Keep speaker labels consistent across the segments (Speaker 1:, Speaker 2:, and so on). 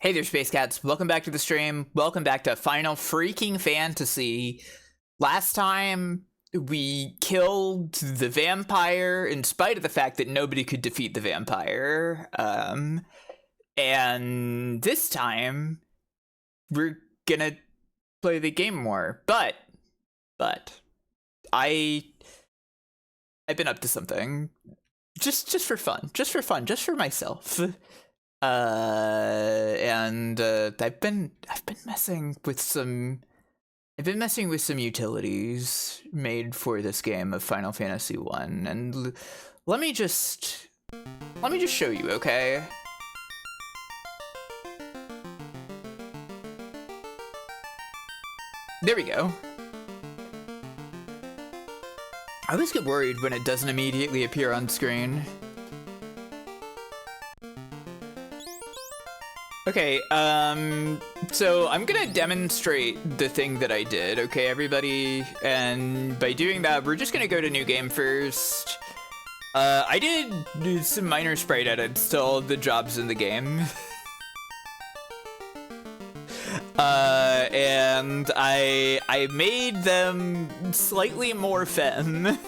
Speaker 1: Hey there, Space Cats. Welcome back to the stream. Welcome back to Final Freaking Fantasy. Last time, we killed the vampire in spite of the fact that nobody could defeat the vampire. And this time, we're gonna play the game more. But, I've been up to something. Just for fun. Just for myself. And I've been messing with some utilities made for this game of Final Fantasy 1, and let me just show you, okay? There we go. I always get worried when it doesn't immediately appear on screen. Okay, so I'm gonna demonstrate the thing that I did, okay, everybody? And by doing that, we're just gonna go to new game first. I did some minor sprite edits to all the jobs in the game. And I made them slightly more femme.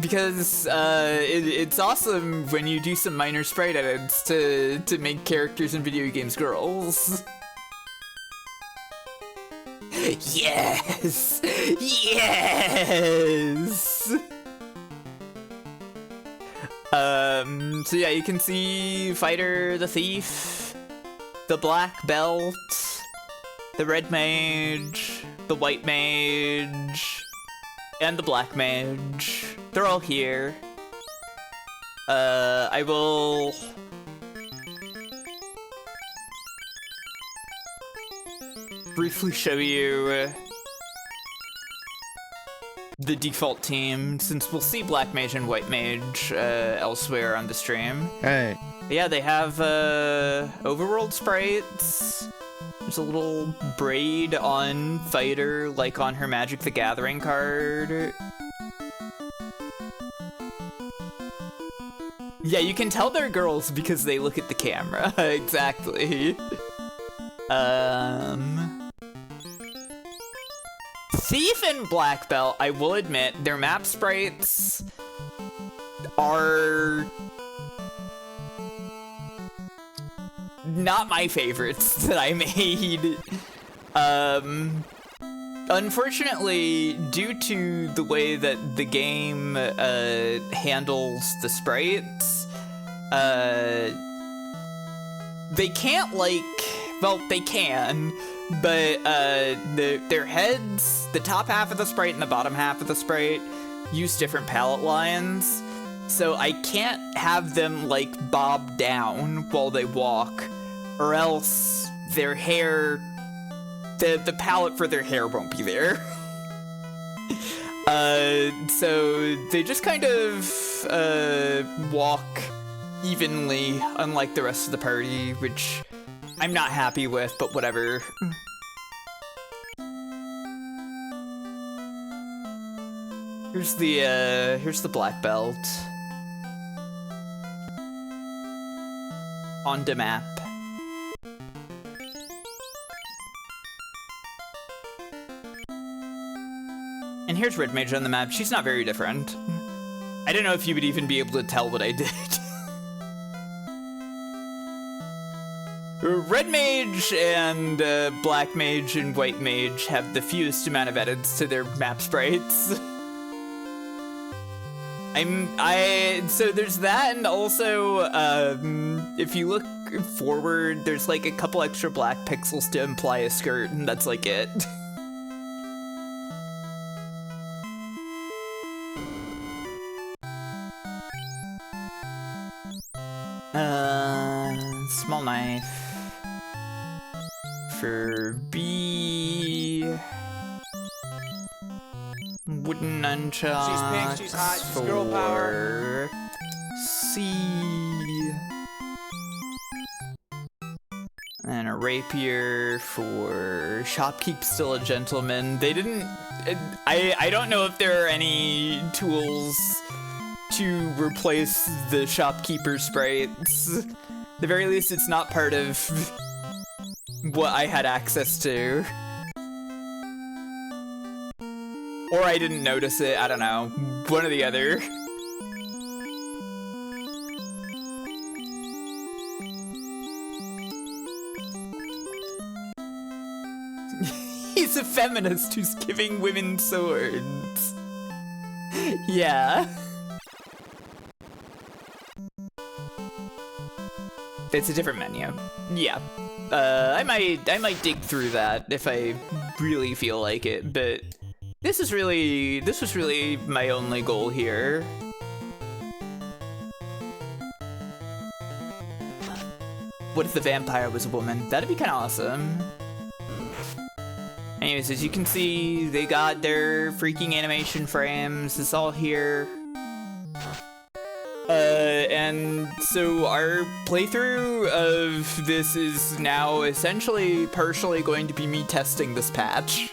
Speaker 1: Because it's awesome when you do some minor sprite edits to make characters in video games girls. Yes! Yes! So yeah, you can see Fighter, the Thief, the Black Belt, the Red Mage, the White Mage, and the Black Mage. They're all here. I will briefly show you the default team, since we'll see Black Mage and White Mage elsewhere on the stream.
Speaker 2: Hey.
Speaker 1: Yeah, they have overworld sprites. There's a little braid on Fighter, like on her Magic the Gathering card. Yeah, you can tell they're girls because they look at the camera. Exactly. Thief and Black Belt, I will admit, their map sprites are not my favorites that I made. Unfortunately, due to the way that the game handles the sprites, they can't, like, well, they can, but their heads, the top half of the sprite and the bottom half of the sprite, use different palette lines, so I can't have them, like, bob down while they walk, or else their hair, the palette for their hair won't be there. So they just kind of walk evenly, unlike the rest of the party, which I'm not happy with, but whatever. Here's the Black Belt on the map. And here's Red Mage on the map. She's not very different. I don't know if you would even be able to tell what I did. Red Mage and Black Mage and White Mage have the fewest amount of edits to their map sprites. So there's that, and also, if you look forward, there's like a couple extra black pixels to imply a skirt, and that's like it. Small knife for B. Wooden nunchucks.
Speaker 3: She's pink, she's hot, she's girl power.
Speaker 1: C. And a rapier for Shopkeep Still a Gentleman. They didn't... I don't know if there are any tools to replace the shopkeeper sprites. the very least, it's not part of what I had access to. Or I didn't notice it, I don't know. One or the other. He's a feminist who's giving women swords. Yeah. It's a different menu. Yeah. I might dig through that if I really feel like it, but this was really my only goal here. What if the vampire was a woman? That'd be kind of awesome. Anyways, as you can see, they got their freaking animation frames. It's all here. And so our playthrough of this is now essentially partially going to be me testing this patch.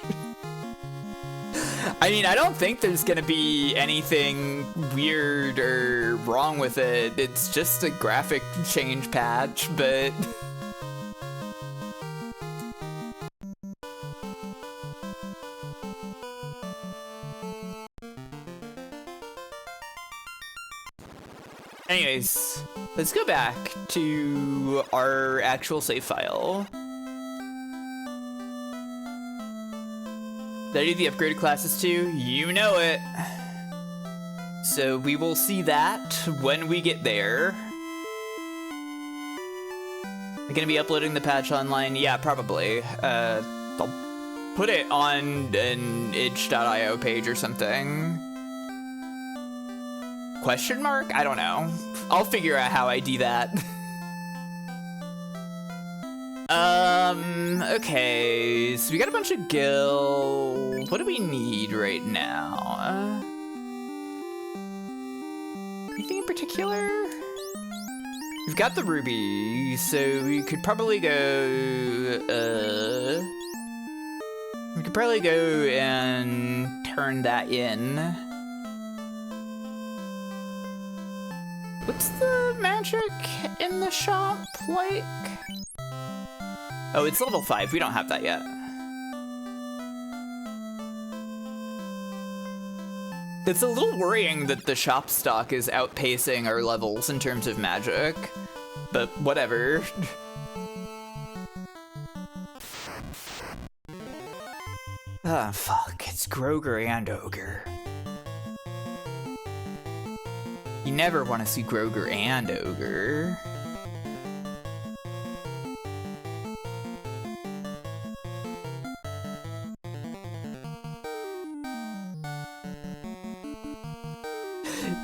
Speaker 1: I mean, I don't think there's gonna be anything weird or wrong with it. It's just a graphic change patch, but... Anyways, let's go back to our actual save file. Did I do the upgraded classes too? You know it. So we will see that when we get there. Am I gonna be uploading the patch online? Yeah, probably. I'll put it on an itch.io page or something. Question mark? I don't know. I'll figure out how I do that. Okay, so we got a bunch of gil. What do we need right now? Anything in particular? We've got the ruby, so we could probably go, we could probably go and turn that in. What's the magic in the shop like? Oh, it's level 5. We don't have that yet. It's a little worrying that the shop stock is outpacing our levels in terms of magic, but whatever. Ah, fuck. It's Groger and Ogre. You never want to see Groger and Ogre.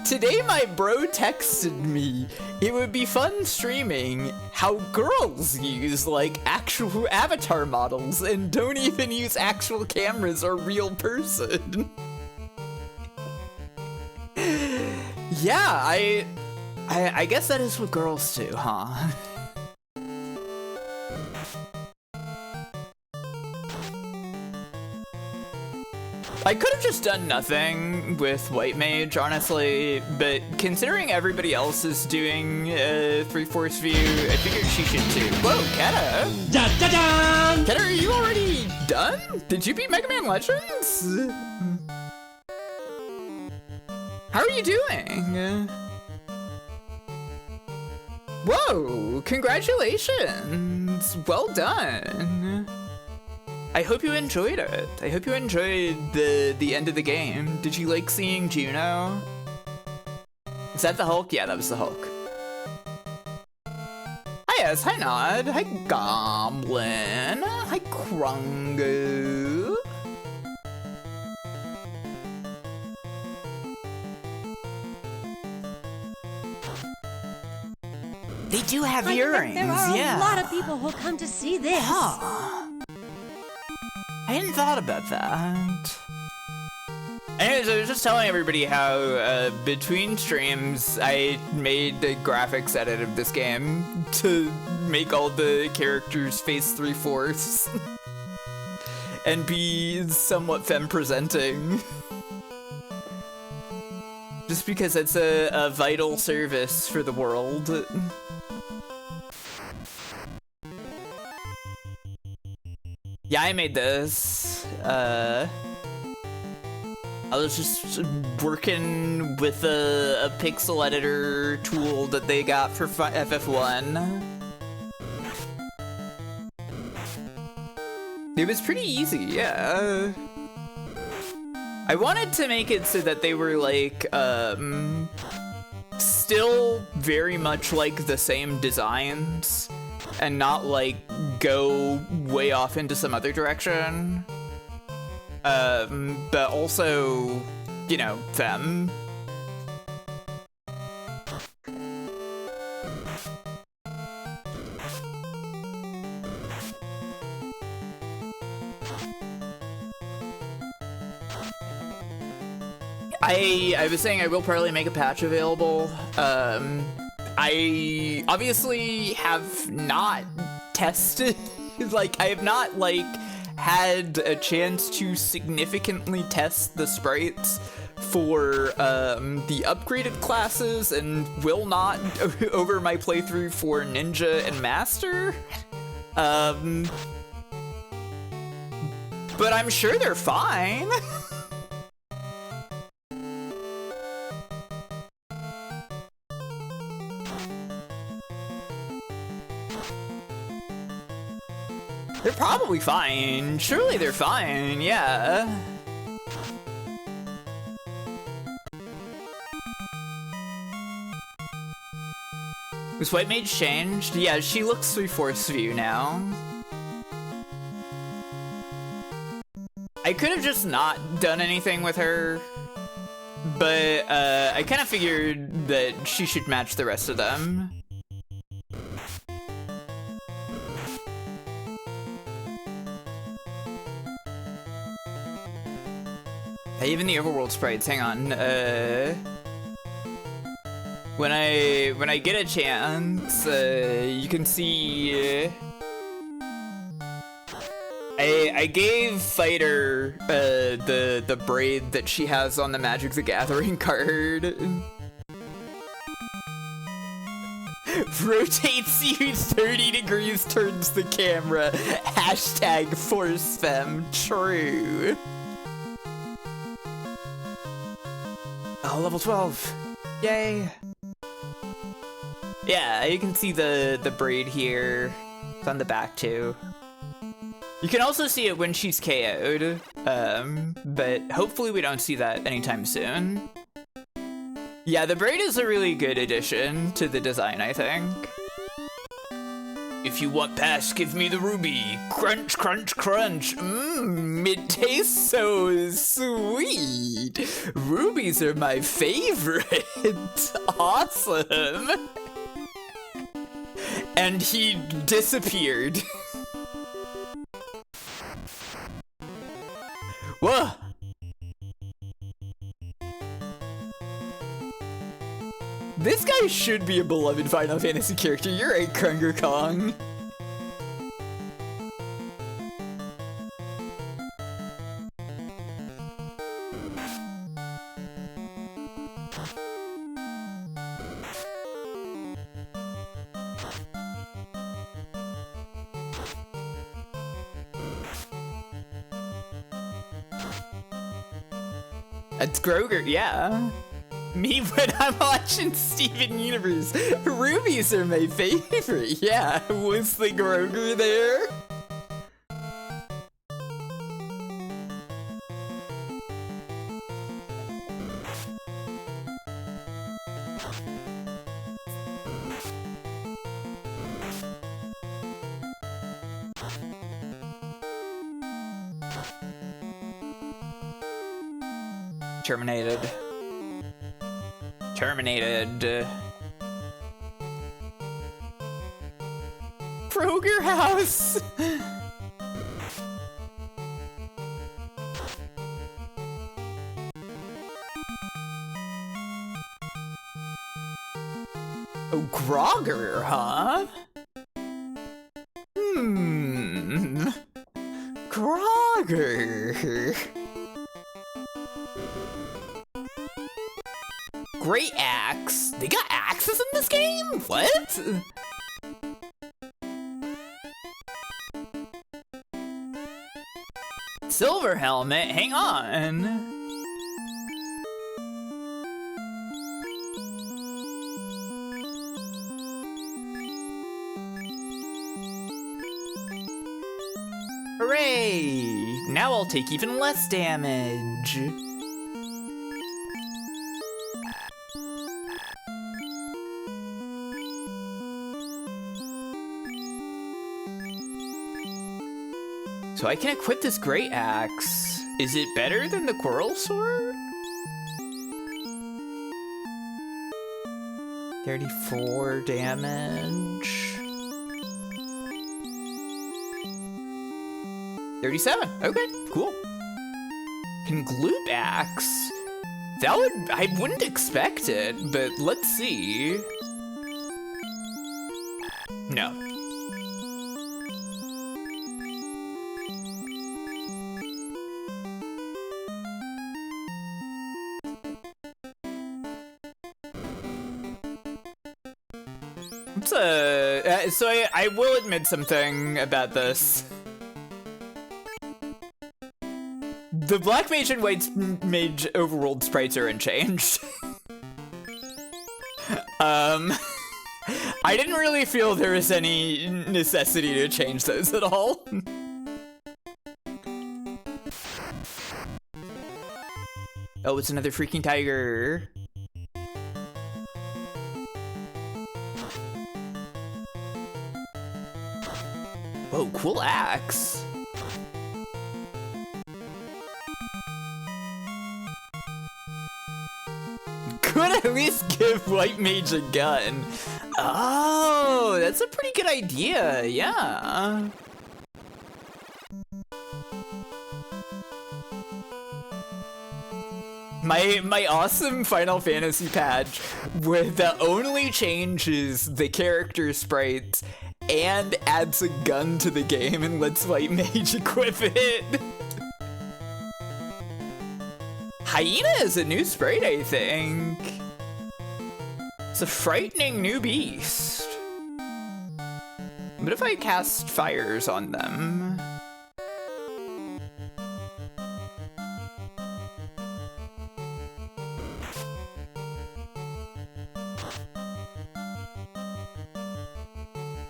Speaker 1: Today my bro texted me, it would be fun streaming how girls use like actual avatar models and don't even use actual cameras or real person. Yeah, I guess that is what girls do, huh? I could have just done nothing with White Mage, honestly, but considering everybody else is doing 3/4 view, I figured she should too. Whoa, Keta! Da, da, da! Keta, are you already done? Did you beat Mega Man Legends? How are you doing? Whoa, congratulations! Well done! I hope you enjoyed it. I hope you enjoyed the end of the game. Did you like seeing Juno? Is that the Hulk? Yeah, that was the Hulk. Hi, yes. Hi, Nod. Hi, Goblin. Hi, Krungu. They do have earrings,
Speaker 2: there are
Speaker 1: yeah.
Speaker 2: a lot of people who'll come to see this.
Speaker 1: Huh. I hadn't thought about that. Anyways, I was just telling everybody how between streams I made the graphics edit of this game to make all the characters face 3/4 and be somewhat femme presenting. Just because it's a vital service for the world. I made this. I was just working with a pixel editor tool that they got for FF1. It was pretty easy, yeah. I wanted to make it so that they were like, still very much like the same designs and not like go way off into some other direction. But also, you know, them. I was saying I will probably make a patch available. I obviously have not tested, like, I have not, like, had a chance to significantly test the sprites for the upgraded classes and will not over my playthrough for Ninja and Master. But I'm sure they're fine. They're probably fine. Surely they're fine, yeah. Was White Mage changed? Yeah, she looks 3/4 view now. I could have just not done anything with her, but I kind of figured that she should match the rest of them. Even the overworld sprites, hang on. When I get a chance, you can see I gave Fighter the braid that she has on the Magic the Gathering card. Rotates you 30 degrees towards the camera. Hashtag force them. True. Oh, level 12. Yay. Yeah, you can see the braid here. It's on the back too. You can also see it when she's KO'd, but hopefully we don't see that anytime soon. Yeah, the braid is a really good addition to the design, I think. If you want pass, give me the ruby. Crunch, crunch, crunch. Mmm, it tastes so sweet. Rubies are my favorite. Awesome. And he disappeared. Whoa. This guy should be a beloved Final Fantasy character. You're right, Krunger Kong. That's Groger, yeah. Me when I'm watching Steven Universe. Rubies are my favorite. Yeah, was the Groger there? Terminated. Terminated. Kroger House! Oh, Grogger, huh? Grogger. Great axe. They got axes in this game? What? Silver helmet, hang on. Hooray! Now I'll take even less damage. So I can equip this great axe. Is it better than the coral sword? 34 damage. 37. Okay, cool. Can gloop axe? I wouldn't expect it, but let's see. No. So I will admit something about this. The Black Mage and White Mage overworld sprites are unchanged. I didn't really feel there was any necessity to change those at all. Oh, it's another freaking tiger. Whoa, cool axe. Could at least give White Mage a gun. Oh, that's a pretty good idea, yeah. My awesome Final Fantasy patch where that only changes the character sprites and adds a gun to the game and lets White Mage equip it. Hyena is a new sprite, I think. It's a frightening new beast. What if I cast fires on them?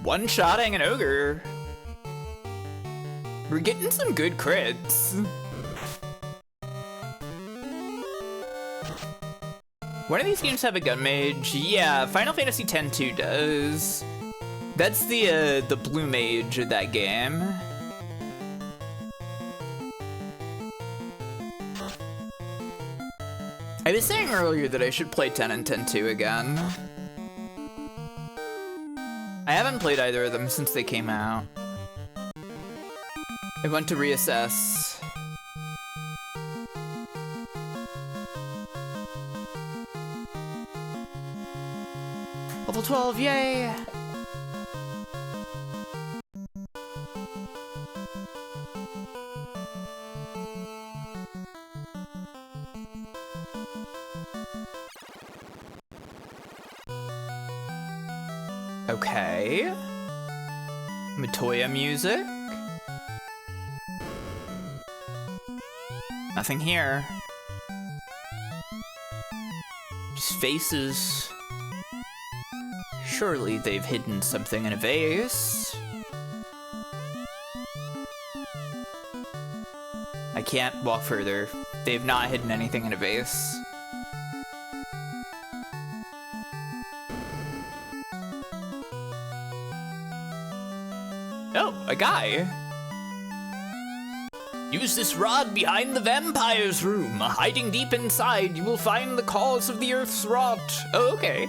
Speaker 1: One-shotting an ogre. We're getting some good crits. One of these games have a gun mage. Yeah, Final Fantasy X-2 does. That's the blue mage of that game. I was saying earlier that I should play 10 and 10-2 again. I haven't played either of them since they came out. I want to reassess. Level 12, yay! Okay. Matoya music. Nothing here. Just faces. Surely they've hidden something in a vase. I can't walk further. They've not hidden anything in a vase. Oh, a guy. Use this rod behind the vampire's room. Hiding deep inside, you will find the cause of the earth's rot. Oh, okay.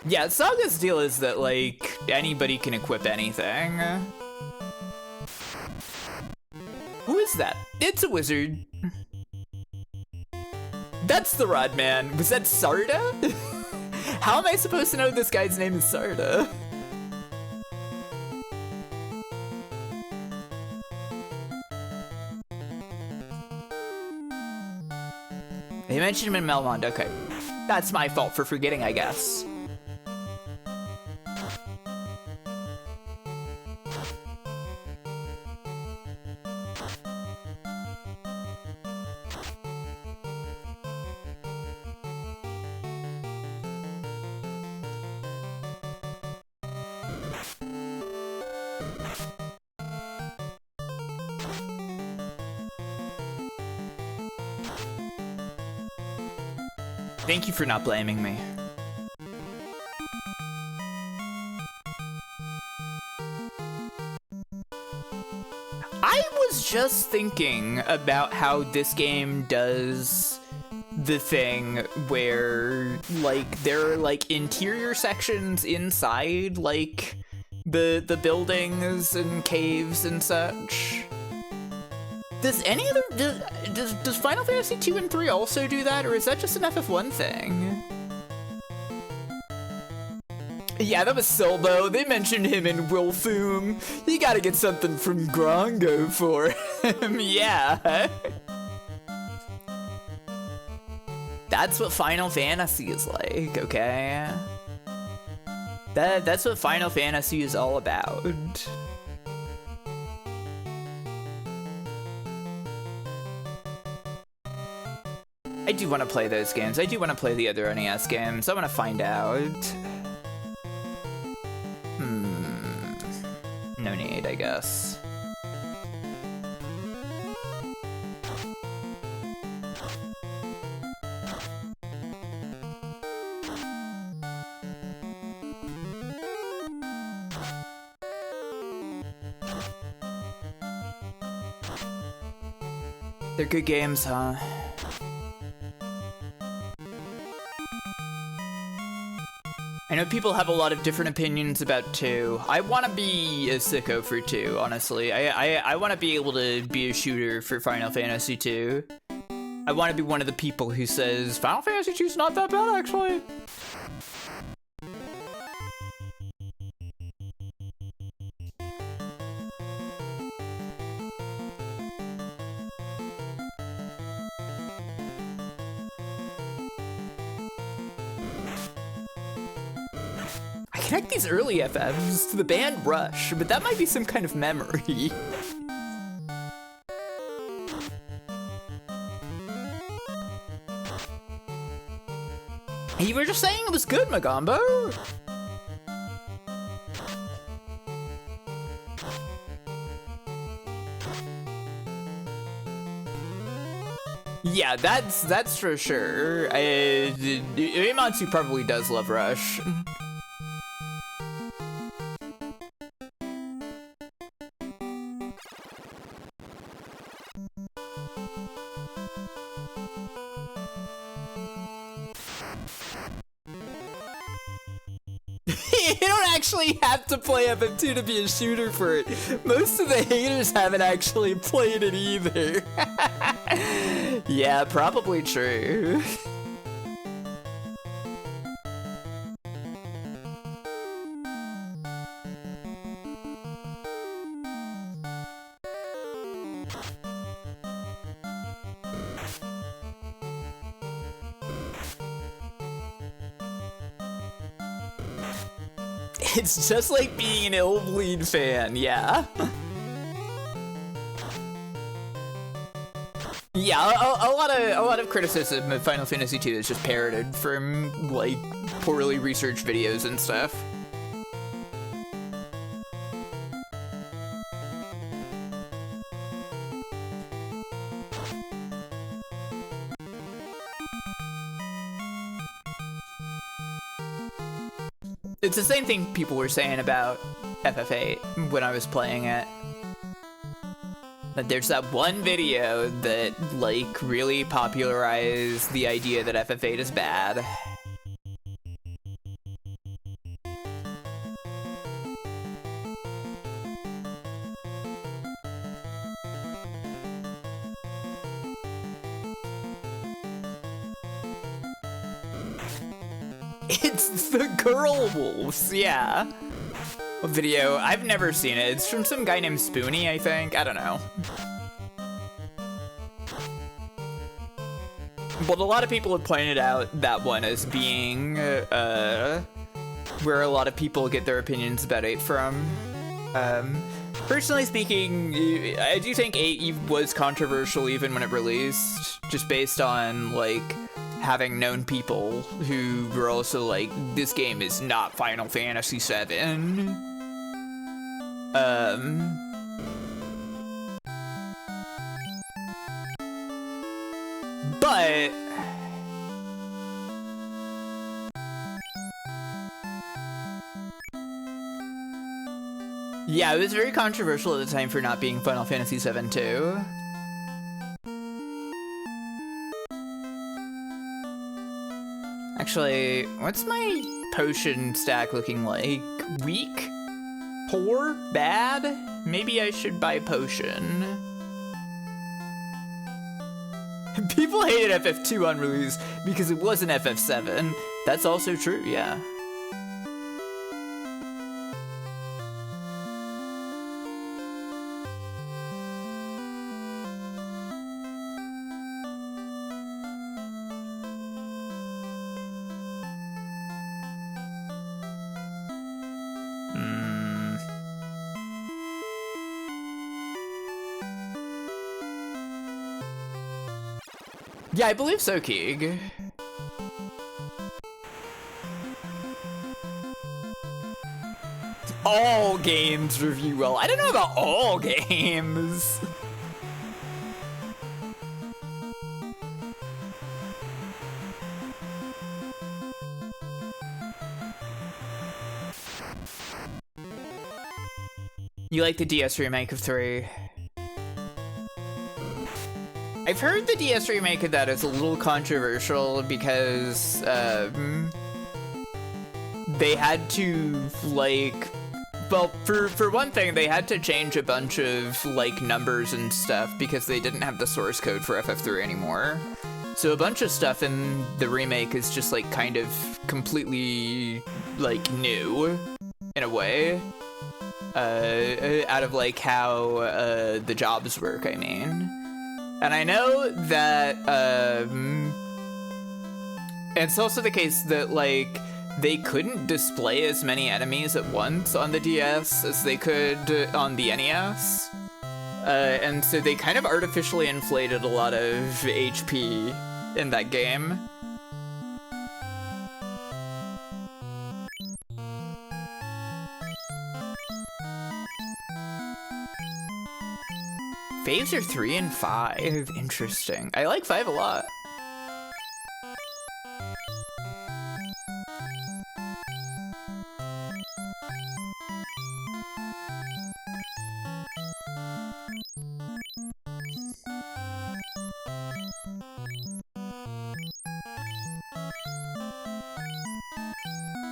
Speaker 1: Yeah, Saga's deal is that, like, anybody can equip anything. Who is that? It's a wizard. That's the Rodman. Was that Sarda? How am I supposed to know this guy's name is Sarda? They mentioned him in Melmond, okay. That's my fault for forgetting, I guess. Thank you for not blaming me. I was just thinking about how this game does the thing where, like, there are, like, interior sections inside, like, the buildings and caves and such. Does any other does Final Fantasy 2 and 3 also do that, or is that just an FF1 thing? Yeah, that was Silbo. They mentioned him in Wilfum. You gotta get something from Grongo for him. Yeah. That's what Final Fantasy is like, okay? That's what Final Fantasy is all about. I do want to play those games. I do want to play the other NES games. I want to find out. No need, I guess. They're good games, huh? I know people have a lot of different opinions about 2. I want to be a sicko for 2, honestly. I want to be able to be a shooter for Final Fantasy 2. I want to be one of the people who says, Final Fantasy 2 is not that bad, actually. Connect these early FMs to the band Rush, but that might be some kind of memory. You were just saying it was good, Magombo. Yeah, that's for sure. Imatsu probably does love Rush. You don't actually have to play FF2 to be a shooter for it. Most of the haters haven't actually played it either. Yeah, probably true. It's just like being an Illbleed fan, yeah. Yeah, a lot of criticism of Final Fantasy II is just parroted from, like, poorly researched videos and stuff. It's the same thing people were saying about FF8 when I was playing it. That there's that one video that, like, really popularized the idea that FF8 is bad. It's the Girl Wolves, yeah. A video, I've never seen it. It's from some guy named Spoonie, I think. I don't know. Well, a lot of people have pointed out that one as being where a lot of people get their opinions about 8 from. Personally speaking, I do think 8 was controversial even when it released, just based on, like, having known people who were also like, this game is not Final Fantasy VII. But yeah, it was very controversial at the time for not being Final Fantasy VII too. Actually, what's my potion stack looking like? Weak? Poor? Bad? Maybe I should buy potion. People hated FF2 on release because it wasn't FF7. That's also true, yeah. Yeah, I believe so, Keeg. All games review well. I don't know about all games. You like the DS remake of 3? I've heard the DS remake of that is a little controversial because they had to, like, well, for one thing, they had to change a bunch of, like, numbers and stuff because they didn't have the source code for FF3 anymore. So a bunch of stuff in the remake is just, like, kind of completely, like, new, in a way. Out of, like, how the jobs work, I mean. And I know that, it's also the case that, like, they couldn't display as many enemies at once on the DS as they could on the NES. And so they kind of artificially inflated a lot of HP in that game. Faves are 3 and 5. Interesting. I like 5 a lot.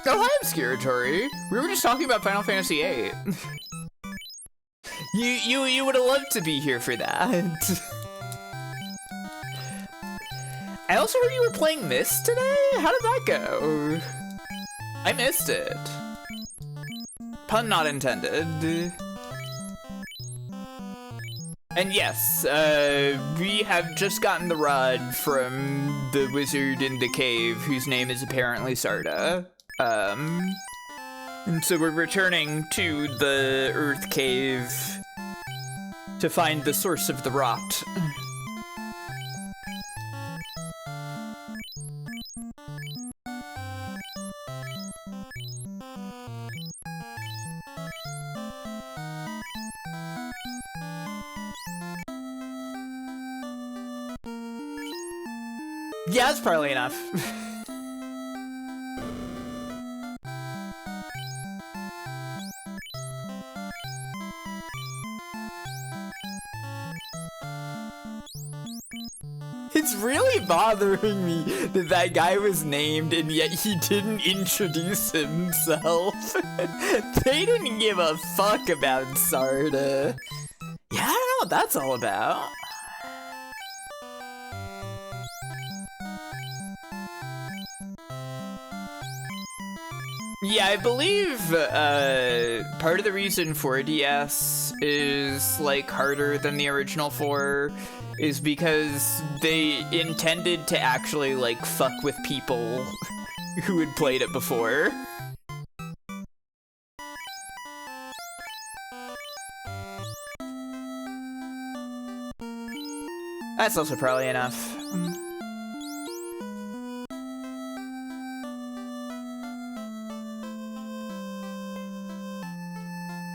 Speaker 1: Oh, hi, Obscuratory. We were just talking about Final Fantasy VIII. You would have loved to be here for that. I also heard you were playing Myst today? How did that go? I missed it. Pun not intended. And yes, we have just gotten the rod from the wizard in the cave, whose name is apparently Sarda. And so we're returning to the Earth Cave to find the source of the rot. Yeah, that's probably enough. It's really bothering me that that guy was named and yet he didn't introduce himself. They didn't give a fuck about Sarda. Yeah, I don't know what that's all about. Yeah, I believe part of the reason 4DS is like harder than the original 4 is because they intended to actually like fuck with people who had played it before. That's also probably enough.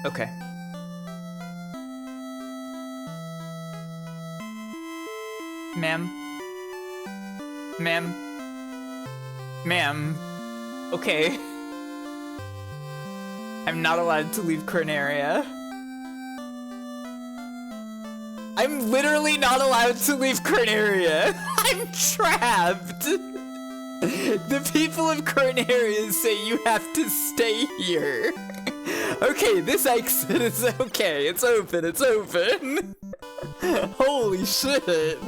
Speaker 1: Okay. Ma'am? Ma'am? Ma'am? Okay. I'm not allowed to leave Corneria. I'm literally not allowed to leave Corneria. I'm trapped. The people of Corneria say you have to stay here. Okay, this exit is okay. It's open. It's open. Holy shit.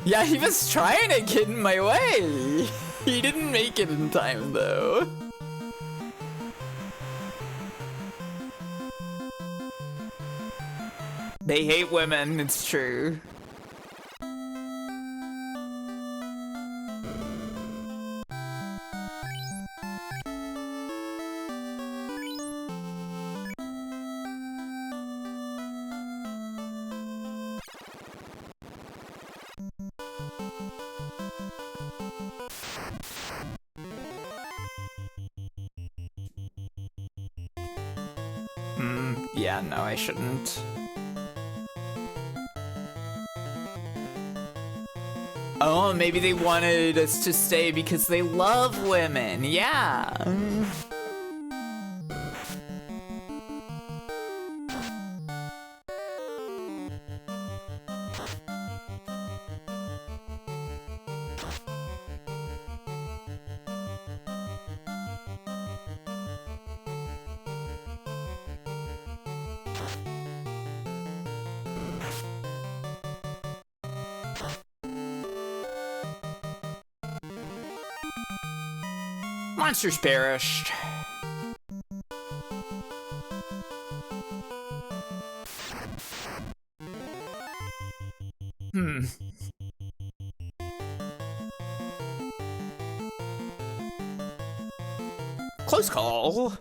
Speaker 1: Yeah, he was trying to get in my way. He didn't make it in time, though. They hate women, it's true. Yeah, no, I shouldn't. Oh, maybe they wanted us to stay because they love women. Yeah. Monsters perished. Close call.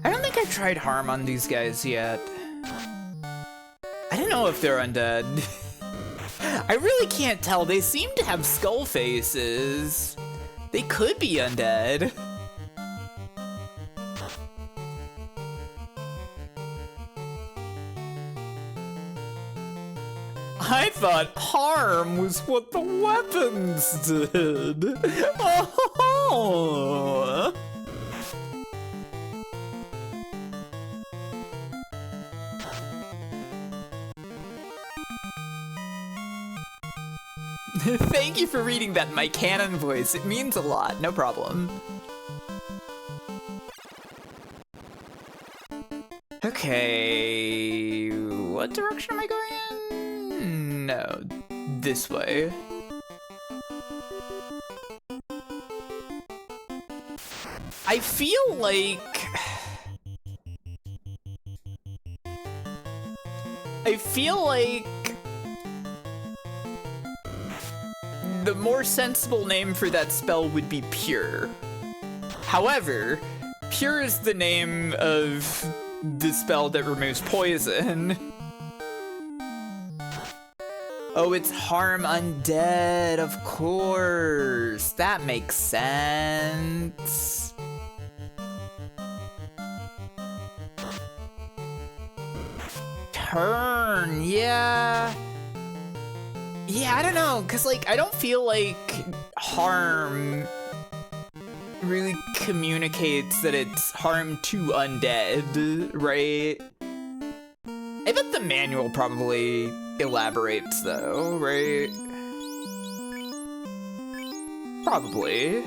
Speaker 1: I don't think I've tried harm on these guys yet. I don't know if they're undead. I really can't tell. They seem to have skull faces. They could be undead. I thought harm was what the weapons did. Oh. Thank you for reading that in my canon voice. It means a lot. No problem. Okay, what direction am I going in? No, this way. I feel like... the more sensible name for that spell would be Pure. However, Pure is the name of the spell that removes poison. Oh, it's Harm Undead, of course. That makes sense. Turn, yeah. Yeah, I don't know, cause like I don't feel like harm really communicates that it's harm to undead, right? I bet the manual probably elaborates though, right? Probably.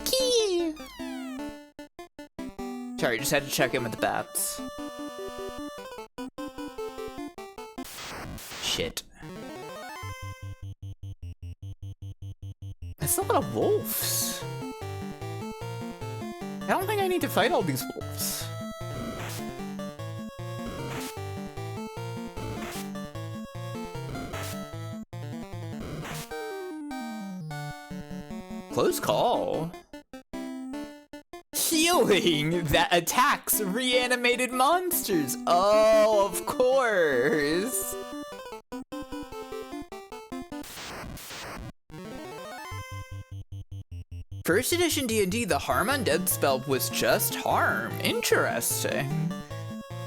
Speaker 1: Key. Sorry, just had to check in with the bats. Shit. That's a lot of wolves. I don't think I need to fight all these wolves. Close call. Healing that attacks reanimated monsters. Oh, of course. First edition D&D, the harm undead spell was just harm. Interesting.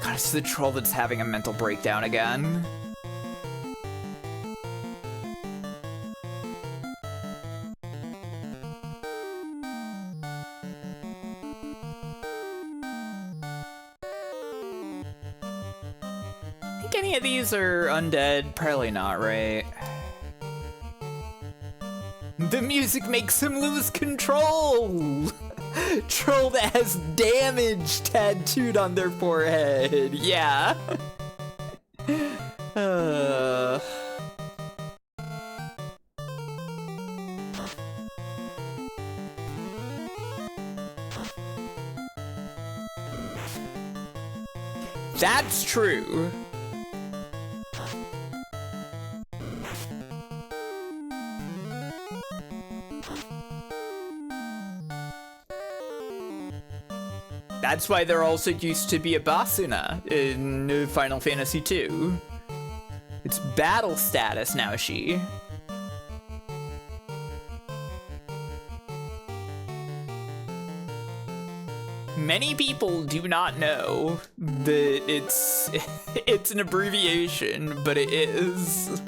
Speaker 1: God, it's the troll that's having a mental breakdown again. Think any of these are undead? Probably not, right? The music makes him lose control! Troll that has damage tattooed on their forehead. Yeah. That's true. That's why there also used to be a Basuna in Final Fantasy II. It's battle status now, she. Many people do not know that it's an abbreviation, but it is.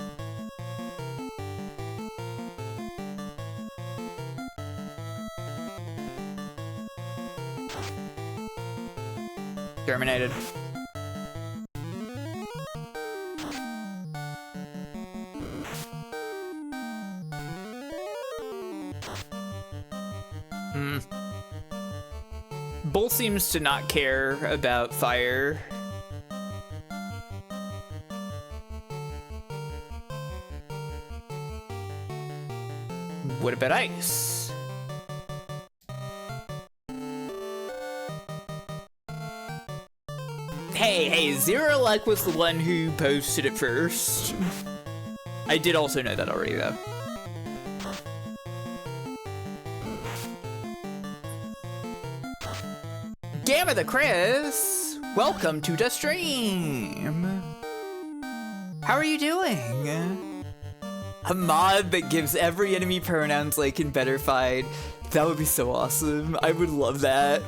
Speaker 1: Terminated. Bull seems to not care about fire. What about ice? Hey, Zero Luck was the one who posted it first. I did also know that already, though. Gamma the Chris! Welcome to the stream! How are you doing? A mod that gives every enemy pronouns like in Better Fight. That would be so awesome. I would love that.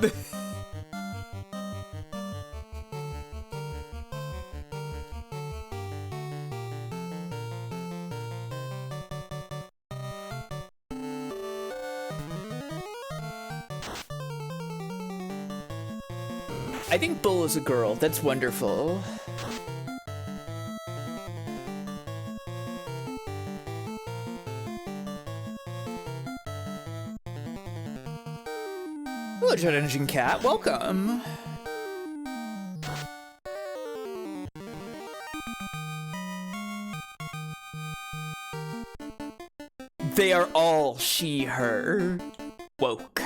Speaker 1: I think Bull is a girl. That's wonderful. Hello, Jet Engine Cat. Welcome. They are all she, her. Woke.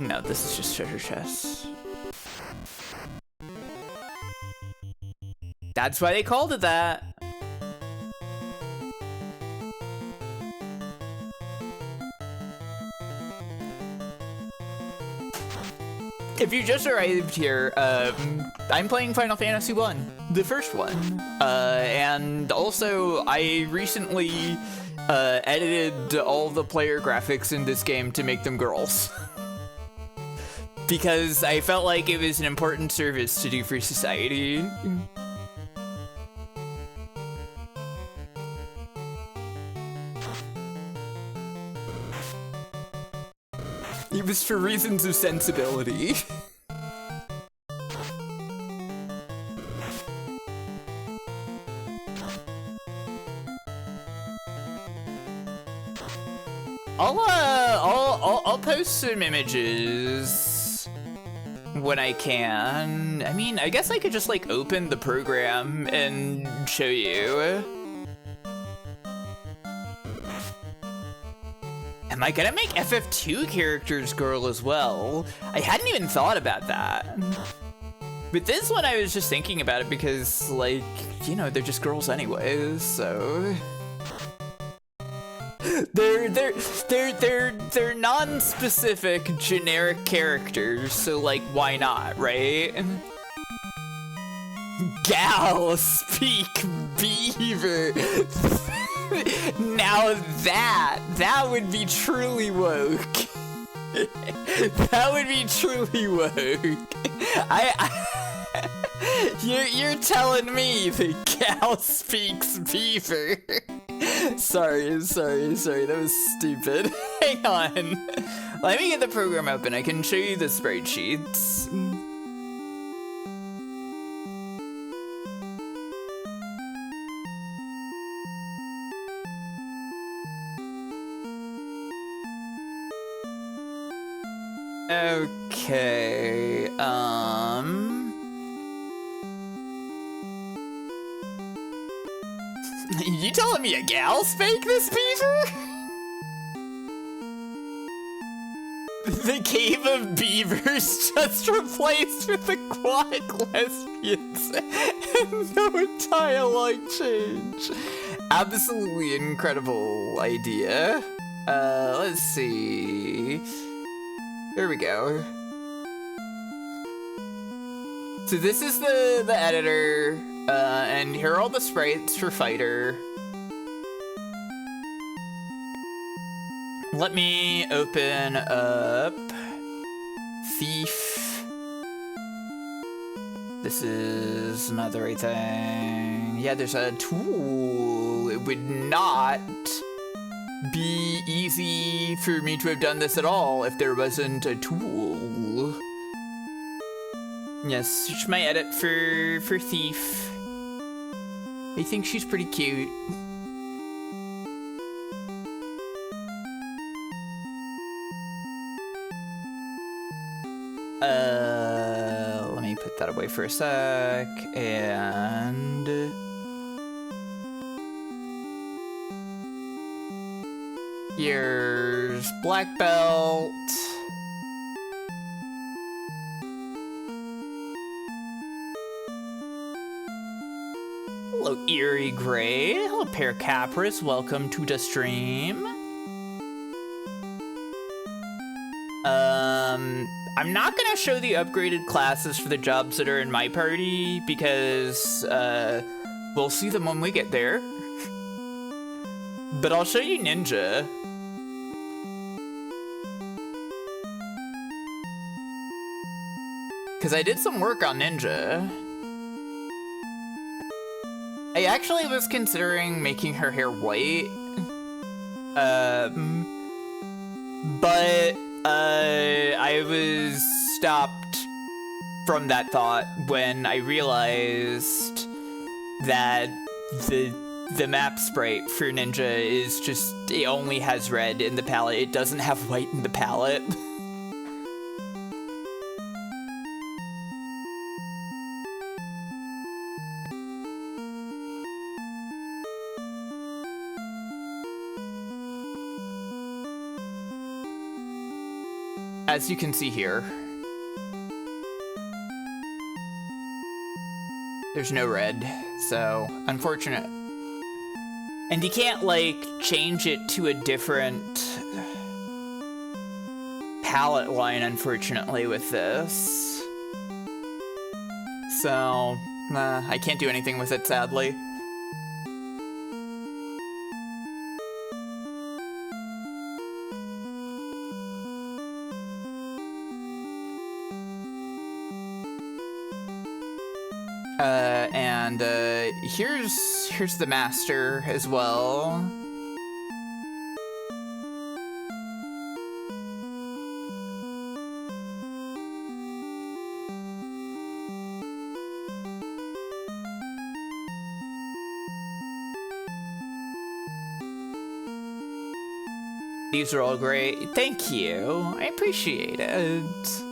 Speaker 1: No, this is just treasure chests. That's why they called it that. If you just arrived here, I'm playing Final Fantasy 1, the first one. And also, I recently edited all the player graphics in this game to make them girls. Because I felt like it was an important service to do for society. It was for reasons of sensibility. I'll post some images when I can. I mean, I guess I could just like open the program and show you. Am I gonna make FF2 characters girl as well? I hadn't even thought about that. With this one, I was just thinking about it because, like, you know, they're just girls anyways, so. They're non-specific generic characters, so like, why not, right? Gal, speak beaver. Now that would be truly woke. That would be truly woke. You're telling me the gal speaks beaver. Sorry, that was stupid. Hang on. Let me get the program open. I can show you the spreadsheets. Okay, You telling me a gal spake this beaver? The cave of beavers just replaced with aquatic lesbians and no dialogue change. Absolutely incredible idea. Let's see. There we go. So this is the editor, and here are all the sprites for Fighter. Let me open up Thief. This is not the right thing. Yeah, there's a tool. It would not be easy for me to have done this at all if there wasn't a tool. Yes, search my edit for Thief. I think she's pretty cute. Let me put that away for a sec, and here's Black Belt. Hello, Eerie Gray. Hello, Pear Capris. Welcome to the stream. I'm not gonna show the upgraded classes for the jobs that are in my party because, we'll see them when we get there. But I'll show you Ninja. Because I did some work on Ninja. I actually was considering making her hair white. But I was stopped from that thought when I realized that the map sprite for Ninja is just, it only has red in the palette. It doesn't have white in the palette. As you can see here, there's no red, so unfortunate. And you can't, like, change it to a different palette line, unfortunately, with this. So, I can't do anything with it, sadly. And here's the master as well. These are all great. Thank you. I appreciate it.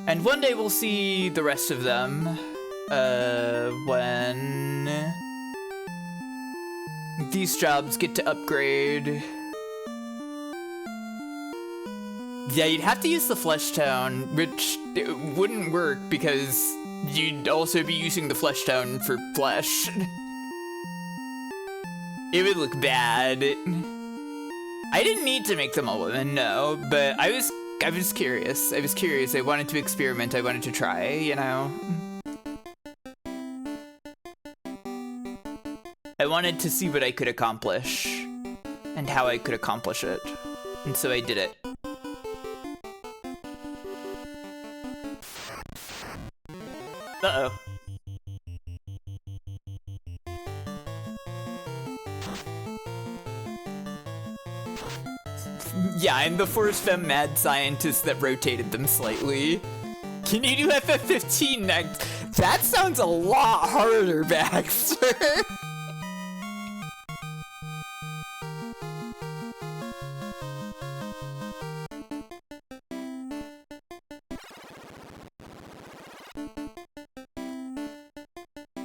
Speaker 1: And one day we'll see the rest of them, when these jobs get to upgrade. Yeah, you'd have to use the flesh tone, which wouldn't work because you'd also be using the flesh tone for flesh. It would look bad. I didn't need to make them all women, no, but I was curious. I was curious. I wanted to experiment. I wanted to try, you know. I wanted to see what I could accomplish and how I could accomplish it. And so I did it. Uh-oh. Yeah, I'm the Force Femme mad scientist that rotated them slightly. Can you do FF15 next? That sounds a lot harder, Baxter.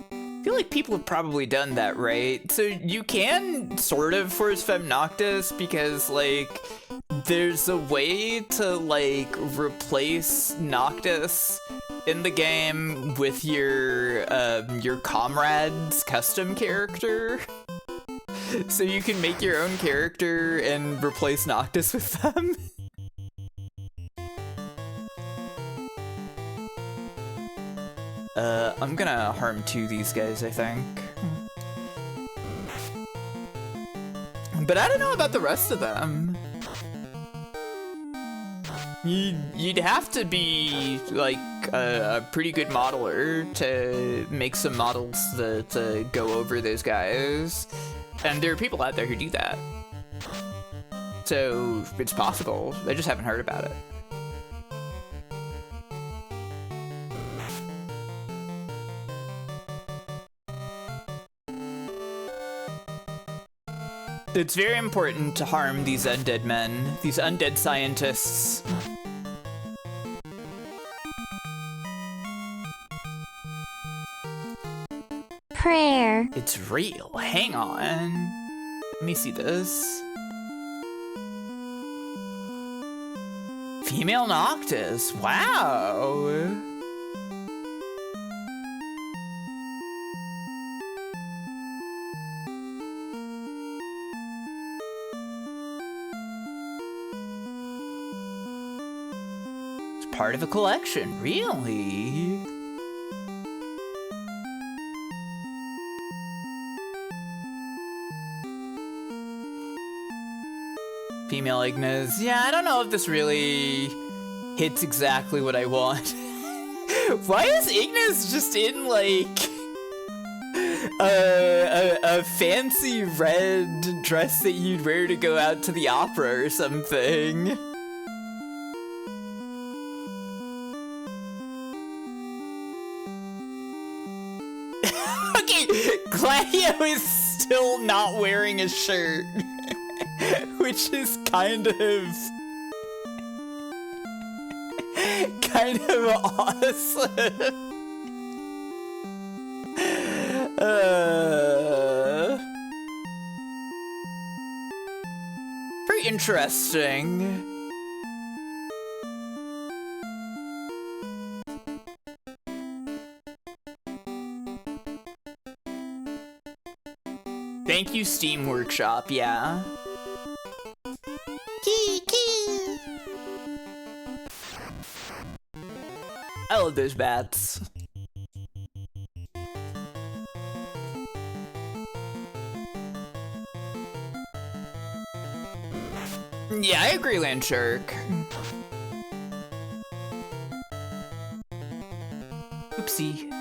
Speaker 1: I feel like people have probably done that, right? So you can sort of Force Femme Noctis because, like, there's a way to, like, replace Noctis in the game with your comrade's custom character. So you can make your own character and replace Noctis with them. I'm gonna harm these guys, I think. But I don't know about the rest of them. You'd have to be, like, a pretty good modeler to make some models to go over those guys. And there are people out there who do that. So, it's possible. I just haven't heard about it. It's very important to harm these undead men, these undead scientists.
Speaker 2: Prayer.
Speaker 1: It's real. Hang on. Let me see this. Female Noctis. Wow. Part of a collection, really? Female Ignas. Yeah, I don't know if this really hits exactly what I want. Why is Ignas just in, like, a fancy red dress that you'd wear to go out to the opera or something? Gladio is still not wearing a shirt, which is kind of awesome. Very interesting. Thank you, Steam Workshop, yeah. Geek! I love those bats. Yeah, I agree, Landshark. Oopsie.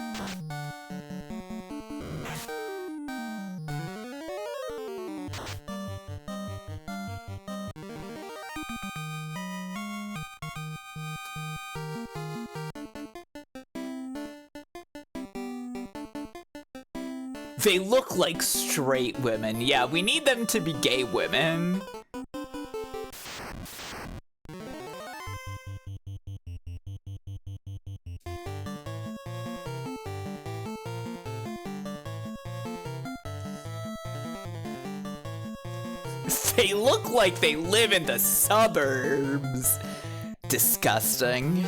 Speaker 1: They look like straight women. Yeah, we need them to be gay women. They look like they live in the suburbs. Disgusting.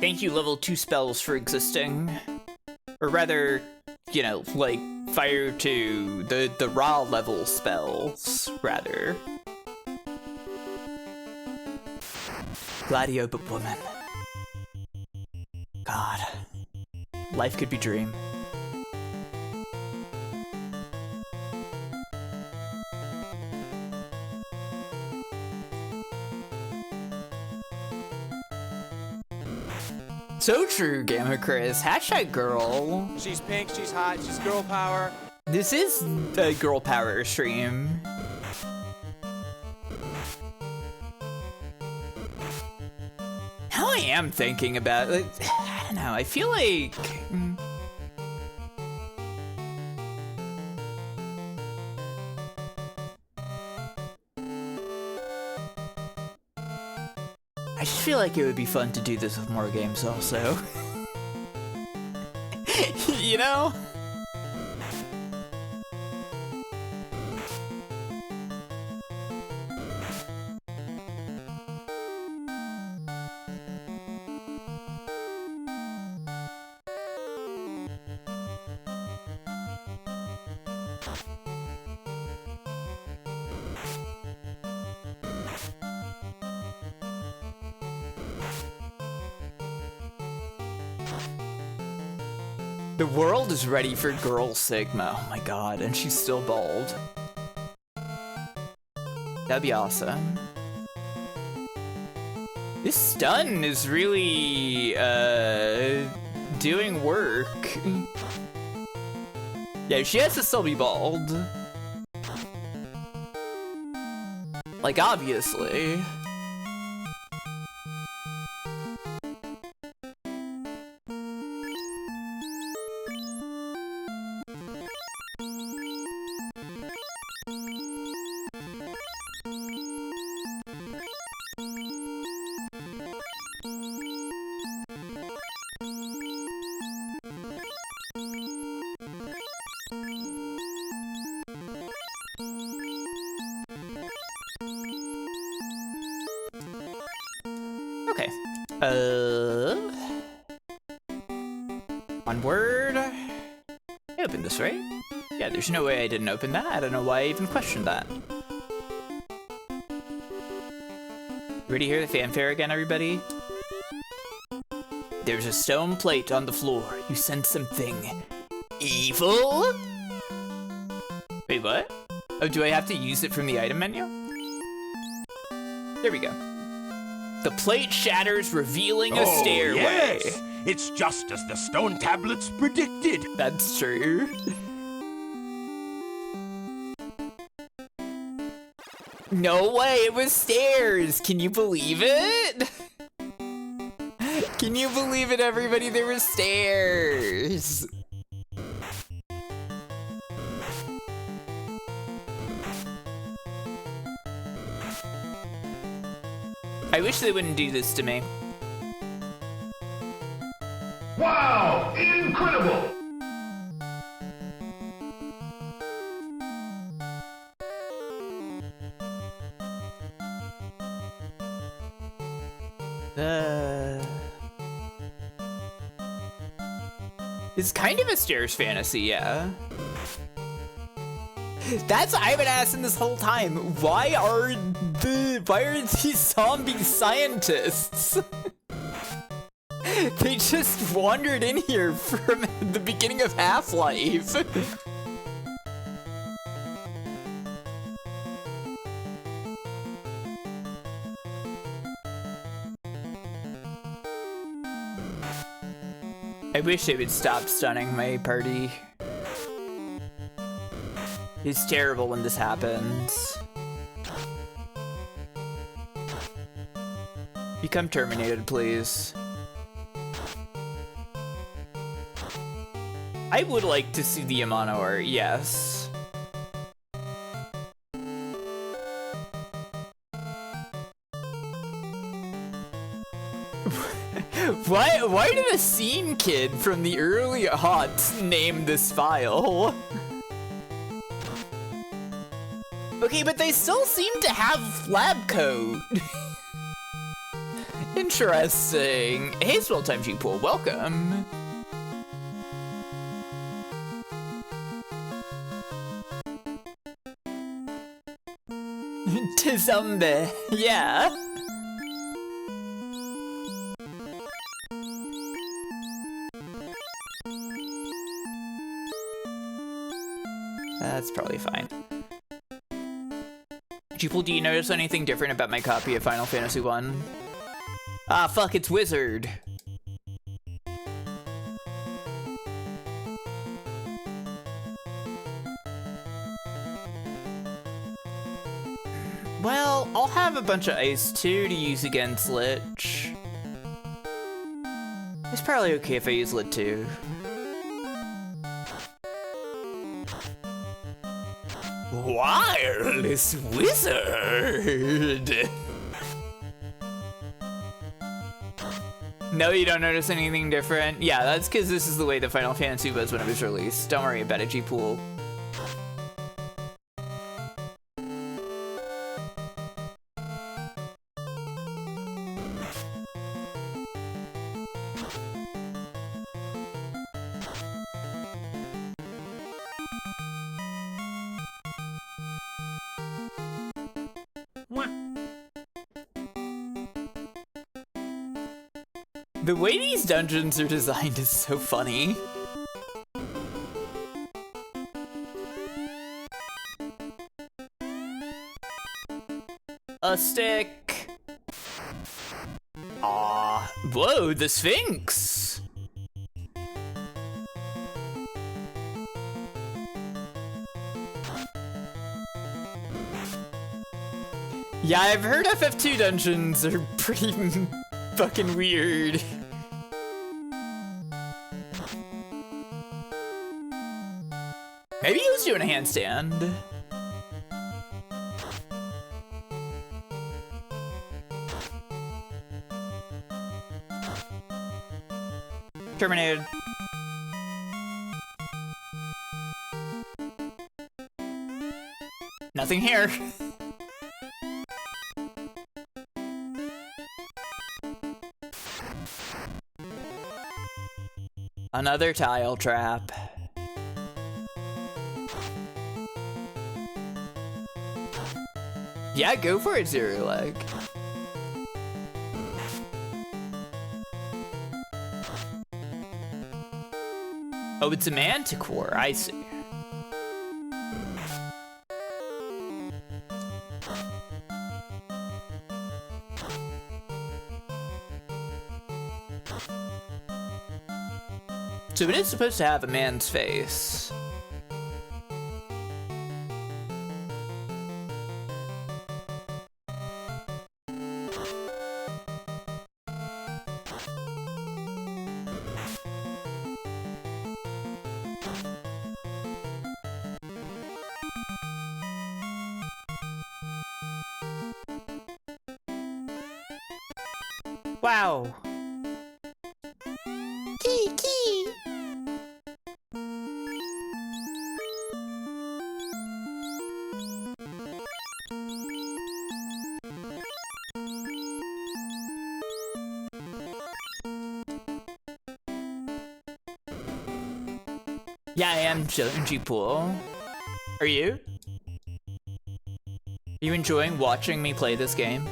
Speaker 1: Thank you, level 2 spells, for existing. Or rather, you know, like, fire to the raw level spells, rather. Gladio, but woman. God. Life could be dream. So true, Gamma Chris. Hashtag girl.
Speaker 3: She's pink, she's hot, she's girl power.
Speaker 1: This is a girl power stream. Now I am thinking about it. I don't know, I feel like... I just feel like it would be fun to do this with more games also. You know? The world is ready for Girl Sigma. Oh my god, and she's still bald. That'd be awesome. This stun is really, doing work. Yeah, she has to still be bald. Like, obviously. Okay. Onward. I opened this, right? Yeah, there's no way I didn't open that. I don't know why I even questioned that. Ready to hear the fanfare again, everybody? There's a stone plate on the floor. You sense something evil? Wait, what? Oh, do I have to use it from the item menu? There we go. The plate shatters, revealing a stairway.
Speaker 4: Yes! It's just as the stone tablets predicted.
Speaker 1: That's true. No way, it was stairs! Can you believe it? Can you believe it, everybody? There were stairs! I wish they wouldn't do this to me.
Speaker 5: Wow! Incredible!
Speaker 1: It's kind of a stairs fantasy, yeah. That's what I've been asking this whole time. Why are these zombie scientists? They just wandered in here from the beginning of Half-Life. I wish they would stop stunning my party. It's terrible when this happens. Become terminated, please. I would like to see the Amano art, yes. Why did a scene kid from the early aughts name this file? Okay, but they still seem to have lab coat. Interesting. Hey, Swell Time G-Pool, welcome. To zombie, yeah. That's probably fine. People, do you notice anything different about my copy of Final Fantasy 1? Ah, fuck, it's Wizard. Well, I'll have a bunch of ice too to use against Lich. It's probably okay if I use Lit too. Wireless Wizard! No, you don't notice anything different? Yeah, that's because this is the way the Final Fantasy was when it was released. Don't worry about it, G-Pool. The way these dungeons are designed is so funny. A stick. Ah, whoa, the Sphinx. Yeah, I've heard FF2 dungeons are pretty fucking weird. Maybe he was doing a handstand. Terminated. Nothing here. Another tile trap. Yeah, go for it, Zero Leg. Oh, it's a manticore, I see. So it is supposed to have a man's face. Wow. Key. Yeah, I am chilling, G-Pool. Are you? Are you enjoying watching me play this game?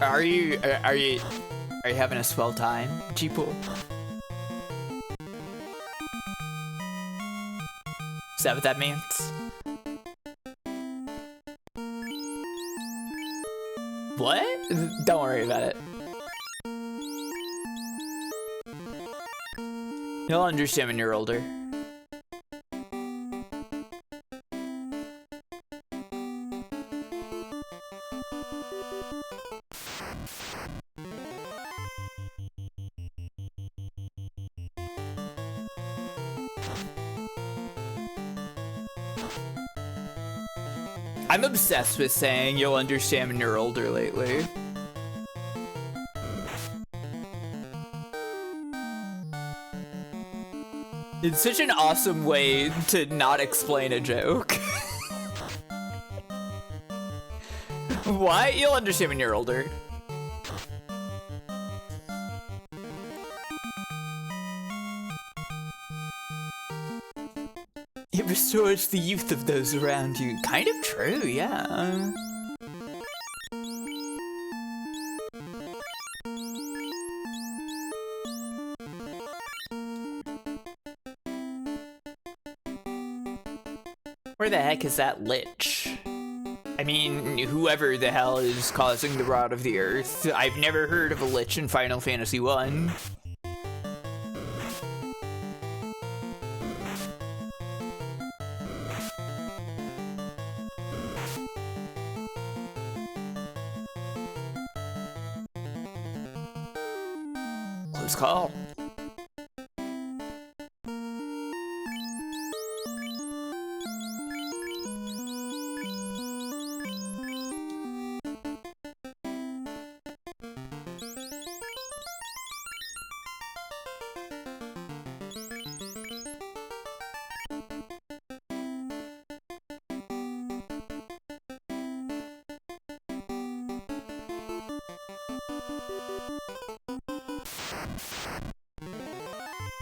Speaker 1: Are you having a swell time, G-Pool? Is that what that means? What? Don't worry about it. You'll understand when you're older. I'm obsessed with saying you'll understand when you're older lately. It's such an awesome way to not explain a joke. What? You'll understand when you're older. It restores the youth of those around you. Kind of true, yeah. Where the heck is that lich? I mean, whoever the hell is causing the rot of the earth. I've never heard of a lich in Final Fantasy 1. Close call.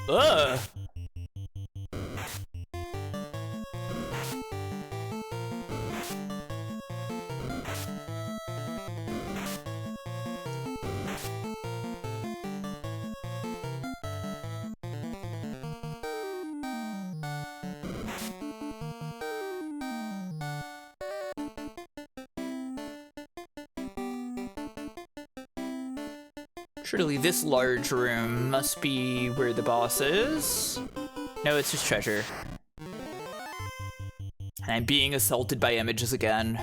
Speaker 1: Ugh. Surely this large room must be where the boss is. No, it's just treasure. And I'm being assaulted by images again.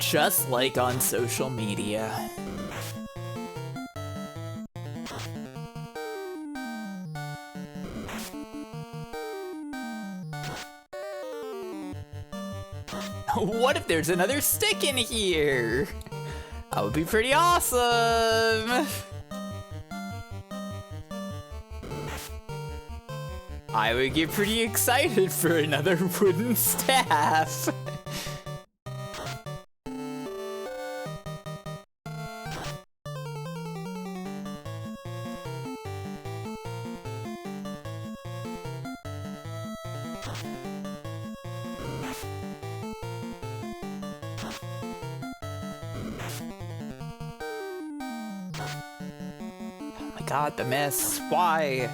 Speaker 1: Just like on social media. What if there's another stick in here? That would be pretty awesome. I would get pretty excited for another wooden staff. God, the miss. Why?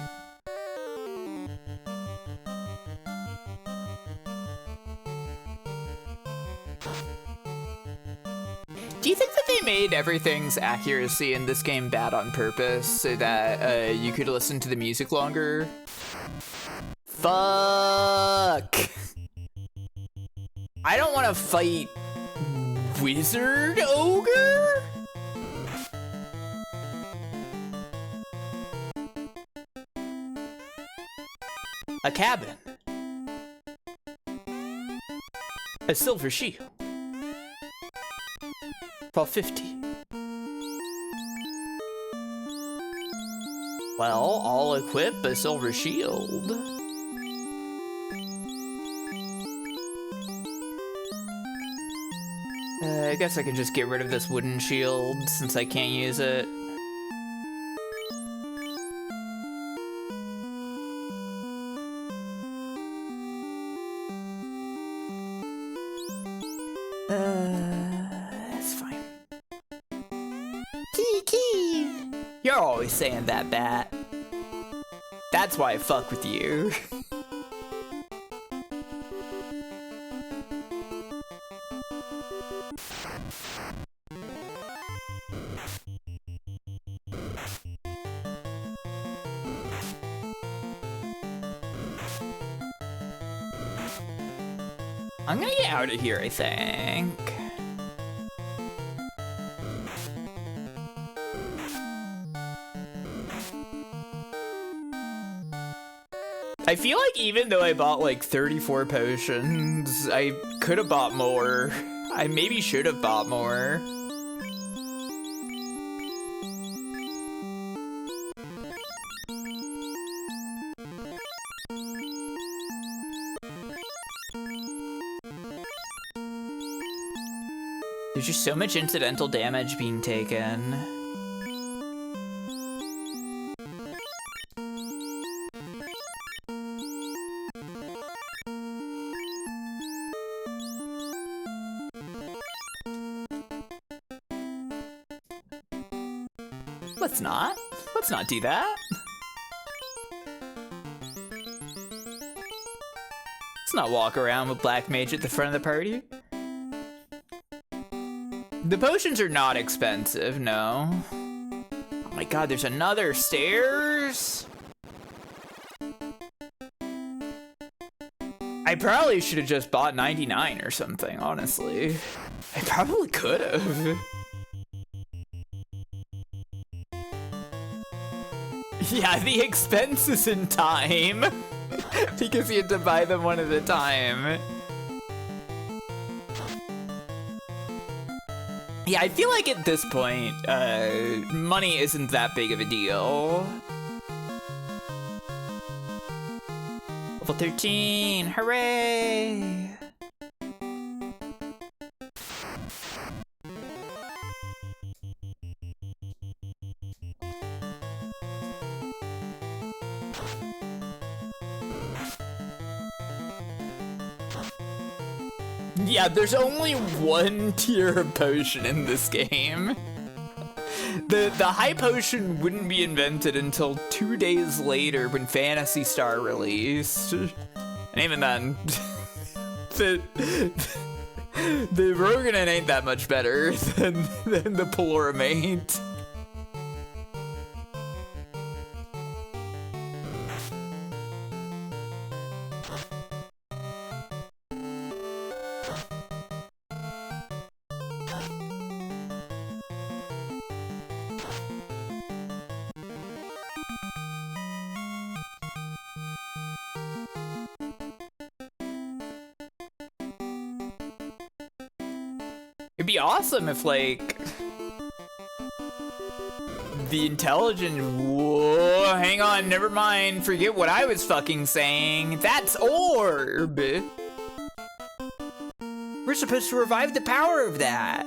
Speaker 1: Do you think that they made everything's accuracy in this game bad on purpose so that you could listen to the music longer. Fuck! I don't want to fight Wizard Ogre? A cabin. A silver shield. 1250. Well, I'll equip a silver shield. I guess I can just get rid of this wooden shield since I can't use it. That's fine. Key. You're always saying that, Bat. That's why I fuck with you. I'm gonna get out of here, I think. I feel like even though I bought like 34 potions, I could have bought more. I maybe should have bought more. There's just so much incidental damage being taken. Let's not do that. Let's not walk around with Black Mage at the front of the party. The potions are not expensive, no. Oh my god, there's another stairs? I probably should have just bought 99 or something, honestly. I probably could have. Yeah, the expense is in time. Because you had to buy them one at a time. Yeah, I feel like at this point, money isn't that big of a deal. Level 13, hooray! Yeah, there's only one tier of potion in this game. The high potion wouldn't be invented until 2 days later when Phantasy Star released. And even then, the Roganin ain't that much better than the Peloramate. It'd be awesome if, like, the intelligent... Whoa, hang on, never mind. Forget what I was fucking saying. That's orb! We're supposed to revive the power of that.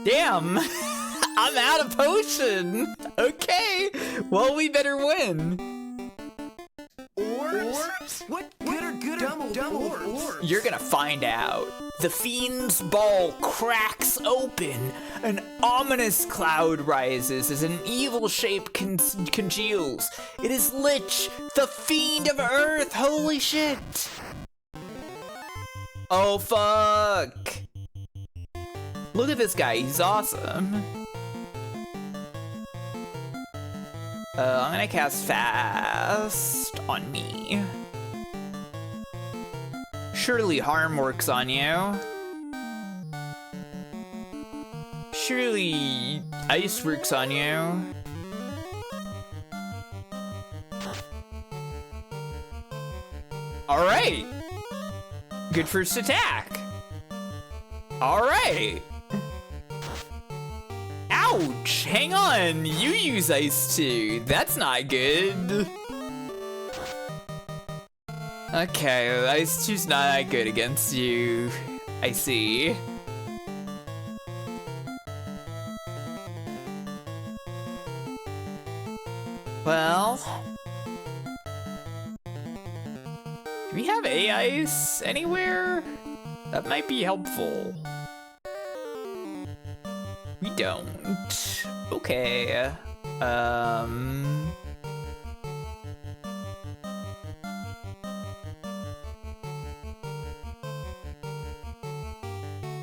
Speaker 1: Damn! I'm out of potion! Okay, well, we better win.
Speaker 5: Orbs? What good or dumb orbs?
Speaker 1: You're gonna find out. The fiend's ball cracks open. An ominous cloud rises as an evil shape congeals. It is Lich, the fiend of Earth. Holy shit. Oh, fuck. Look at this guy. He's awesome. I'm gonna cast Fast on me. Surely harm works on you. Surely ice works on you. All right. Good first attack. All right. Ouch! Hang on, you use ice too. That's not good. Okay, ice 2's not that good against you. I see. Well, do we have ice anywhere? That might be helpful. We don't. Okay.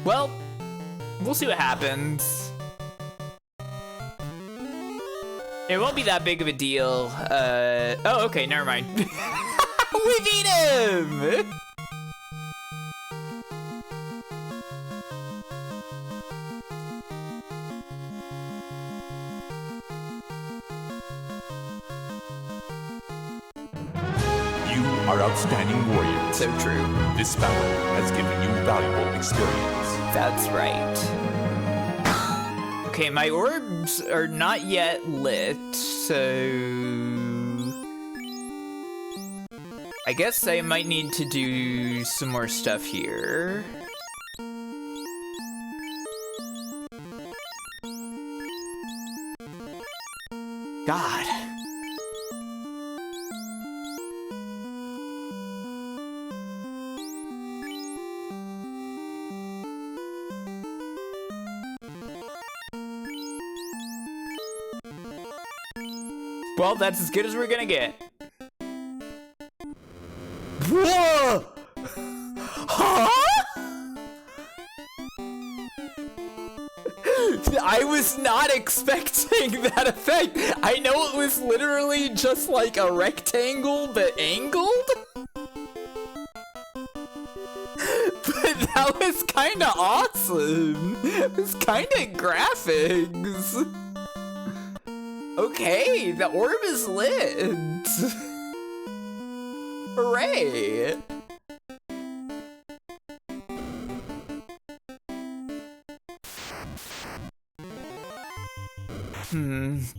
Speaker 1: Well, we'll see what happens. It won't be that big of a deal. Oh, okay, never mind. We beat him!
Speaker 4: Are outstanding warriors.
Speaker 1: So true.
Speaker 4: This battle has given you valuable experience.
Speaker 1: That's right. Okay, my orbs are not yet lit, so I guess I might need to do some more stuff here. God. Well, that's as good as we're gonna get. Whoa! Huh? I was not expecting that effect. I know it was literally just like a rectangle, but angled. But that was kind of awesome. It was kind of graphics. Okay, the orb is lit. Hooray.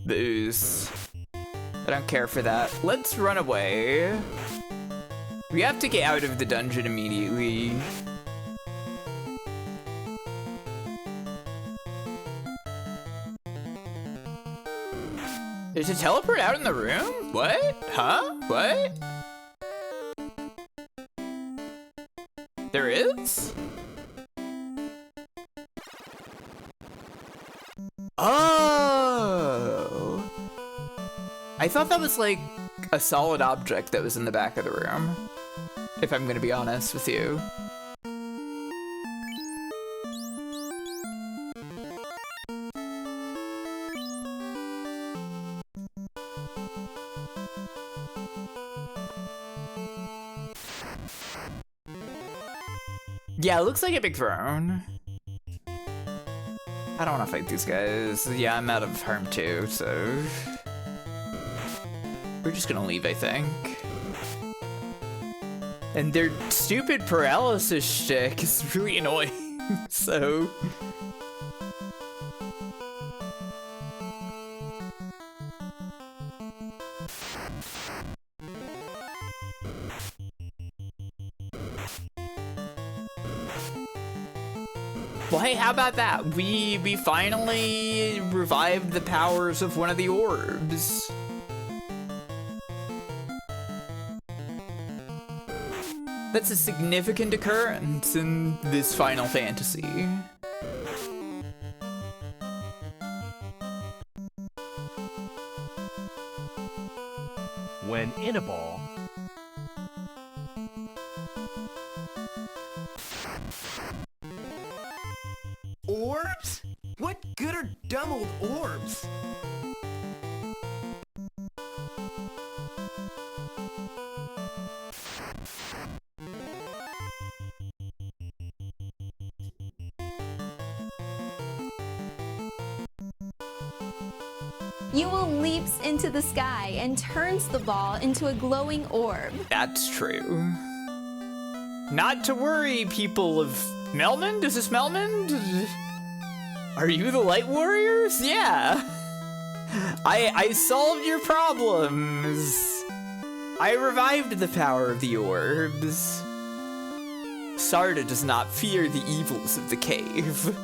Speaker 1: Booze. I don't care for that. Let's run away. We have to get out of the dungeon immediately. There's a teleport out in the room? What? Huh? What? There is? Oh! I thought that was like a solid object that was in the back of the room, if I'm gonna be honest with you. Yeah, it looks like a big throne. I don't want to fight these guys. Yeah, I'm out of harm too, so we're just gonna leave, I think. And their stupid paralysis shtick is really annoying, so. Well, hey, how about that? We finally revived the powers of one of the orbs. That's a significant occurrence in this Final Fantasy.
Speaker 4: When in a ball,
Speaker 5: Orbs? What good are dumb old orbs?
Speaker 6: Yule leaps into the sky and turns the ball into a glowing orb.
Speaker 1: That's true. Not to worry, people of Melmond? Is this Melmond? Are you the Light Warriors? Yeah. I solved your problems. I revived the power of the orbs. Sarda does not fear the evils of the cave.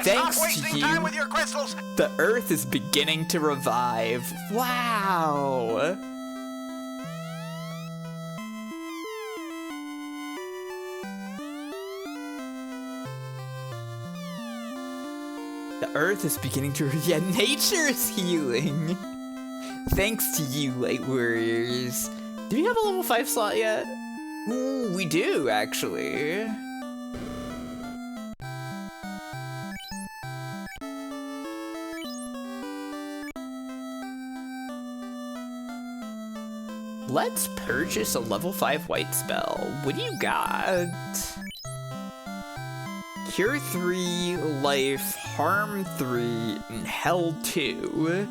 Speaker 1: Thanks to you,
Speaker 4: time with your crystals.
Speaker 1: the Earth is beginning to revive. Wow. The Earth is beginning to... Yeah, nature is healing. Thanks to you, Light Warriors. Do we have a level 5 slot yet? Ooh, we do, actually. Let's purchase a level 5 white spell. What do you got? Cure 3, Life, Harm 3, and Hell 2.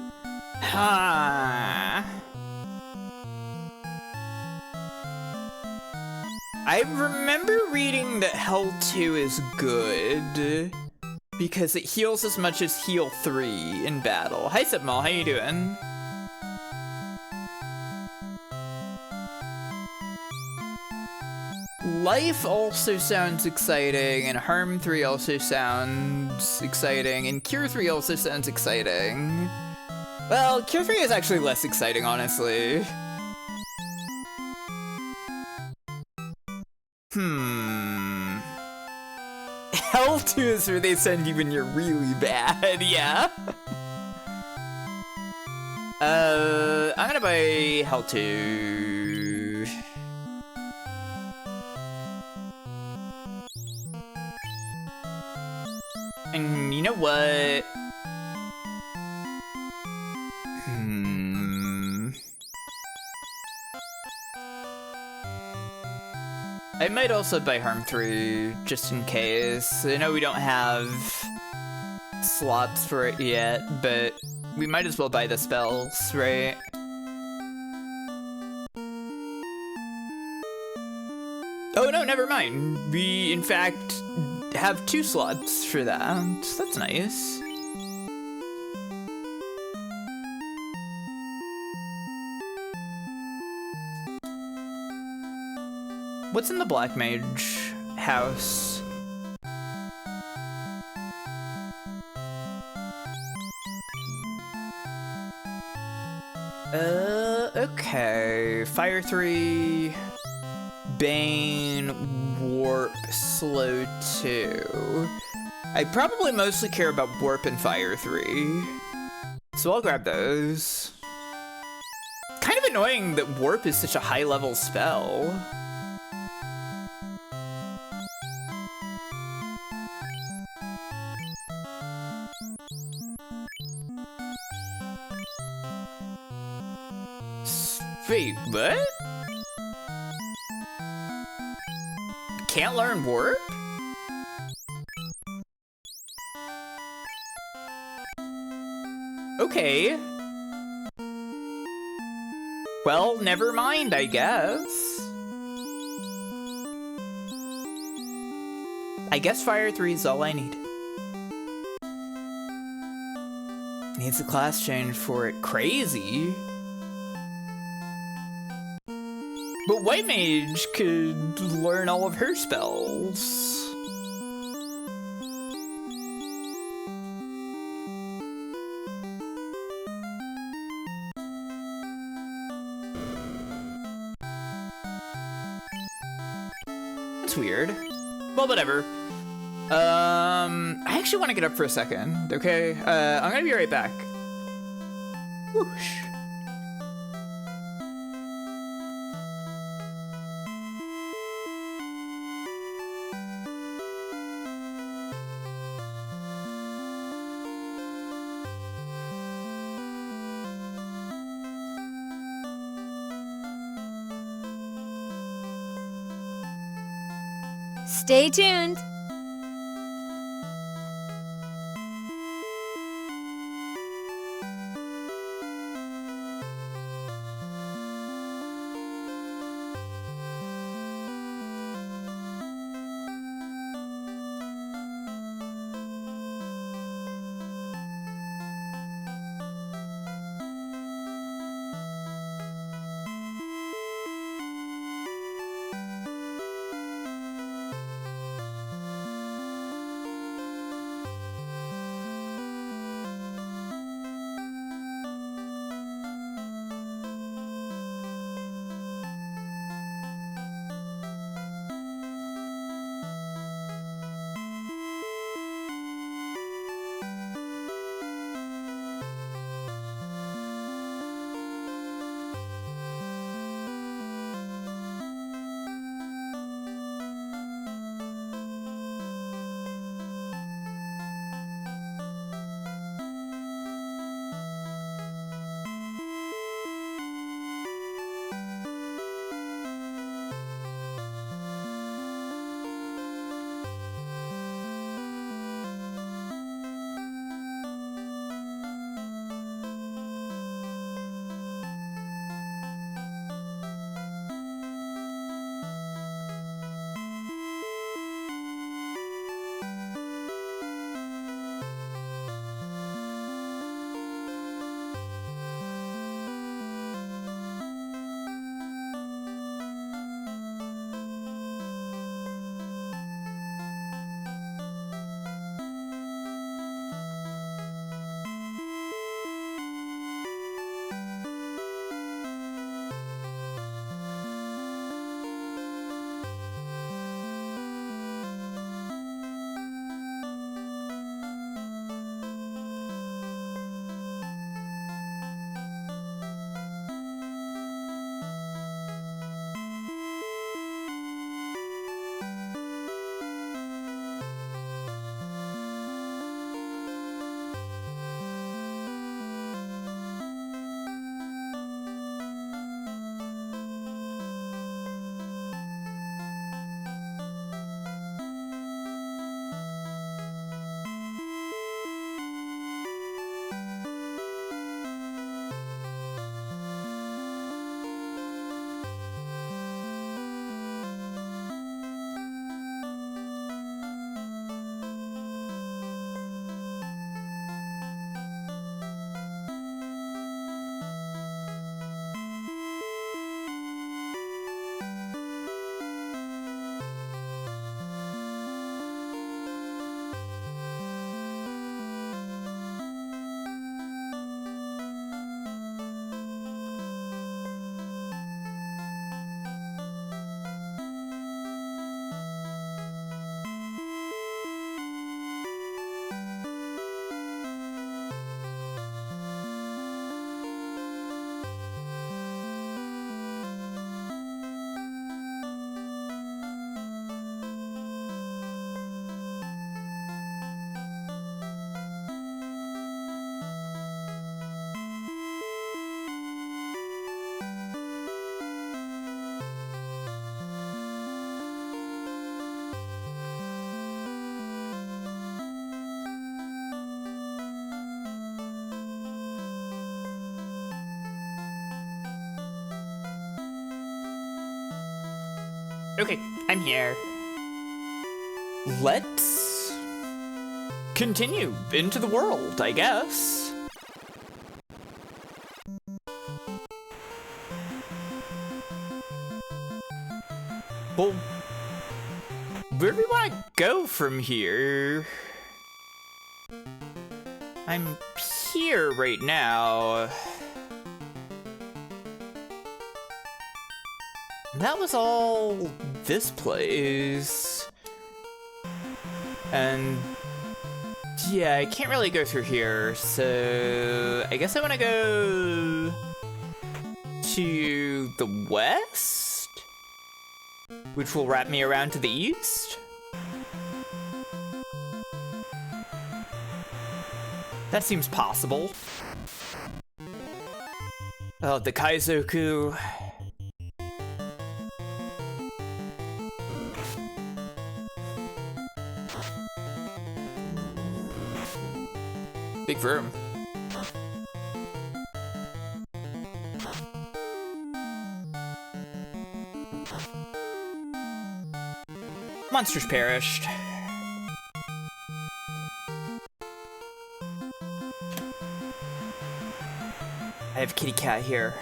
Speaker 1: Huh. I remember reading that Hell 2 is good because it heals as much as Heal 3 in battle. Hi Sipmal, how you doing? Life also sounds exciting, and Harm 3 also sounds exciting, and Cure 3 also sounds exciting. Well, Cure 3 is actually less exciting, honestly. Hell 2 is where they send you when you're really bad, yeah. I'm gonna buy Hell 2. And you know what? I might also buy Harm 3, just in case. I know we don't have slots for it yet, but we might as well buy the spells, right? Oh no, never mind. We, in fact, have 2 slots for that. That's nice. What's in the Black Mage house? Okay. Fire 3, Bane, Warp, Slow 2. I probably mostly care about Warp and Fire 3. So I'll grab those. Kind of annoying that Warp is such a high level spell. Wait, what? Can't learn Warp? Okay. Well, never mind, I guess. I guess Fire 3 is all I need. Needs a class change for it. Crazy. But White Mage could learn all of her spells. That's weird. Well, whatever. I actually want to get up for a second, okay? I'm gonna be right back. Whoosh.
Speaker 6: Stay tuned.
Speaker 1: Okay, I'm here. Let's continue into the world, I guess. Well, where do we want to go from here? I'm here right now. That was all this place. And yeah, I can't really go through here, so I guess I want to go to the west, which will wrap me around to the east. That seems possible. Oh, the Kaizoku. Big room. Monsters perished. I have Kitty Cat here.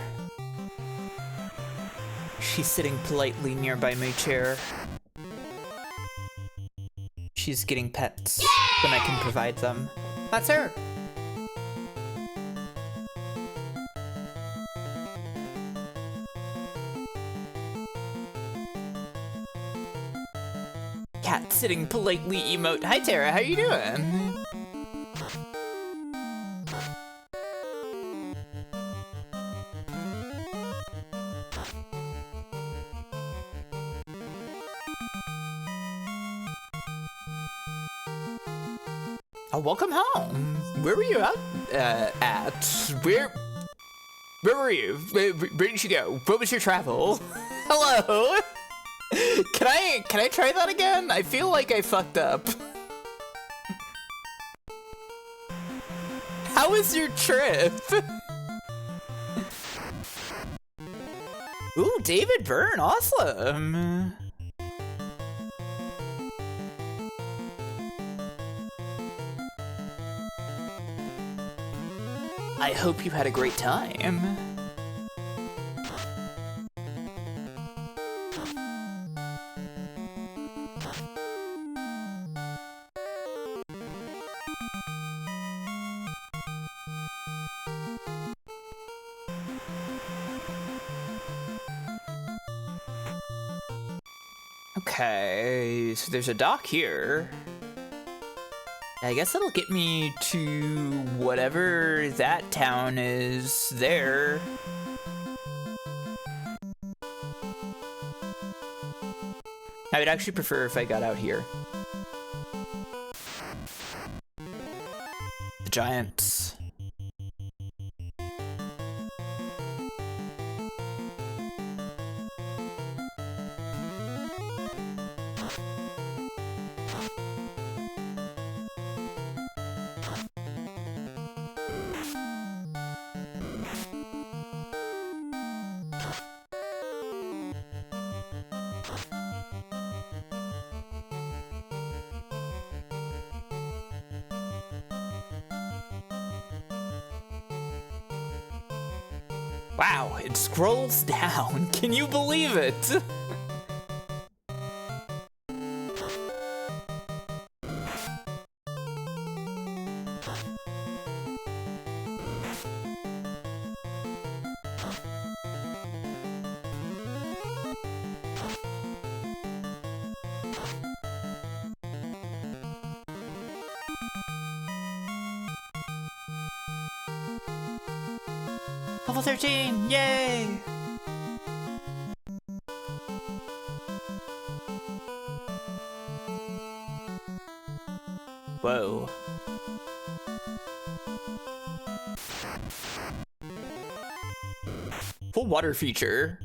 Speaker 1: She's sitting politely nearby my chair. She's getting pets when I can provide them. That's her. Cat sitting politely emote. Hi Tara, how you doing? Oh, welcome home. Where were you out at? Where were you? Where did you go? What was your travel? Hello. Can I try that again? I feel like I fucked up. How was your trip? Ooh, David Byrne, awesome. I hope you had a great time. Okay, so there's a dock here. I guess that'll get me to whatever that town is there. I would actually prefer if I got out here. The giants. Wow, it scrolls down. Can you believe it? Level 13, yay! Whoa. Full water feature.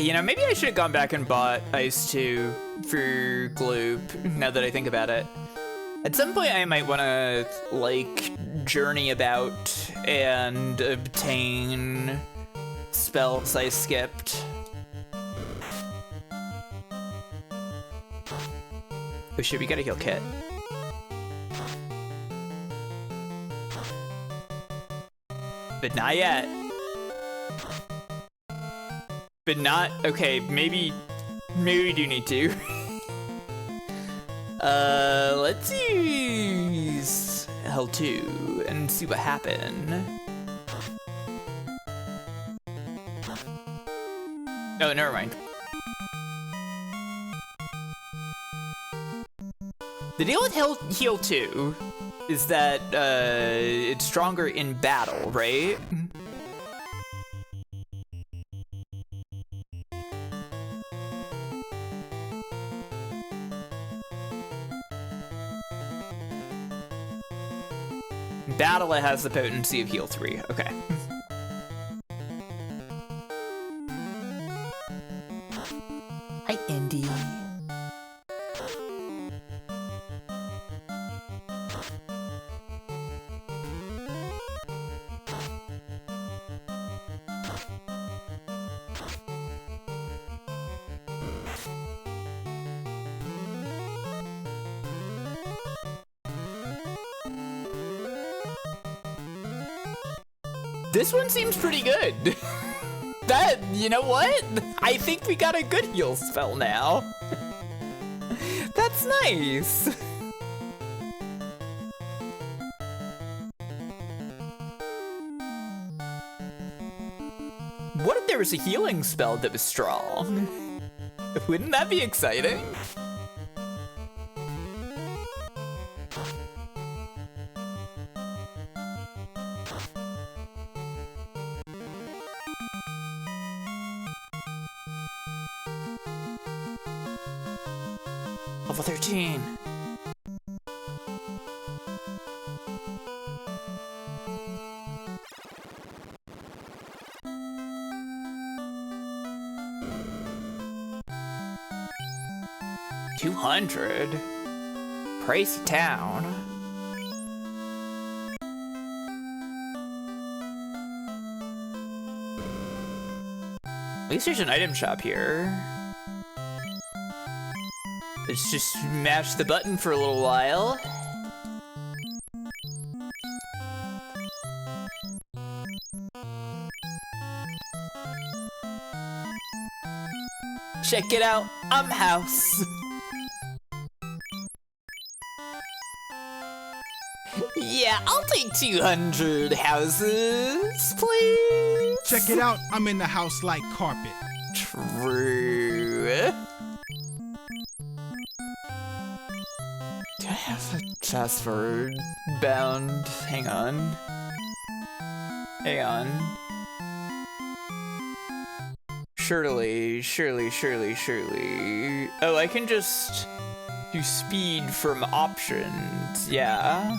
Speaker 1: You know, maybe I should have gone back and bought Ice 2 for Gloop, now that I think about it. At some point I might want to, like, journey about and obtain spells I skipped. Oh shit, we gotta heal Kit. But not yet. But not, okay, maybe we do need to. Let's use L2 and see what happened. Oh, never mind. The deal with heal 2 is that it's stronger in battle, right? Battle, it has the potency of heal 3. Okay. Hi, Indy. This one seems pretty good. That, you know what? I think we got a good heal spell now. That's nice. What if there was a healing spell that was strong? Wouldn't that be exciting? Level 13. $200. Pricey town. At least there's an item shop here. Let's just mash the button for a little while. Check it out, I'm house. Yeah, I'll take 200 houses, please.
Speaker 7: Check it out, I'm in the house like carpet.
Speaker 1: True. Do I have a password bound? Hang on. Hang on. Surely. Oh, I can just do speed from options. Yeah.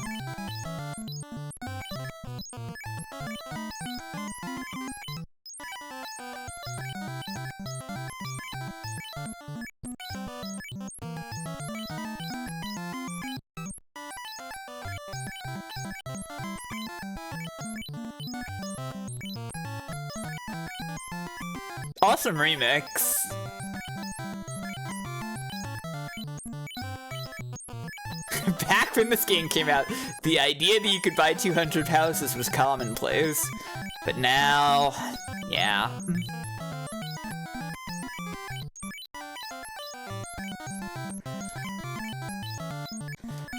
Speaker 1: Awesome remix. Back when this game came out, the idea that you could buy 200 houses was commonplace. But now, yeah.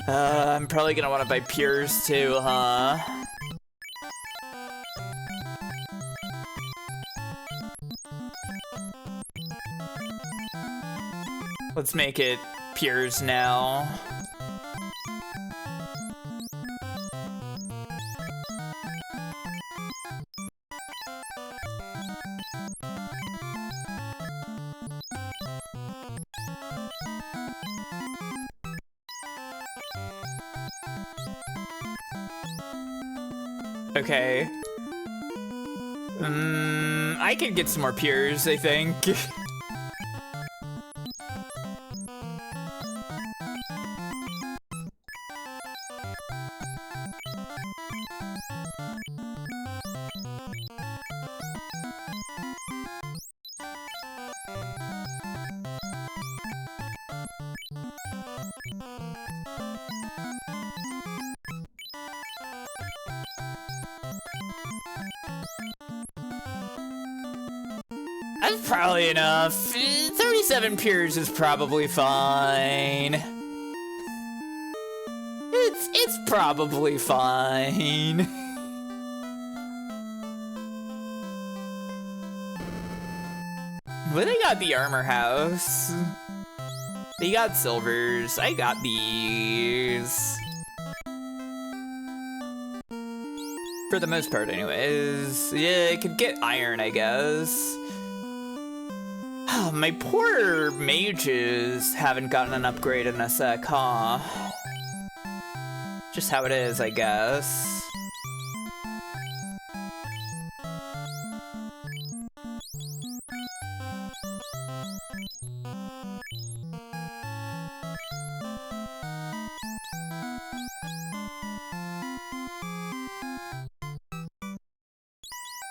Speaker 1: I'm probably gonna want to buy Pures too, huh? Let's make it Pures now. Okay. I can get some more Pures, I think. That's probably enough. 37 Pures is probably fine. probably fine. Well, they got the armor house. They got silvers. I got these. For the most part, anyways. Yeah, I could get iron, I guess. My poor mages haven't gotten an upgrade in a sec, huh? Just how it is, I guess.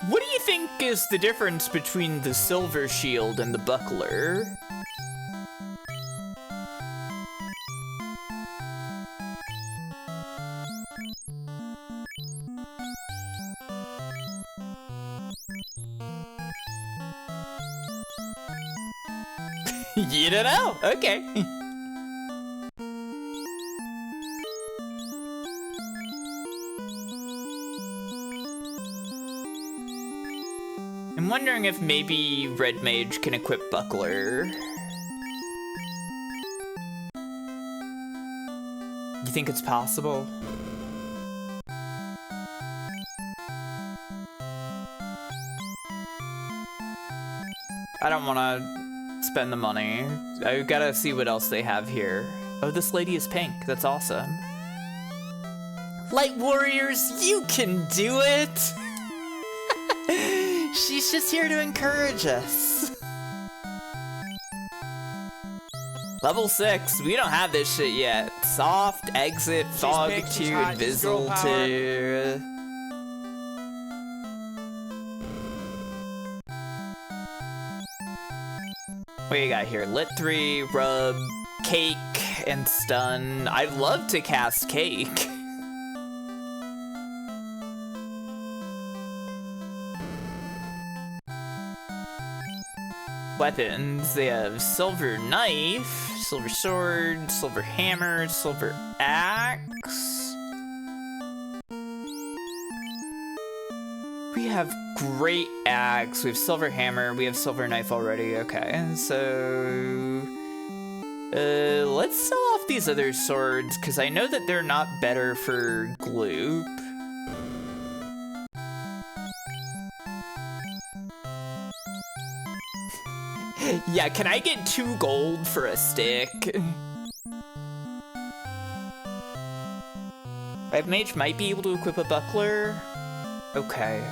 Speaker 1: What do you think is the difference between the silver shield and the buckler? You don't know? Okay. I'm wondering if maybe Red Mage can equip Buckler. You think it's possible? I don't want to spend the money. I gotta see what else they have here. Oh, this lady is pink. That's awesome. Light Warriors, you can do it! She's just here to encourage us. Level 6, we don't have this shit yet. Soft, exit, fog
Speaker 3: pink, she's
Speaker 1: 2,
Speaker 3: hot, she's
Speaker 1: invisible
Speaker 3: girl power.
Speaker 1: 2. What do you got here? Lit 3, rub, cake, and stun. I'd love to cast cake. Weapons, they have silver knife, silver sword, silver hammer, silver axe. We have great axe, we have silver hammer, we have silver knife already. Okay, so let's sell off these other swords because I know that they're not better for gloop. Yeah, can I get 2 gold for a stick? Red Mage might be able to equip a buckler. Okay.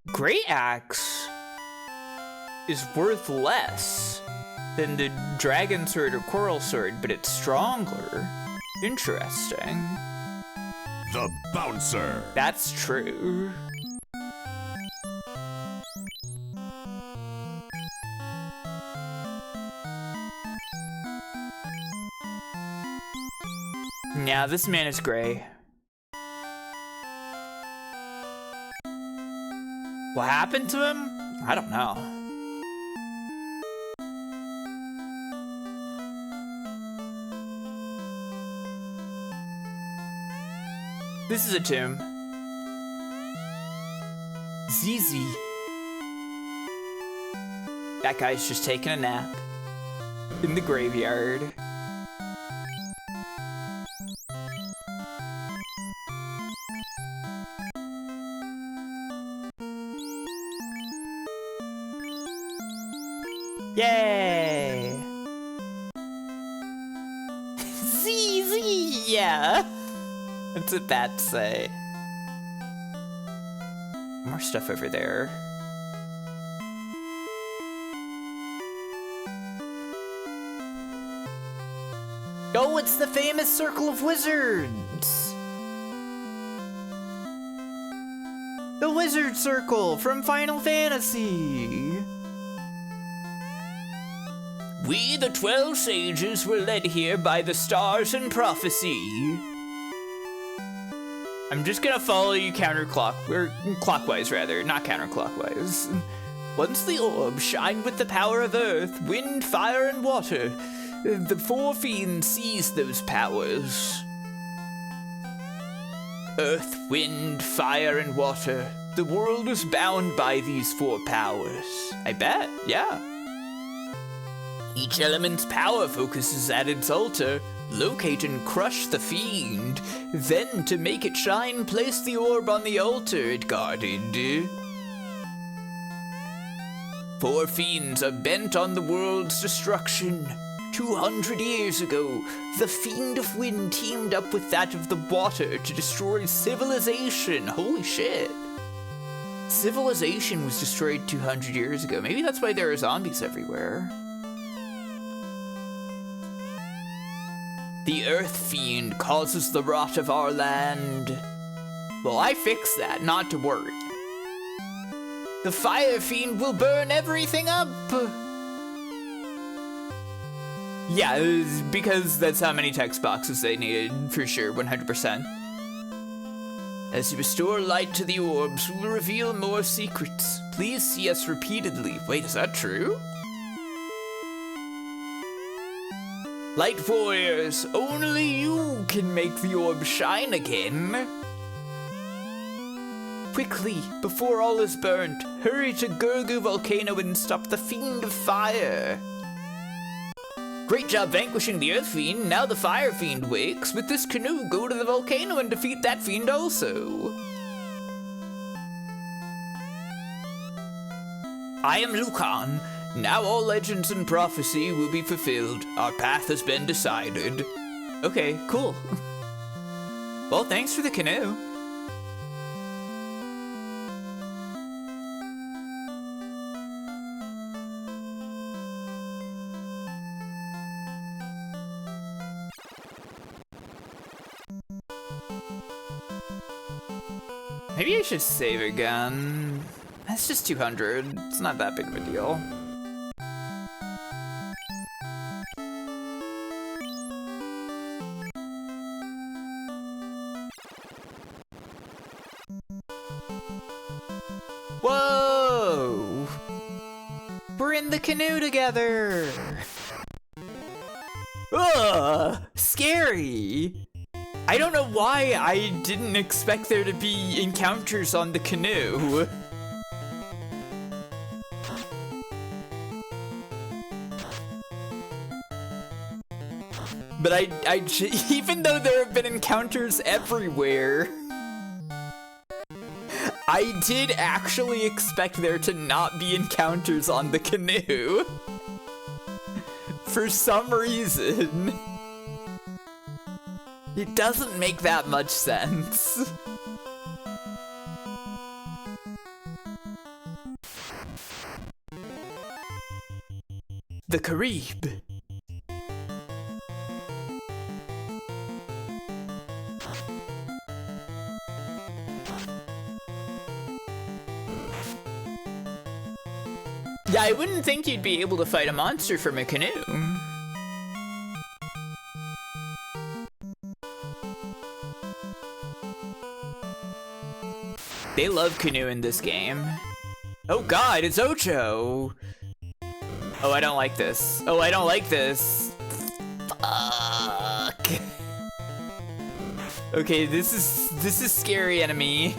Speaker 1: Great Axe is worth less than the Dragon Sword or Coral Sword, but it's stronger. Interesting.
Speaker 4: The Bouncer.
Speaker 1: That's true. Yeah, this man is gray. What happened to him? I don't know. This is a tomb. ZZ. That guy's just taking a nap in the graveyard. Yay! ZZ, yeah. That's what bats say. More stuff over there. Oh, it's the famous Circle of Wizards! The Wizard Circle from Final Fantasy! We, the 12 sages, were led here by the stars and prophecy. I'm just gonna follow you clockwise rather, not counterclockwise. Once the orb shined with the power of earth, wind, fire, and water. The four fiends seized those powers. Earth, wind, fire, and water. The world was bound by these four powers. I bet, yeah. Each element's power focuses at its altar. Locate and crush the fiend. Then, to make it shine, place the orb on the altar it guarded. Four fiends are bent on the world's destruction. 200 years ago, the Fiend of Wind teamed up with that of the water to destroy civilization. Holy shit. Civilization was destroyed 200 years ago. Maybe that's why there are zombies everywhere. The Earth Fiend causes the rot of our land. Well, I fixed that, not to worry. The Fire Fiend will burn everything up. Yeah, because that's how many text boxes they needed, for sure, 100%. As you restore light to the orbs, we'll reveal more secrets. Please see us repeatedly. Wait, is that true? Light warriors, only you can make the orb shine again. Quickly, before all is burnt, hurry to Gurgu Volcano and stop the Fiend of Fire. Great job vanquishing the Earth Fiend. Now the Fire Fiend wakes. With this canoe, go to the volcano and defeat that fiend also. I am Lucan. Now all legends and prophecy will be fulfilled. Our path has been decided. Okay, cool. Well, thanks for the canoe. Maybe I should save again. That's just 200. It's not that big of a deal. Whoa! We're in the canoe together! Ugh! Scary! I don't know why I didn't expect there to be encounters on the canoe. But even though there have been encounters everywhere, I did actually expect there to not be encounters on the canoe. For some reason. It doesn't make that much sense. The Carib. Yeah, I wouldn't think you'd be able to fight a monster from a canoe. They love canoe in this game. Oh god, it's Ocho! Oh, I don't like this. Oh, I don't like this. Fuck. Okay, this is scary, enemy.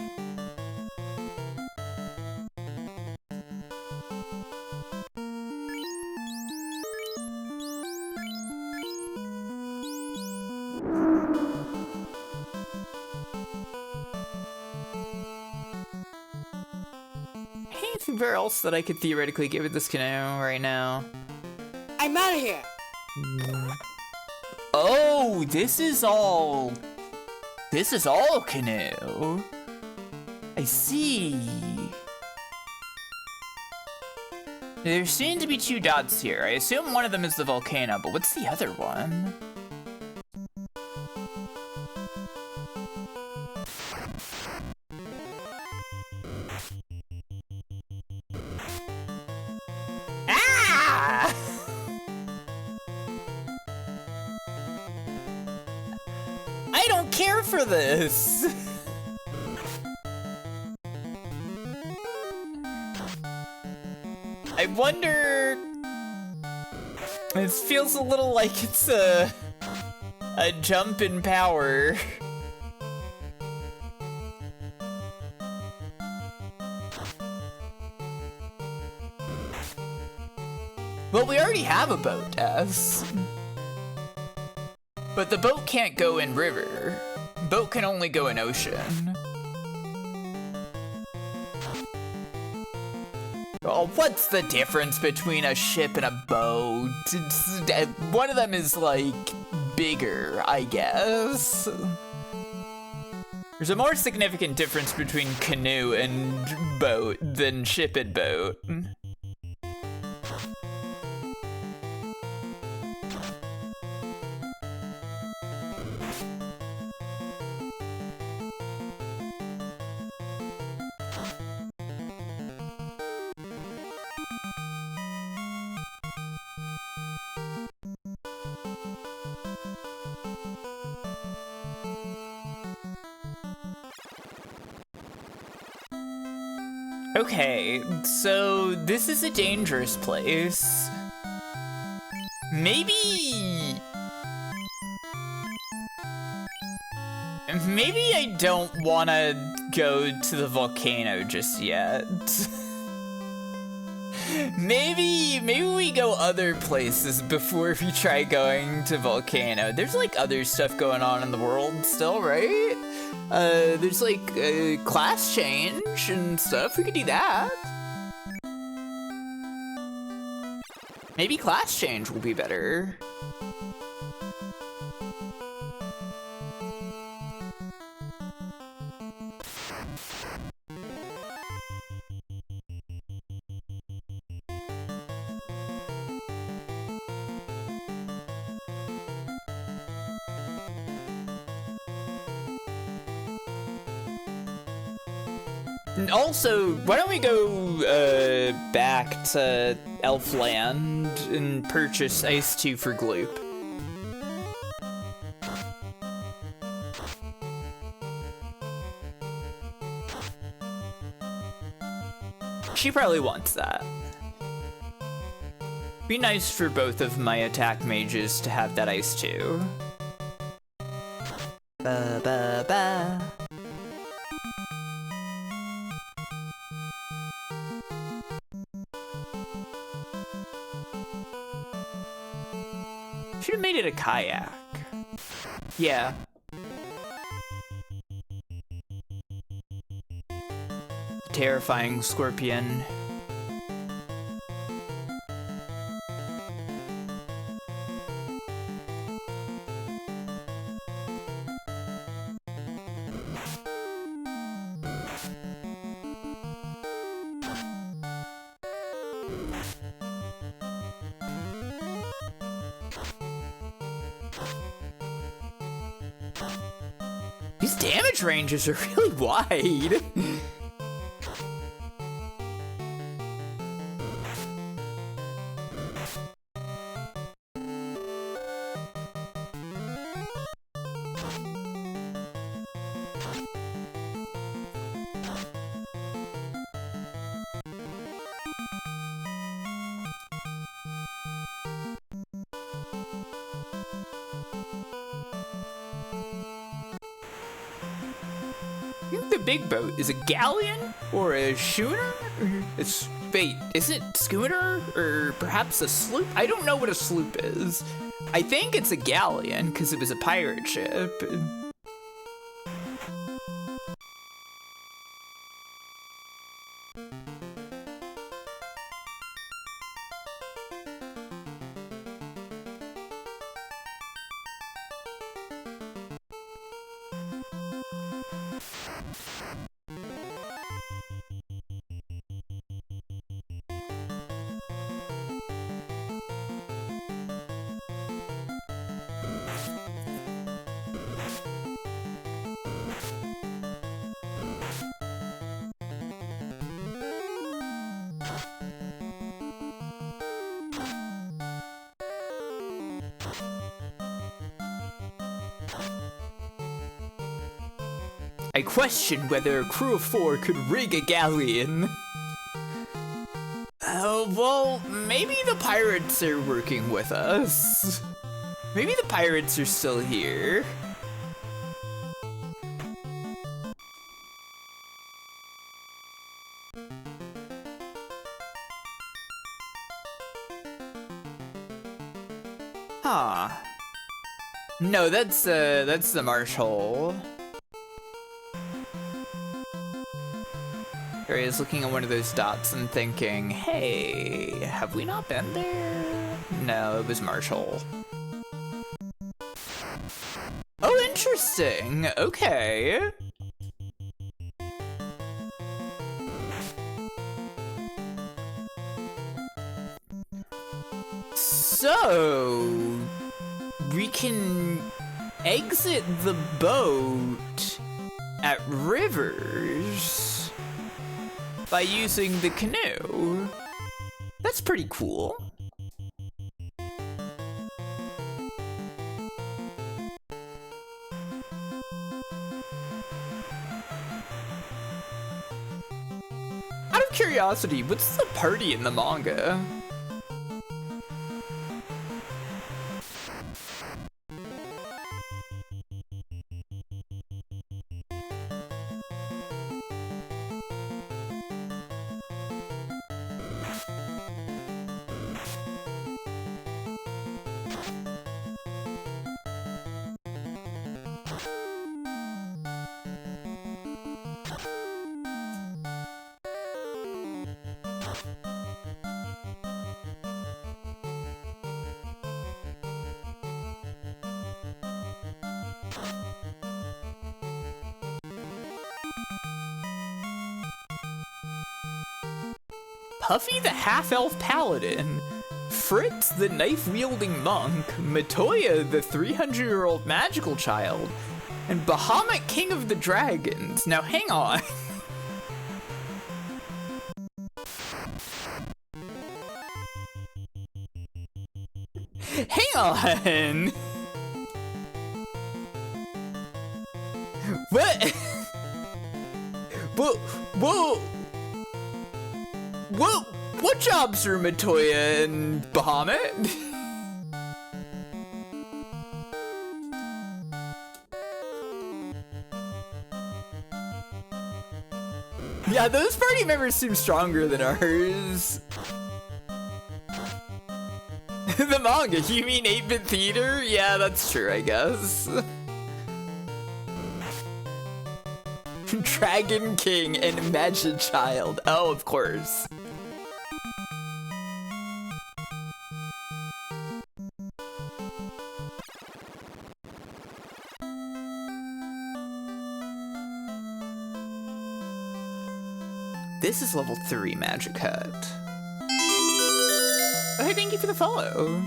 Speaker 1: Where else that I could theoretically give it this canoe right now?
Speaker 8: I'm out of here.
Speaker 1: Oh, this is all canoe. I see. There seem to be two dots here. I assume one of them is the volcano, but what's the other one? I don't care for this! I wonder... It feels a little like it's a jump in power. Well, we already have a boat, Tess. But the boat can't go in river. Boat can only go in ocean. Oh, what's the difference between a ship and a boat? One of them is, like, bigger, I guess. There's a more significant difference between canoe and boat than ship and boat. Okay, so this is a dangerous place. Maybe I don't want to go to the volcano just yet. Maybe we go other places before we try going to volcano. There's like other stuff going on in the world still, right? There's like class change and stuff. We could do that. Maybe class change will be better. And also, why don't we go back to Elfland and purchase Ice 2 for Gloop? She probably wants that. Be nice for both of my attack mages to have that Ice 2. Ba ba ba. Should have made it a kayak. Yeah. Terrifying scorpion. These damage ranges are really wide. The big boat is a galleon or a schooner? It's wait, is it schooner or perhaps a sloop? I don't know what a sloop is. I think it's a galleon because it was a pirate ship. I question whether a crew of 4 could rig a galleon. Oh, well, maybe the pirates are working with us. Maybe the pirates are still here. Huh. No, that's the marsh hole. Or he's looking at one of those dots and thinking, hey, have we not been there? No, it was Marshall. Oh, interesting. Okay. So, we can exit the boat at Rivers by using the canoe. That's pretty cool. Out of curiosity, what's the party in the manga? Puffy the half-elf paladin, Fritz the knife-wielding monk, Matoya the 300-year-old magical child, and Bahamut king of the dragons. Now hang on. Hang on. What? Whoa. What jobs are Matoya and Bahamut? Yeah, those party members seem stronger than ours. The manga, you mean 8-bit theater? Yeah, that's true, I guess. Dragon King and Magic Child. Oh, of course. This is level 3 Magic Hut. Oh, hey, thank you for the follow.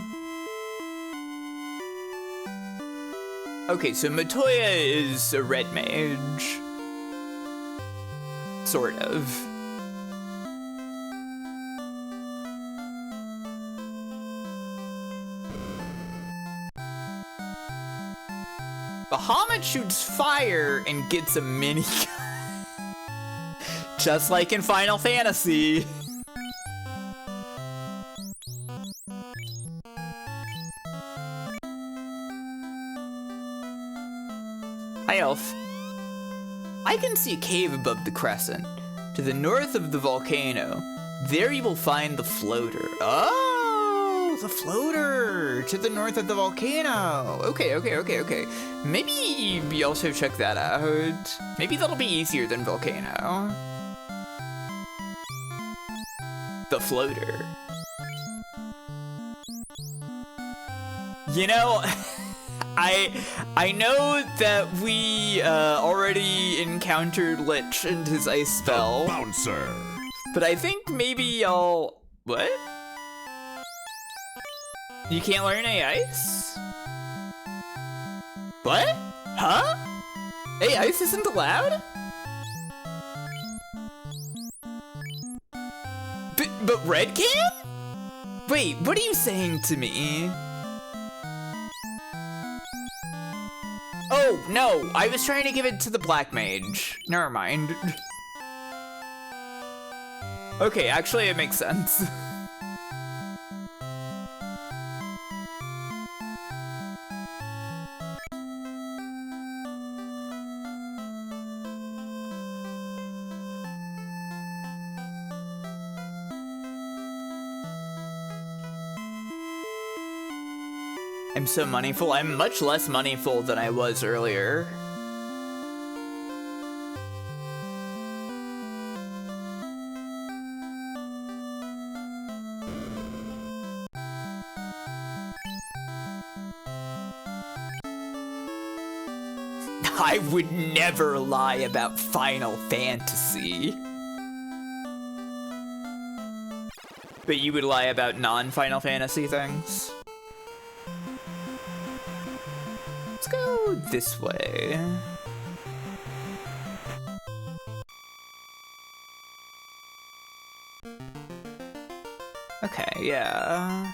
Speaker 1: Okay, so Matoya is a red mage. Sort of. Bahamut shoots fire and gets a minigun. Just like in Final Fantasy. Hi, Elf. I can see a cave above the crescent. To the north of the volcano. There you will find the floater. Oh, the floater! To the north of the volcano. Okay. Maybe we also check that out. Maybe that'll be easier than volcano. The floater. You know, I know that we already encountered Lich and his ice spell.
Speaker 4: The bouncer.
Speaker 1: But I think maybe I'll... What? You can't learn any ice? What? Huh? Hey, ice isn't allowed? But red can? Wait, what are you saying to me? Oh, no, I was trying to give it to the black mage. Never mind. Okay, actually it makes sense. I'm so moneyful. I'm much less moneyful than I was earlier. I would never lie about Final Fantasy. But you would lie about non-Final Fantasy things? Let's go this way. Okay, yeah.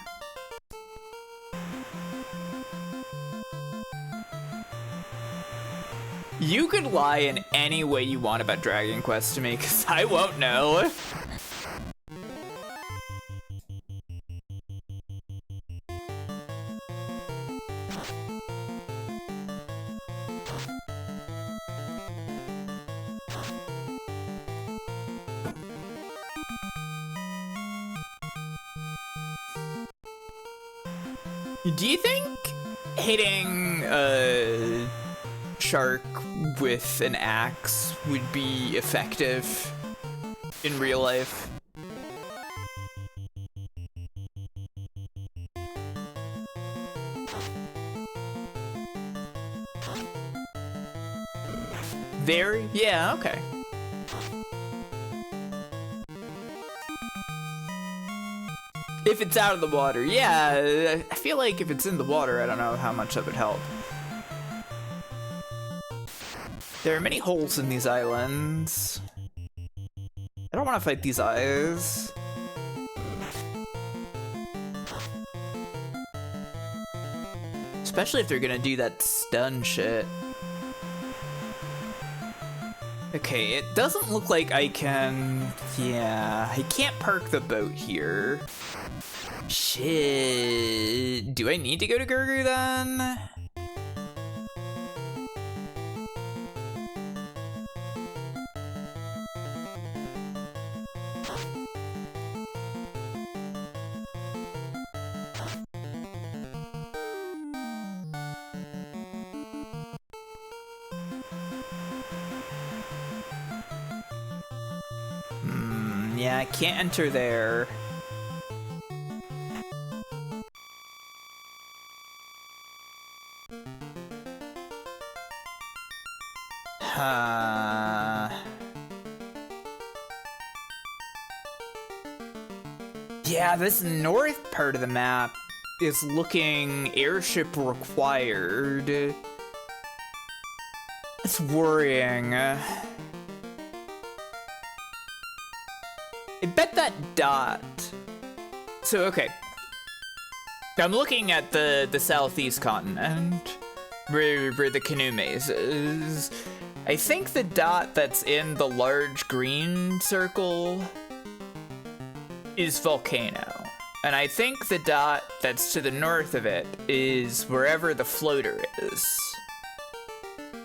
Speaker 1: You could lie in any way you want about Dragon Quest to me, because I won't know. Do you think hitting a shark with an axe would be effective in real life? Very? Yeah, okay. If it's out of the water, yeah. I feel like if it's in the water, I don't know how much that would help. There are many holes in these islands. I don't want to fight these eyes. Especially if they're gonna do that stun shit. Okay, it doesn't look like I can... Yeah, I can't park the boat here. Shit. Do I need to go to Gurgu then? Yeah, I can't enter there. Yeah, this north part of the map is looking airship required. It's worrying. I bet that dot. So, okay. I'm looking at the southeast continent, where the canoe maze is. I think the dot that's in the large green circle is volcano. And I think the dot that's to the north of it is wherever the floater is.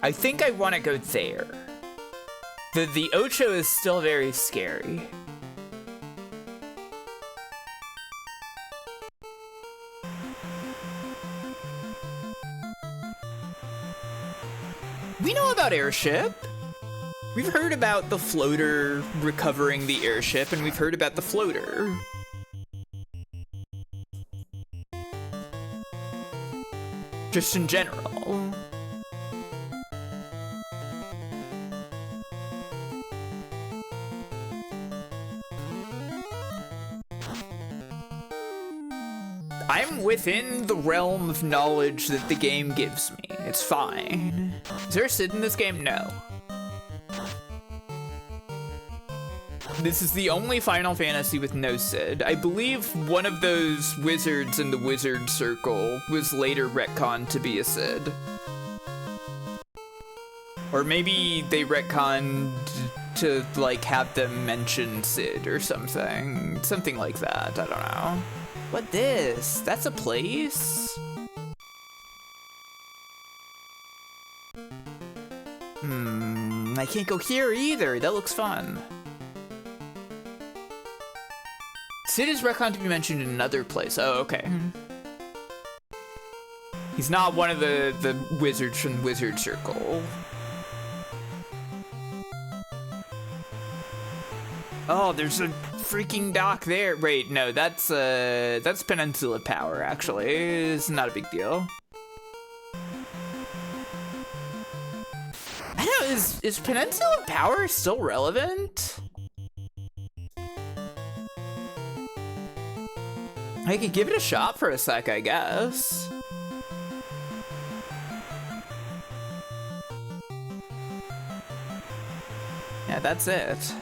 Speaker 1: I think I want to go there. The Ocho is still very scary. We know about airship. We've heard about the floater recovering the airship, and we've heard about the floater. Just in general. I'm within the realm of knowledge that the game gives me. It's fine. Is there a Sid in this game? No. This is the only Final Fantasy with no Sid. I believe one of those wizards in the wizard circle was later retconned to be a Sid. Or maybe they retconned to, like, have them mention Sid or something. Something like that, I don't know. What this? That's a place? I can't go here either. That looks fun. Sid is reckoned to be mentioned in another place. Oh, okay. He's not one of the wizards from Wizard Circle. Oh, there's a freaking dock there. Wait, no, that's Peninsula Power, actually. It's not a big deal. I don't know, is Peninsula Power still relevant? I could give it a shot for a sec, I guess. Yeah, that's it.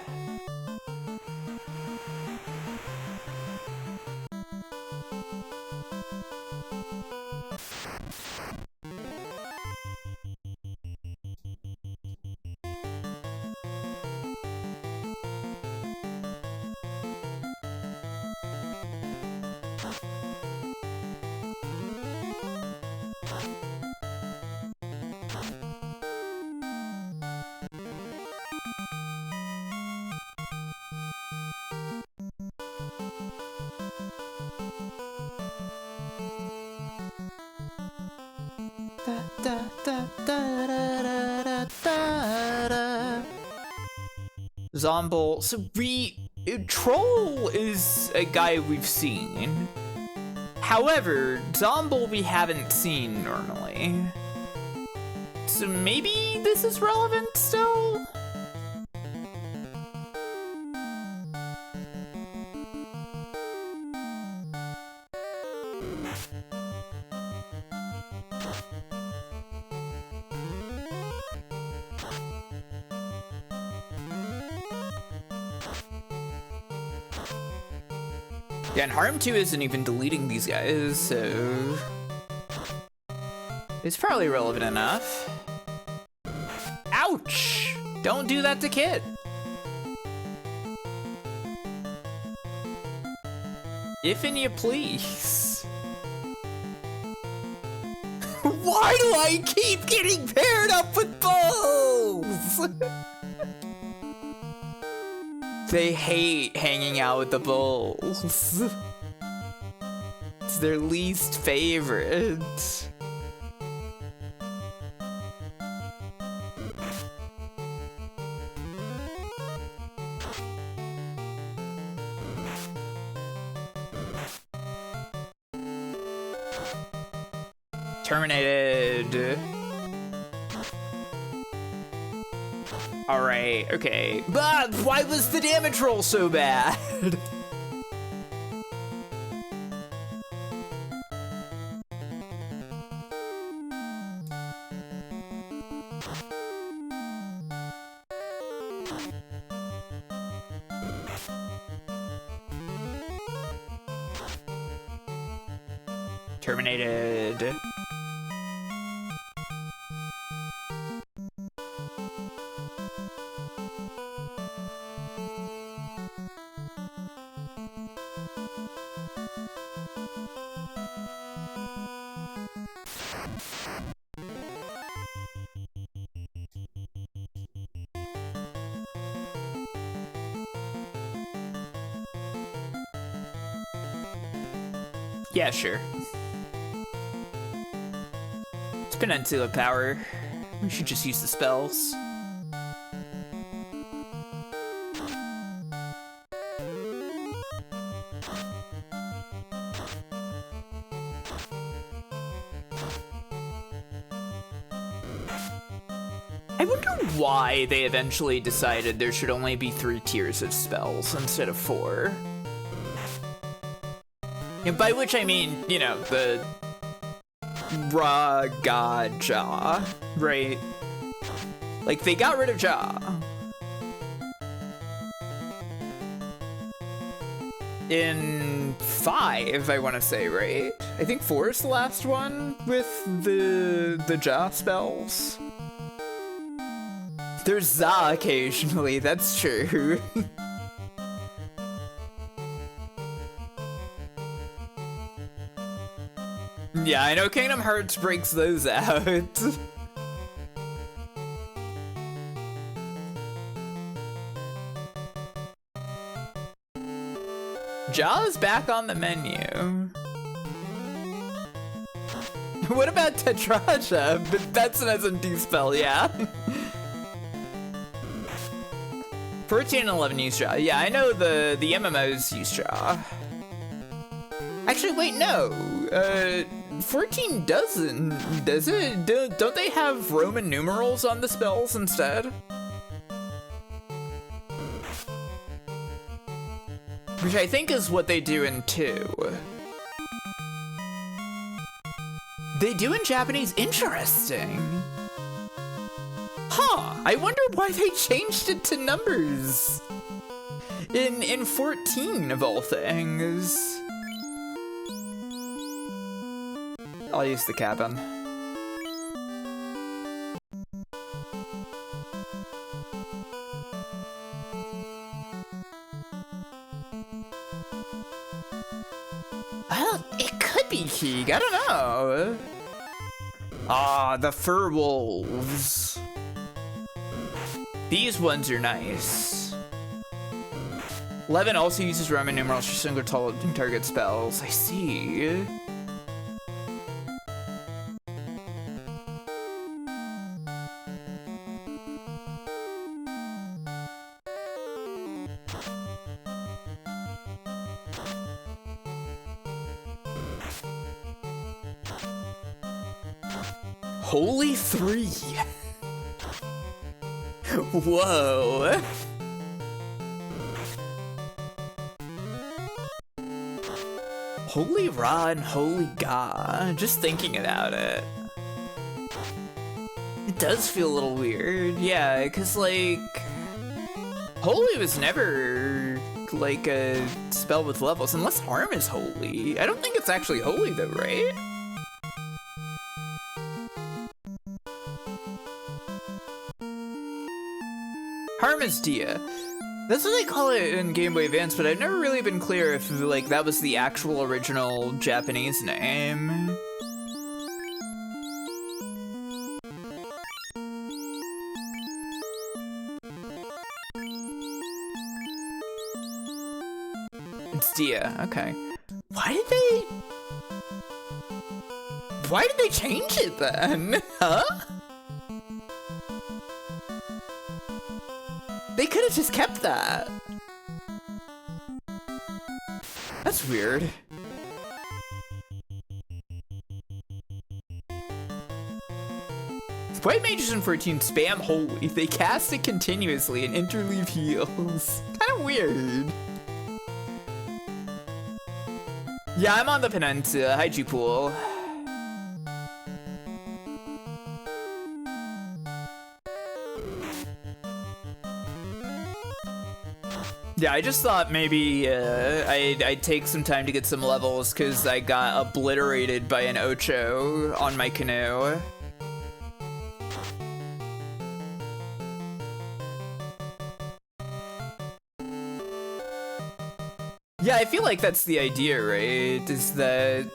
Speaker 1: Zomble. So Troll is a guy we've seen. However, Zomble we haven't seen normally. So maybe this is relevant still? Yeah, and Harm 2 isn't even deleting these guys, so it's probably relevant enough. Ouch! Don't do that to Kid. If and you please. Why do I keep getting paired up with bulls? They hate hanging out with the bulls. It's their least favorite. Terminated. Alright, okay. But why was the damage roll so bad? Terminated. Yeah, sure. It's Peninsula Power. We should just use the spells. I wonder why they eventually decided there should only be 3 tiers of spells instead of 4. And by which I mean, you know, the Raw-Ga-Ja, right? Like, they got rid of Ja. In 5, I want to say, right? I think 4 is the last one with the Ja spells. there's za occasionally, that's true. Yeah, I know Kingdom Hearts breaks those out. Ja's back on the menu. What about Tetraja? But that's an SMT spell, yeah. 14 and 11 use Ja. Yeah, I know the MMOs use Ja. Actually, wait, no. 14 doesn't, does it? Don't they have Roman numerals on the spells instead? Which I think is what they do in 2. They do in Japanese? Interesting. Huh, I wonder why they changed it to numbers. In 14 of all things. I'll use the cabin. It could be Keeg, I don't know. Ah, the fur wolves. These ones are nice. 11 also uses Roman numerals for single target spells. I see. Holy 3. Whoa. Holy Ra and Holy Ga. Just thinking about it. It does feel a little weird. Yeah, because like Holy was never like a spell with levels unless Harm is holy. I don't think it's actually holy though, right? Harm is Dia. That's what they call it in Game Boy Advance, but I've never really been clear if like that was the actual original Japanese name. It's Dia, okay. Why did they change it then? Huh? They could have just kept that. That's weird. White mages in 14 spam holy. They cast it continuously and interleave heals. Kind of weird. Yeah, I'm on the peninsula. Hi, G-Pool. Yeah, I just thought maybe I'd take some time to get some levels because I got obliterated by an Ocho on my canoe. Yeah, I feel like that's the idea, right? Is that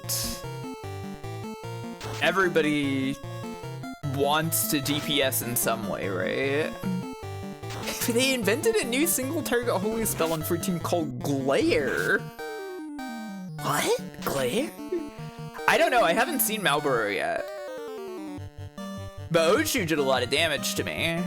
Speaker 1: everybody wants to DPS in some way, right? They invented a new single-target holy spell on 14 called Glare. What? Glare? I don't know, I haven't seen Malboro yet. But Ochu did a lot of damage to me.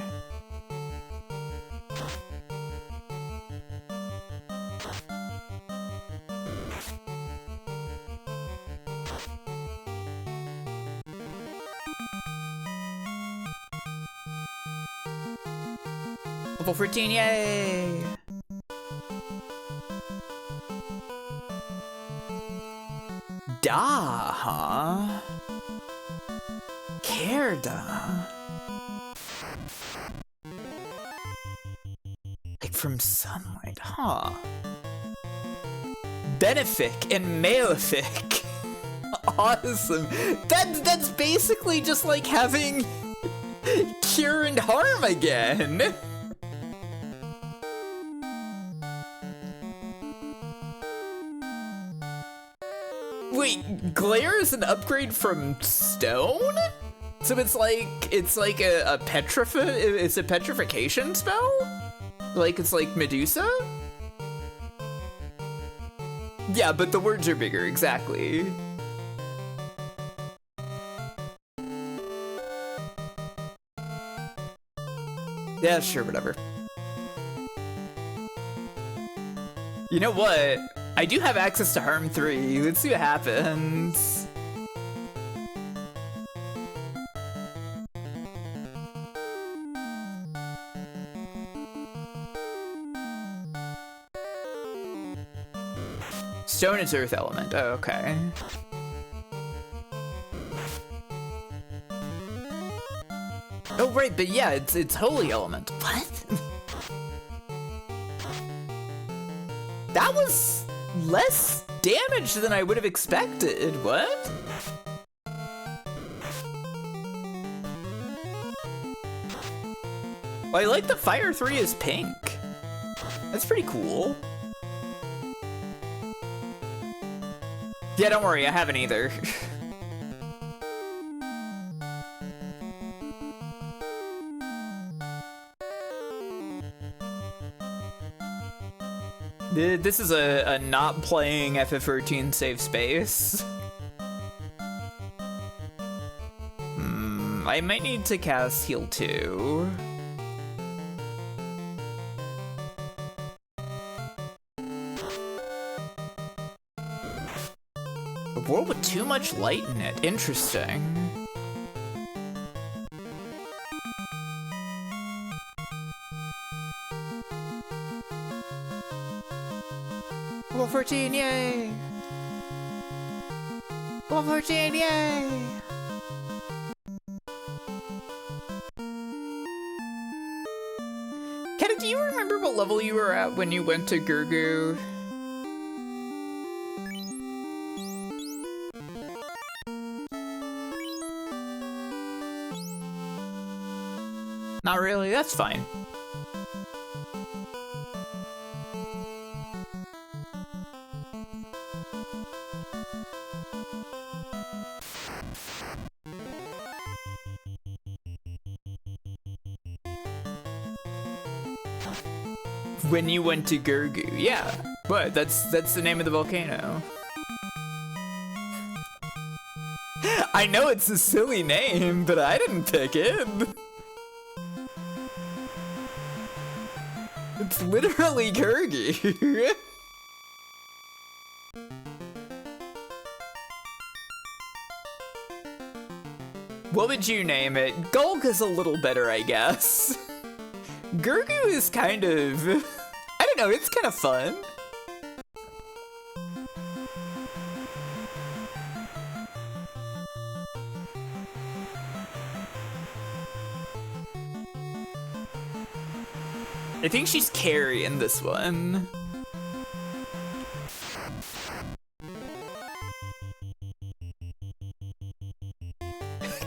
Speaker 1: Level 14, yay! Da, huh? Kerda. Like from sunlight, huh? Benefic and Malefic. Awesome. That's basically just like having cure and harm again. Wait, glare is an upgrade from stone? So it's like a it's a petrification spell? Like it's like Medusa? Yeah, but the words are bigger, exactly. Yeah, sure, whatever. You know what? I do have access to Harm 3. Let's see what happens. Stone is earth element. Oh, okay. Oh, right, but yeah, it's holy element. What? That was less damage than I would have expected. What? Well, I like the Fire 3 is pink. That's pretty cool. Yeah, don't worry, I haven't either. This is a not playing FF13 safe space. I might need to cast Heal 2. A world with too much light in it. Interesting. Level 14, yay! Level 14, yay! Kenna, do you remember what level you were at when you went to Gurgu? Not really, that's fine. When you went to Gurgu, yeah. But that's the name of the volcano. I know it's a silly name, but I didn't pick it. It's literally Gurgu. What would you name it? Gulg is a little better, I guess. Gurgu is kind of... I don't know, it's kind of fun. I think she's Carrie in this one.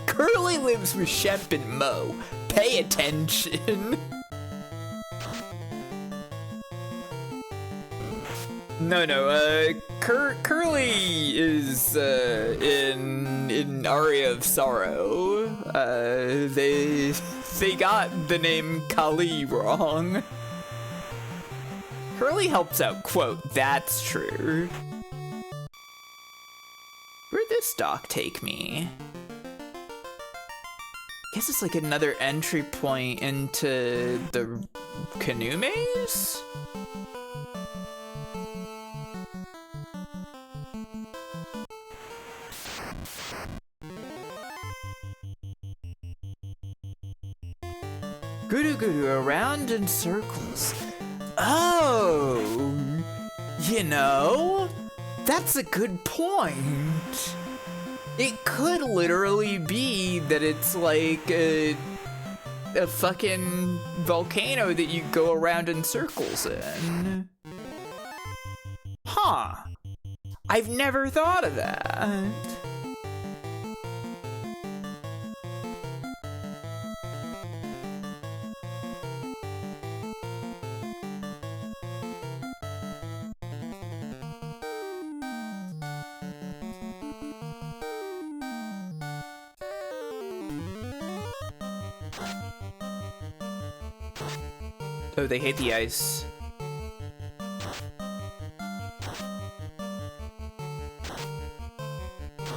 Speaker 1: Curly lives with Shemp and Mo. Pay attention. No, Curly is in Aria of Sorrow. They got the name Kali wrong. Curly helps out, quote, that's true. Where'd this dock take me? Guess it's like another entry point into the canoe maze? Guru around in circles. Oh, you know, that's a good point. It could literally be that it's like a fucking volcano that you go around in circles in. Huh. I've never thought of that. Oh, they hate the ice.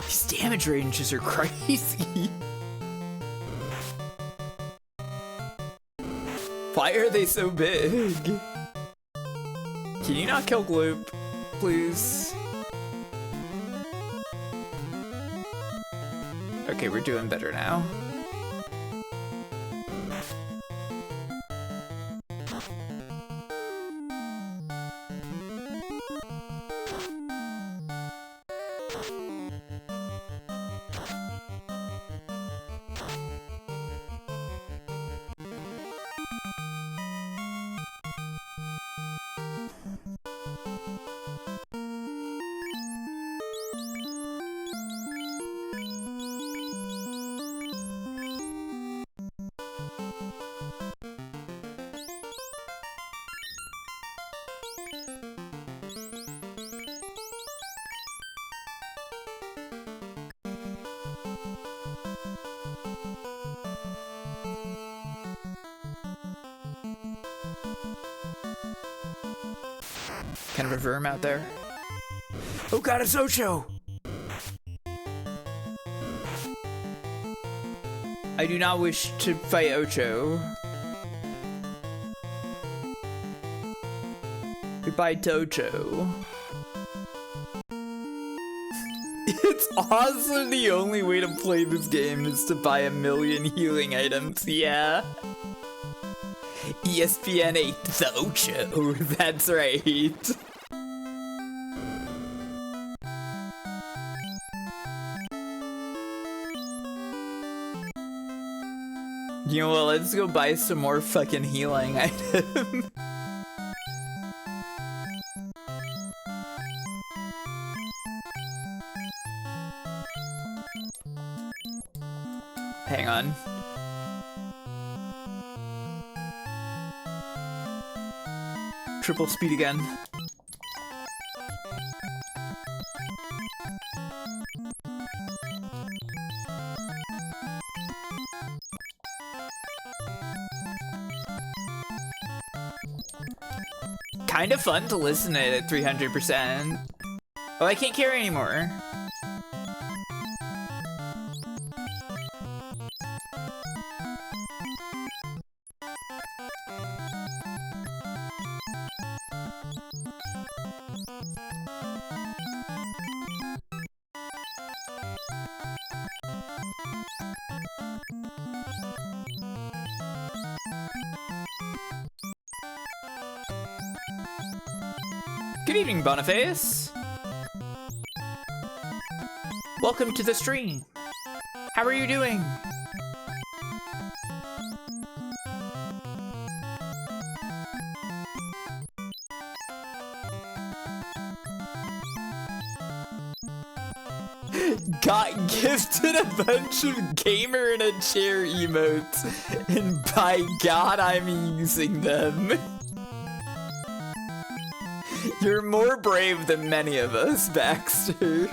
Speaker 1: These damage ranges are crazy. Why are they so big? Can you not kill Gloop, please? Okay, we're doing better now. Kind of a verm out there. Oh god, it's Ocho! I do not wish to fight Ocho. Goodbye, Tocho. It's awesome. The only way to play this game is to buy 1,000,000 healing items. Yeah. ESPN 8, the Ocho. That's right. You know what? Let's go buy some more fucking healing items. Hang on. Triple speed again. Kind of fun to listen to it at 300%. Oh, I can't carry anymore. Good evening, Boniface. Welcome to the stream. How are you doing? Got gifted a bunch of gamer in a chair emotes, and by God, I'm using them. You're more brave than many of us, Baxter.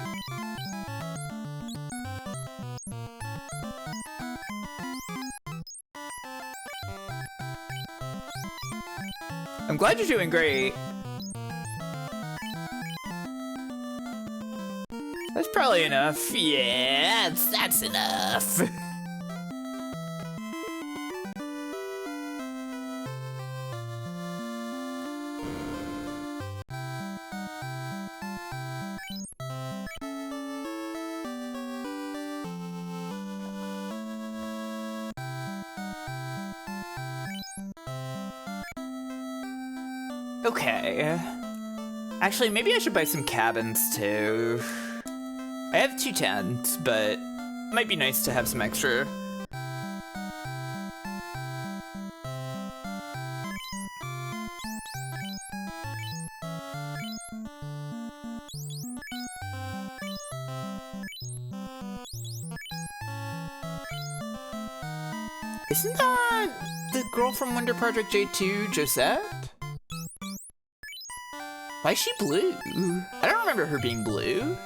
Speaker 1: I'm glad you're doing great. That's probably enough. Yeah, that's enough. Okay. Actually, maybe I should buy some cabins too. I have 2 tents, but it might be nice to have some extra. Isn't that the girl from Wonder Project J2, Josette? Why is she blue? I don't remember her being blue.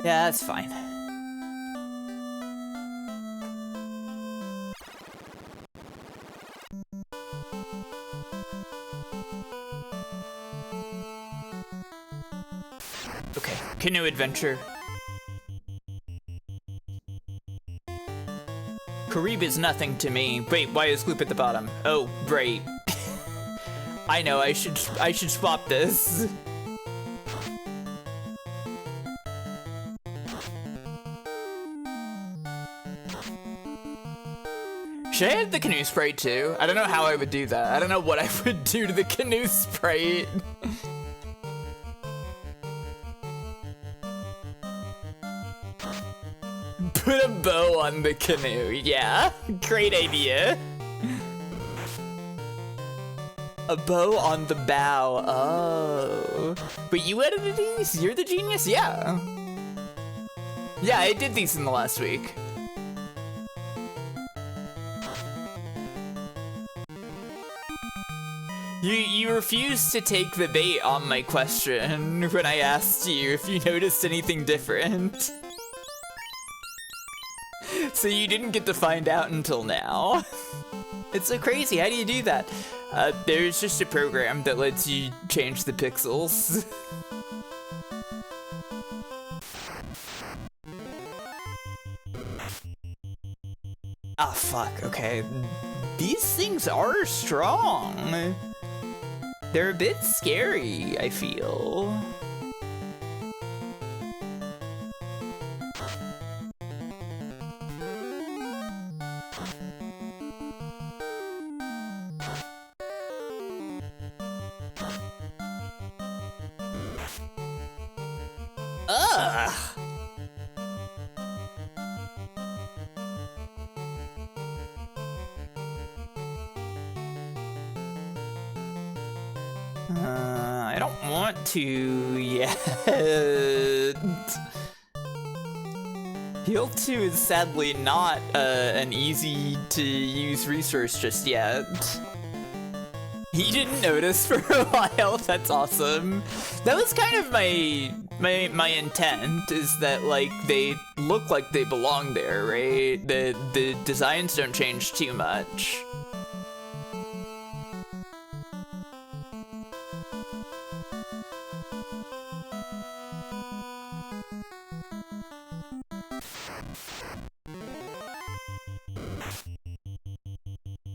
Speaker 1: Yeah, that's fine. Okay, canoe adventure. Karib is nothing to me. Wait, why is Gloop at the bottom? Oh, right. I know, I should swap this. Should I have the canoe sprite too? I don't know how I would do that. I don't know what I would do to the canoe sprite. Put a bow on the canoe, yeah? Great idea. A bow on the bow, oh. But you edited these? You're the genius? Yeah. Yeah, I did these in the last week. You refused to take the bait on my question when I asked you if you noticed anything different. So you didn't get to find out until now. It's so crazy, how do you do that? There's just a program that lets you change the pixels. Ah, fuck, okay. These things are strong. They're a bit scary, I feel. Ugh! I don't want to yet. Heal 2 is sadly not an easy to use resource just yet. He didn't notice for a while, that's awesome. That was kind of my intent, is that like they look like they belong there, right? The designs don't change too much.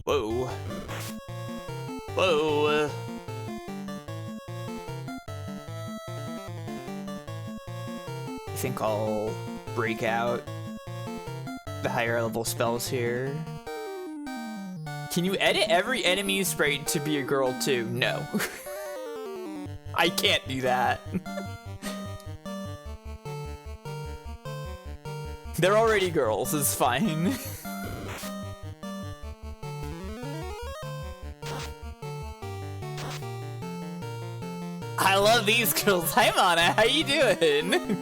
Speaker 1: Whoa. Whoa. I think I'll break out the higher level spells here. Can you edit every enemy sprite to be a girl too? No. I can't do that. They're already girls, it's fine. I love these girls. Hi, Mana. How you doing?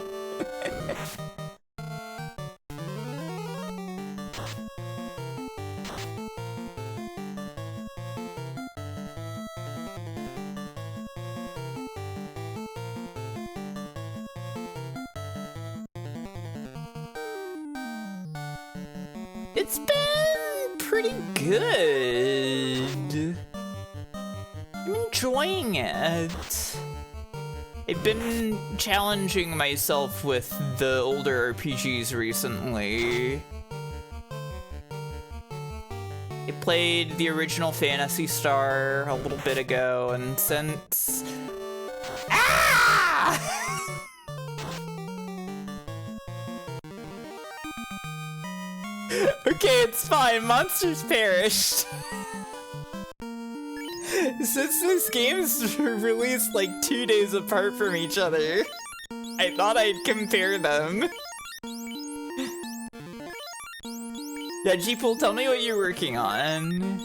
Speaker 1: It's been pretty good. I'm enjoying it. I've been challenging myself with the older RPGs recently. I played the original Phantasy Star a little bit ago, and since... Ah! Okay, it's fine. Monsters perished. Since these games were released like 2 days apart from each other, I thought I'd compare them. Yeah, G-Pool, tell me what you're working on.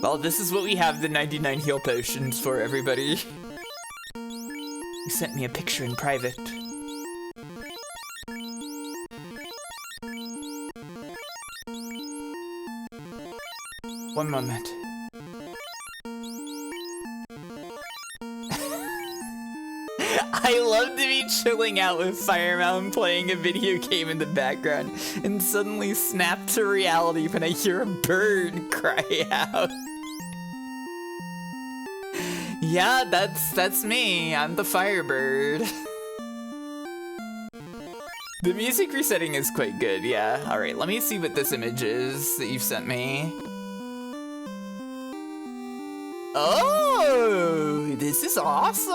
Speaker 1: Well, this is what we have the 99 heal potions for, everybody. He sent me a picture in private. One moment. I love to be chilling out with Firemount playing a video game in the background and suddenly snap to reality when I hear a bird cry out. Yeah, that's me. I'm the Firebird. The music resetting is quite good, yeah. Alright, let me see what this image is that you've sent me. Oh, this is awesome.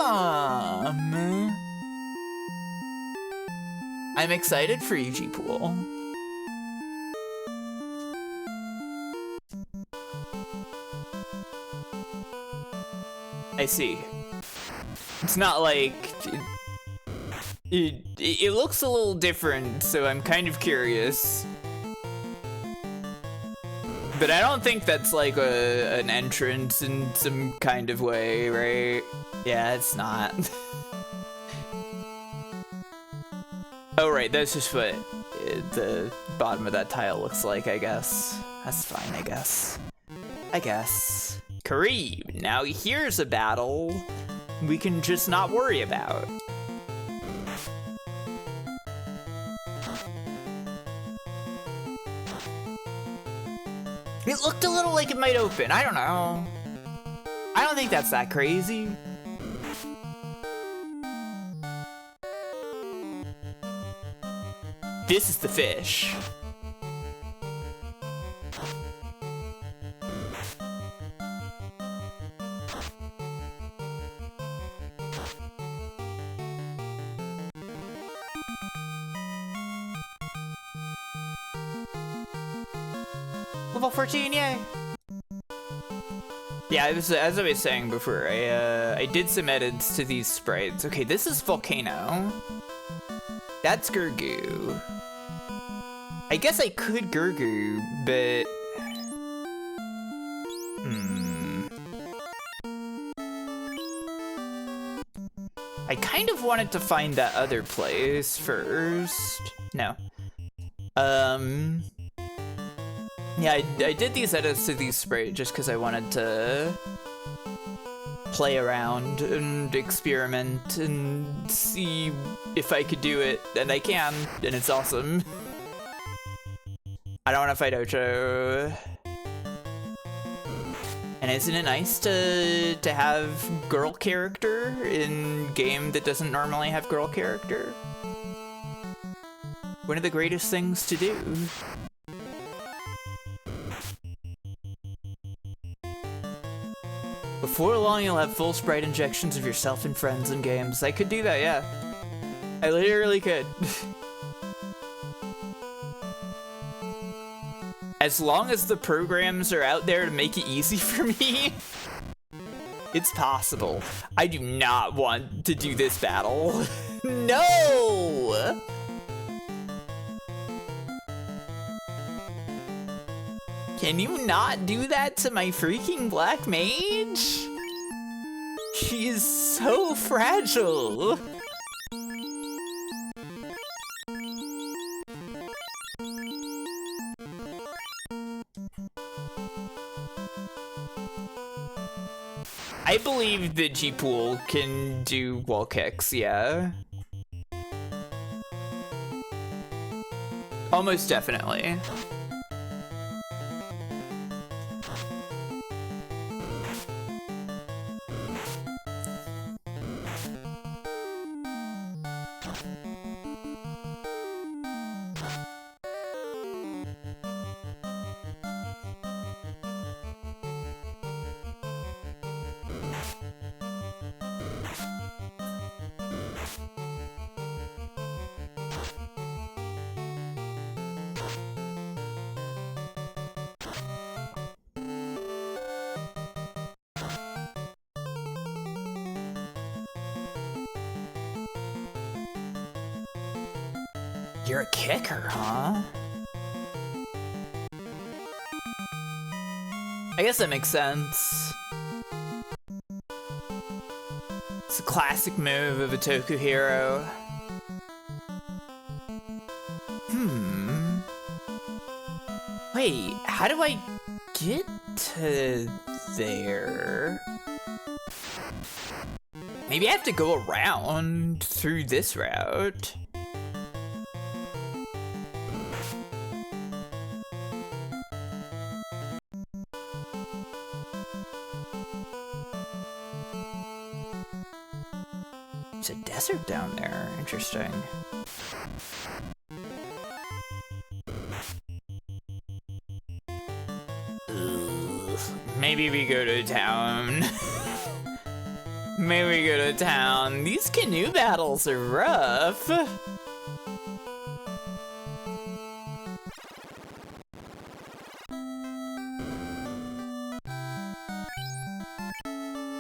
Speaker 1: I'm excited for you, G-Pool. I see. It's not like... It looks a little different, so I'm kind of curious. But I don't think that's like an entrance in some kind of way, right? Yeah, it's not. Oh, right, that's just what the bottom of that tile looks like, I guess. That's fine, I guess. Kareem, now here's a battle we can just not worry about. It looked a little like it might open. I don't know. I don't think that's that crazy. This is the fish. Level 14, yay! Yeah, as I was saying before, I did some edits to these sprites. Okay, this is Volcano. That's Gurgoo. I guess I could Gurgoo, but... I kind of wanted to find that other place first. No. Yeah, I did these edits to these sprites just because I wanted to play around and experiment and see if I could do it, and I can, and it's awesome. I don't want to fight Ocho. And isn't it nice to have girl character in game that doesn't normally have girl character? One of the greatest things to do. Before long, you'll have full sprite injections of yourself and friends in games. I could do that, yeah. I literally could. As long as the programs are out there to make it easy for me, it's possible. I do not want to do this battle. No! Can you not do that to my freaking black mage? She is so fragile. I believe that G-Pool can do wall kicks, yeah. Almost definitely. You're a kicker, huh? I guess that makes sense. It's a classic move of a Toku hero. Wait, how do I get to there? Maybe I have to go around through this route. There's a desert down there. Interesting. Ugh. Maybe we go to town. Maybe we go to town. These canoe battles are rough.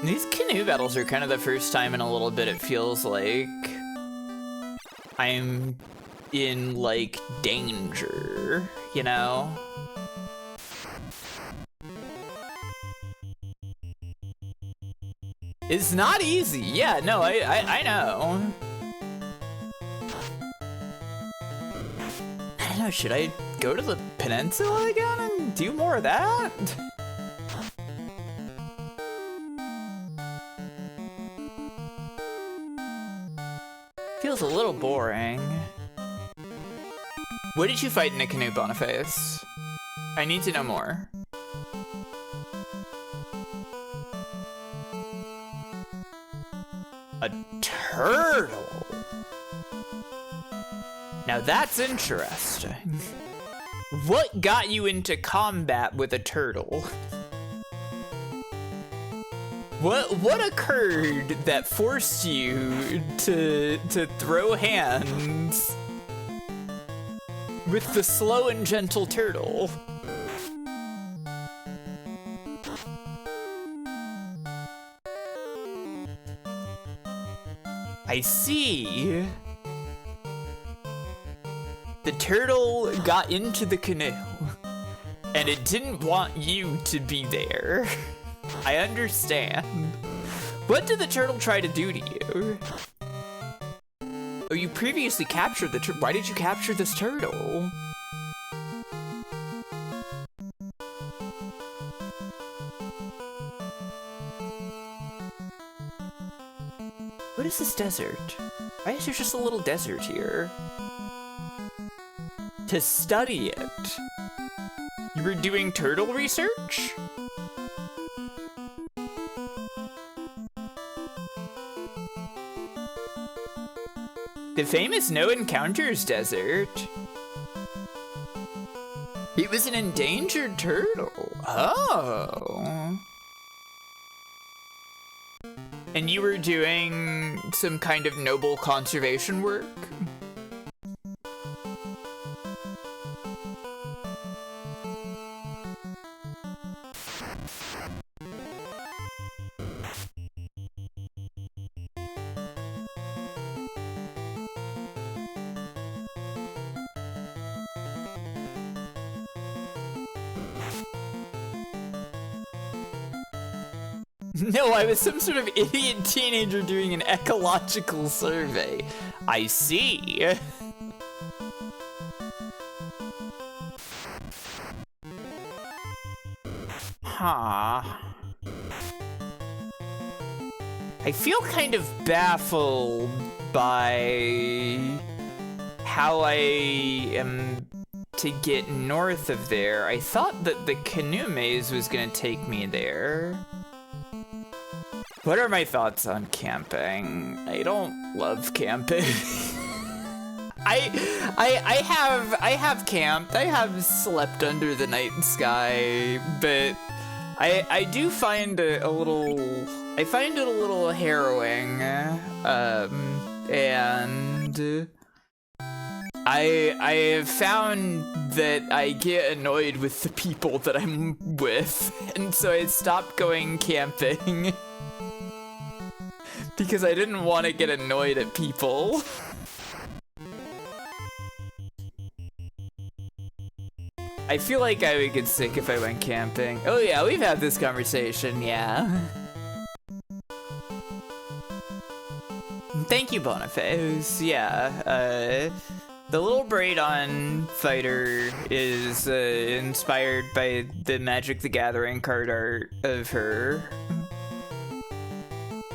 Speaker 1: These canoe battles are kind of the first time in a little bit it feels like I'm in, like, danger, you know? It's not easy. Yeah, no, I know. I don't know, should I go to the peninsula again and do more of that? Feels a little boring. What did you fight in a canoe, Boniface? I need to know more. A turtle. Now that's interesting. What got you into combat with a turtle? What occurred that forced you to throw hands with the slow and gentle turtle? I see. The turtle got into the canoe, and it didn't want you to be there. I understand. What did the turtle try to do to you? Oh, you previously captured the turtle. Why did you capture this turtle? What is this desert? Why is there just a little desert here? To study it. You were doing turtle research? The famous No Encounters Desert. It was an endangered turtle. Oh. And you were doing some kind of noble conservation work? No, I was some sort of idiot teenager doing an ecological survey. I see. Huh. I feel kind of baffled by how I am to get north of there. I thought that the canoe maze was gonna take me there. What are my thoughts on camping? I don't love camping. I have camped. I have slept under the night sky, but I do find it a little. I find it a little harrowing, and I have found that I get annoyed with the people that I'm with, and so I stopped going camping. Because I didn't want to get annoyed at people. I feel like I would get sick if I went camping. Oh yeah, we've had this conversation, yeah. Thank you, Boniface. Yeah, the little Braidon fighter is inspired by the Magic the Gathering card art of her.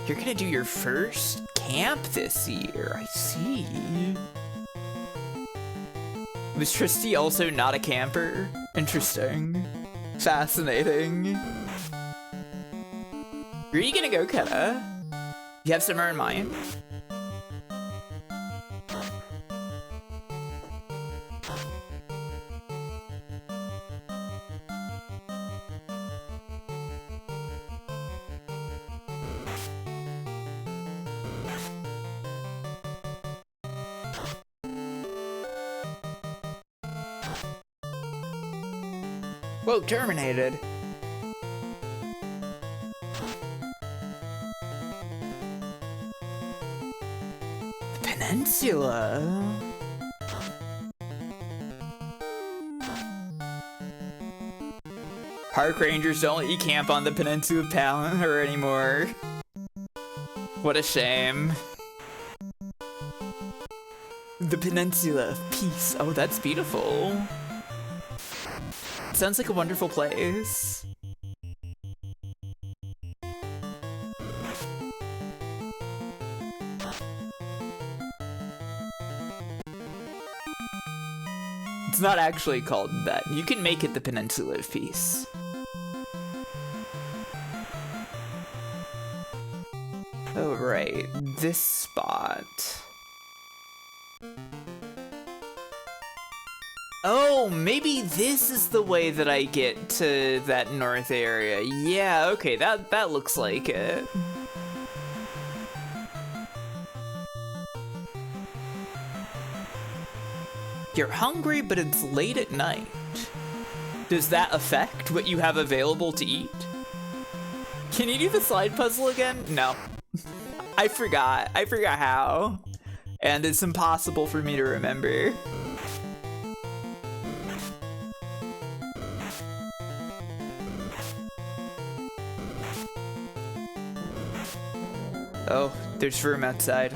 Speaker 1: You're gonna do your first camp this year, I see. Was Tristy also not a camper? Interesting. Fascinating. Where are you gonna go, Keta? You have somewhere in mind? Whoa, terminated. The peninsula. Park rangers don't let you camp on the peninsula Palantir anymore. What a shame. The peninsula of peace. Oh, that's beautiful. Sounds like a wonderful place. It's not actually called that. You can make it the Peninsula of Peace. Oh, right. This spot. Oh, maybe this is the way that I get to that north area. Yeah, okay, that looks like it. You're hungry, but it's late at night. Does that affect what you have available to eat? Can you do the slide puzzle again? No. I forgot how. And it's impossible for me to remember. Oh, there's room outside.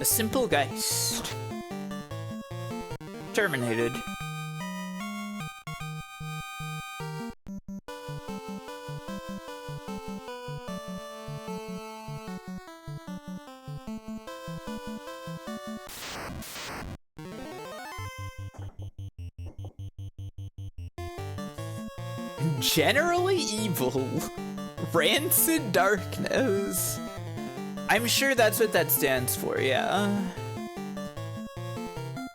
Speaker 1: A simple geist. Terminated. Generally evil. Rancid darkness. I'm sure that's what that stands for, yeah.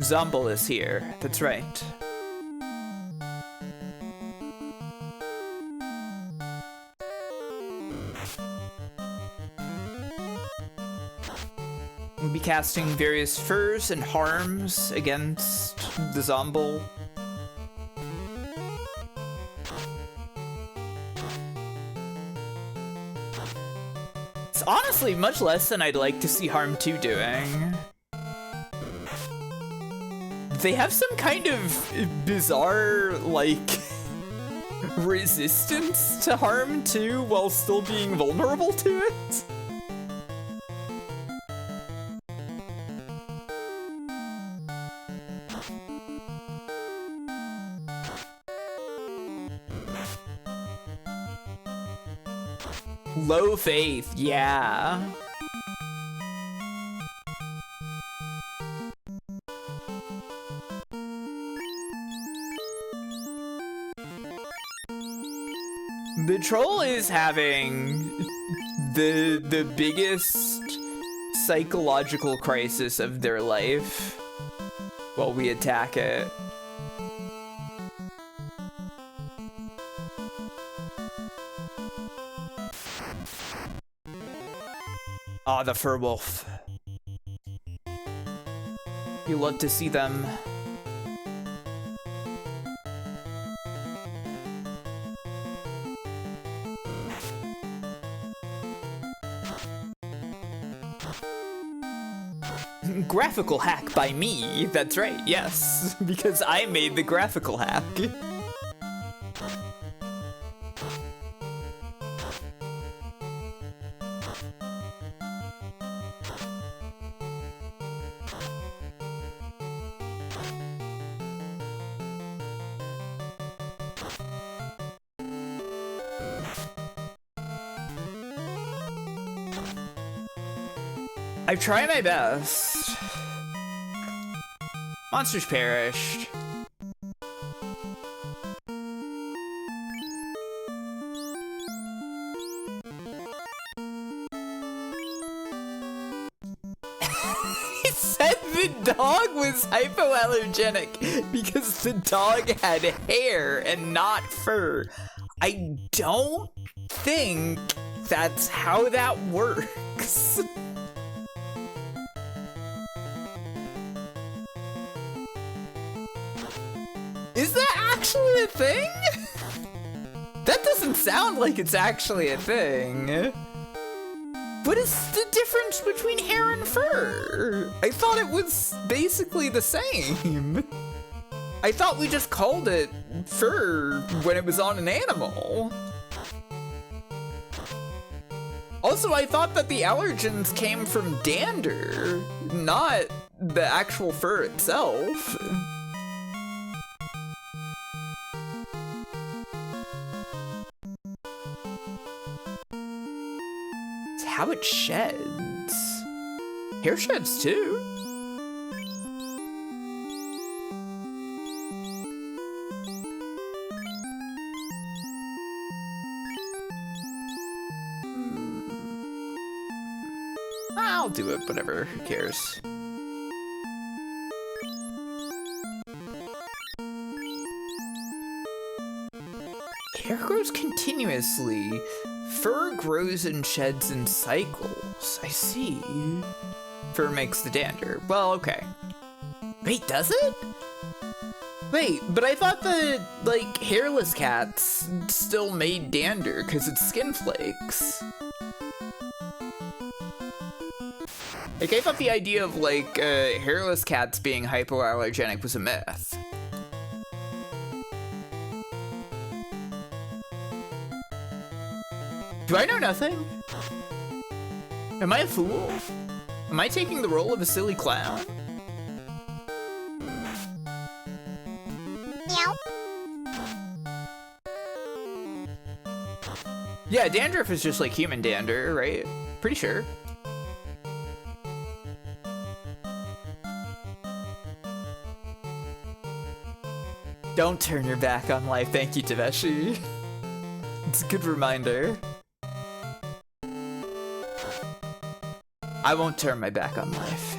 Speaker 1: Zomble is here, that's right. We'll be casting various furs and harms against the Zomble. It's honestly much less than I'd like to see Harm 2 doing. They have some kind of bizarre, like, resistance to Harm 2 while still being vulnerable to it. Low faith, yeah. The troll is having the biggest psychological crisis of their life while we attack it. Ah, the fur wolf. You love to see them. graphical hack by me. That's right, yes, because I made the graphical hack. I've tried my best. Monsters perished. He said the dog was hypoallergenic because the dog had hair and not fur. I don't think that's how that works. Is that actually a thing? That doesn't sound like it's actually a thing. What is the difference between hair and fur? I thought it was basically the same. I thought we just called it fur when it was on an animal. Also, I thought that the allergens came from dander, not the actual fur itself. How it sheds. Hair sheds too. I'll do it, whatever, who cares? Hair grows continuously. Fur grows and sheds in cycles. I see. Fur makes the dander. Well, okay. Wait, does it? Wait, but I thought that, like, hairless cats still made dander because it's skin flakes. Like, I thought the idea of, like, hairless cats being hypoallergenic was a myth. Do I know nothing? Am I a fool? Am I taking the role of a silly clown?
Speaker 2: Meow.
Speaker 1: Yeah, dandruff is just like human dander, right? Pretty sure. Don't turn your back on life. Thank you, Taveshi. It's a good reminder. I won't turn my back on life.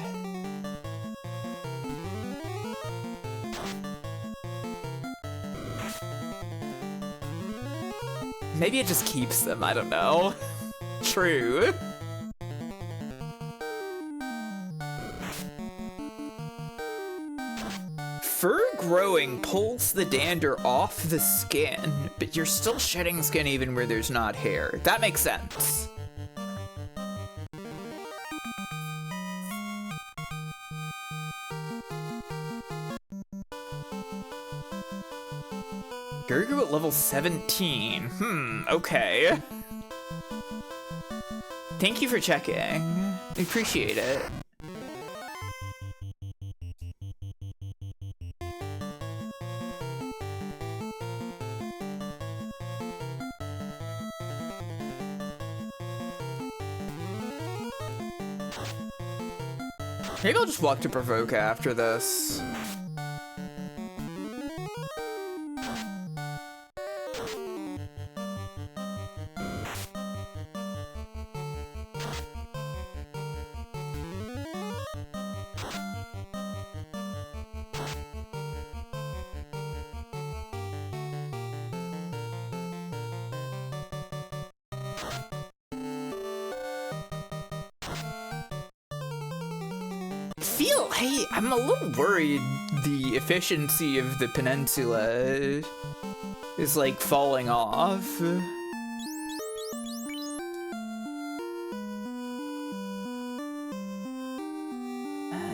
Speaker 1: Maybe it just keeps them, I don't know. True. Fur growing pulls the dander off the skin, but you're still shedding skin even where there's not hair. That makes sense. Gurgu at level 17. Okay. Thank you for checking. I appreciate it. Maybe I'll just walk to Provoke after this. I'm a little worried the efficiency of the peninsula is like falling off. It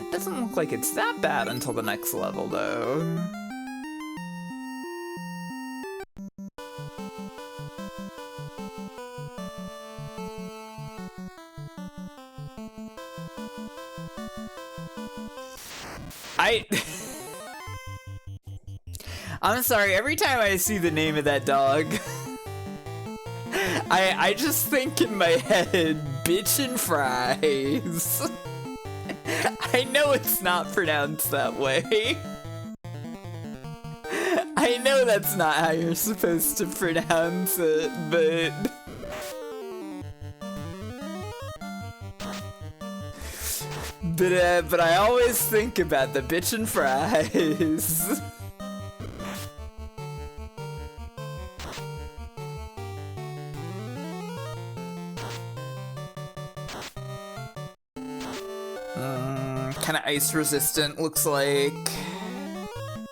Speaker 1: doesn't look like it's that bad until the next level, though. I'm sorry, every time I see the name of that dog, I just think in my head, bitch and fries. I know it's not pronounced that way. I know that's not how you're supposed to pronounce it, but... But I always think about the bitch and fries. Kind of ice resistant, looks like.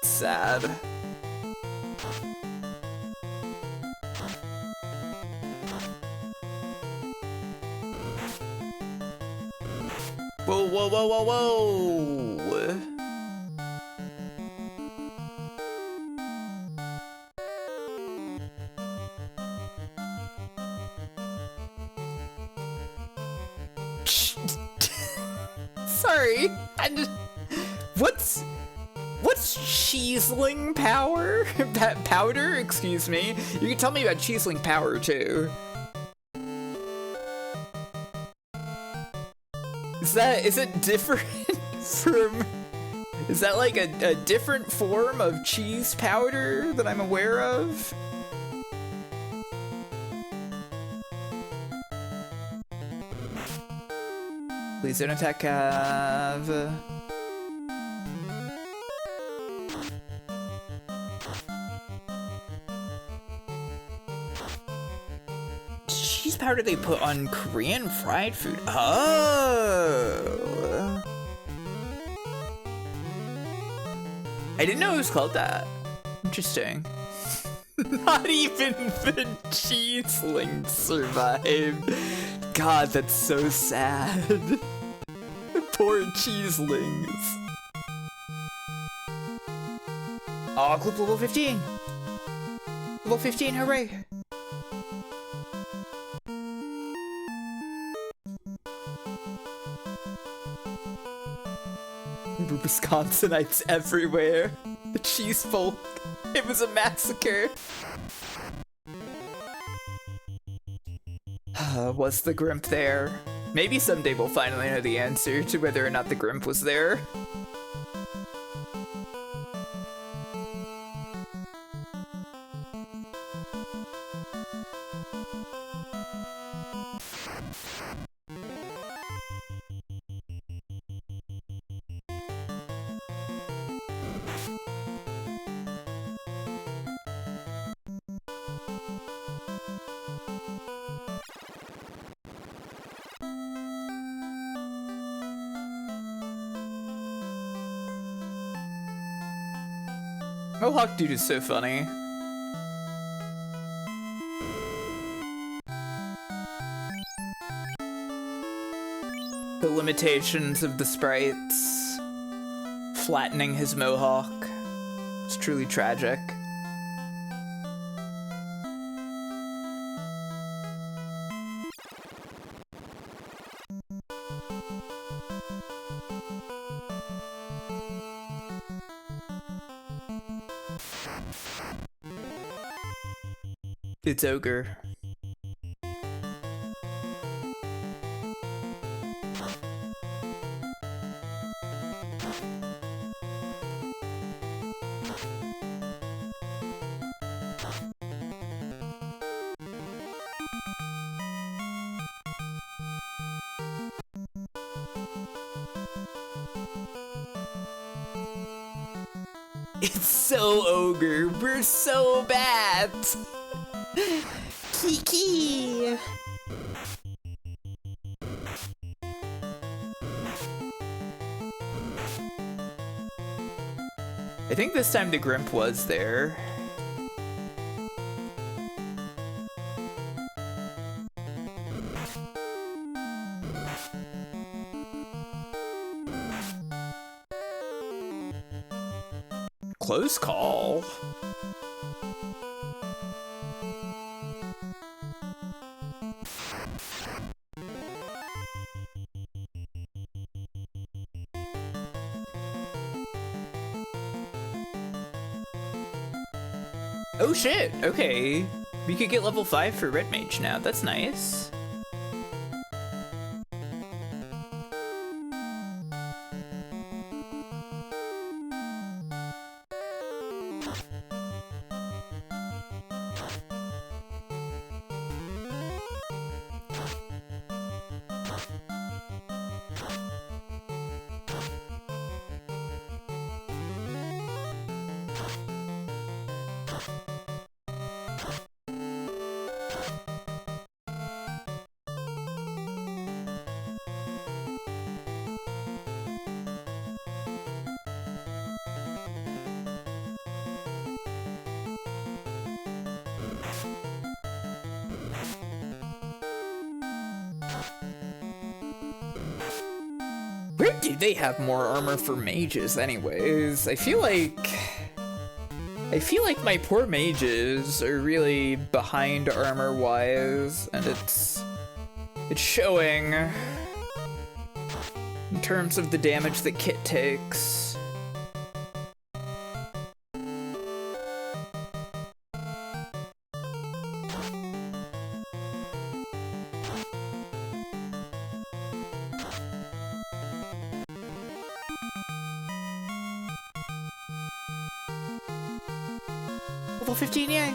Speaker 1: Sad. Whoa, whoa, whoa, whoa, whoa! Sorry, what's cheeseling power? Powder? Excuse me. You can tell me about cheeseling power too. Is it different from... Is that like a different form of cheese powder that I'm aware of? Please don't attack Cav. Cheese powder they put on Korean fried food. Oh. I didn't know it was called that. Interesting. Not even the cheeselings survived. God, that's so sad. Poor cheeselings. Aw, clip level 15. Level 15, hooray. Wisconsinites everywhere. The cheese folk. It was a massacre. Was the Grimp there? Maybe someday we'll finally know the answer to whether or not the Grimp was there. Mohawk dude is so funny. The limitations of the sprites. Flattening his mohawk. It's truly tragic. It's ogre. It's so ogre. We're so bad. Kiki. I think this time the Grimp was there. close call. Oh shit, okay. We could get level 5 for Red Mage now, that's nice. Where do they have more armor for mages anyways? I feel like my poor mages are really behind armor wise, and it's showing in terms of the damage that Kit takes. Level 15, yay!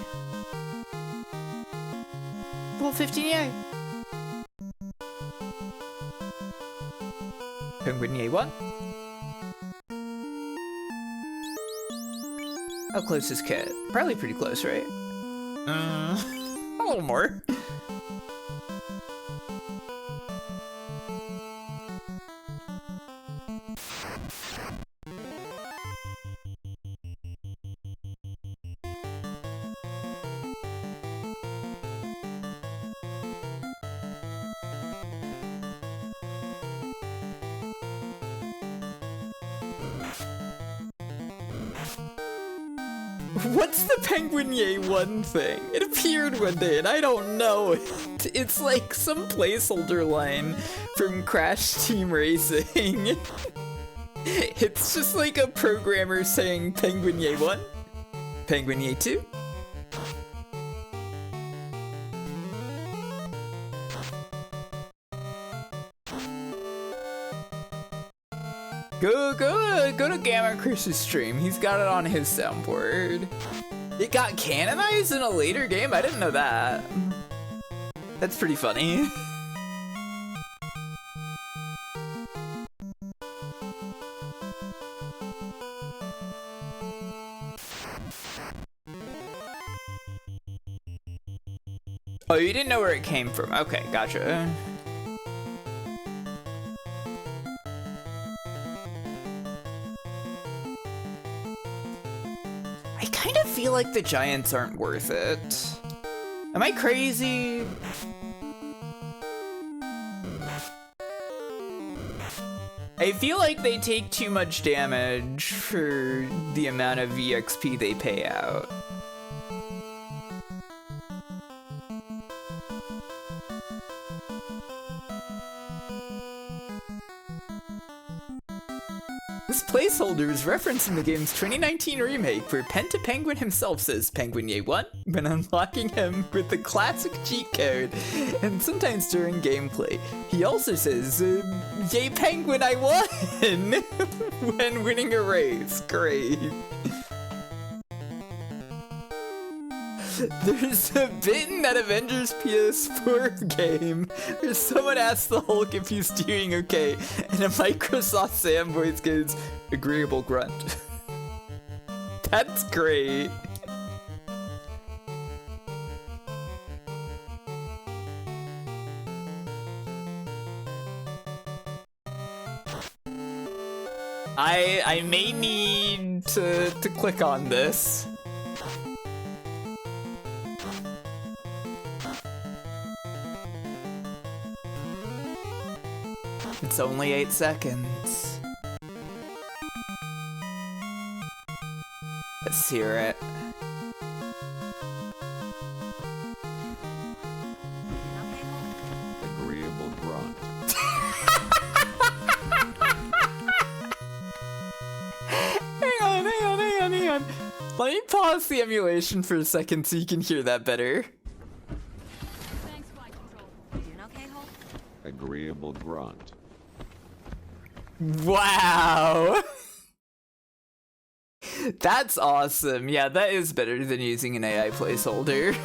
Speaker 1: Level 15, yay! Penguin, yay, what? How close is Kit? Probably pretty close, right? A little more. What's the Penguin Yay 1 thing? It appeared one day and I don't know it. It's like some placeholder line from Crash Team Racing. It's just like a programmer saying Penguin Yay 1, Penguin Yay 2. Go to Gamma Chris's stream. He's got it on his soundboard. It got canonized in a later game? I didn't know that. That's pretty funny. Oh, you didn't know where it came from. Okay, gotcha. I feel like the giants aren't worth it. Am I crazy? I feel like they take too much damage for the amount of EXP they pay out. This placeholder is referencing the game's 2019 remake, where Penta Penguin himself says Penguin Yay 1 when unlocking him with the classic cheat code, and sometimes during gameplay. He also says, Yay Penguin, I won! when winning a race. Great. There's a bit in that Avengers PS4 game where someone asks the Hulk if he's doing okay, and a Microsoft Sam voice goes, agreeable grunt. That's great. I may need to click on this. It's only 8 seconds. Let's hear it.
Speaker 4: Agreeable grunt.
Speaker 1: Hang on. Let me pause the emulation for a second so you can hear that better.
Speaker 4: Agreeable grunt.
Speaker 1: Wow! That's awesome. Yeah, that is better than using an AI placeholder.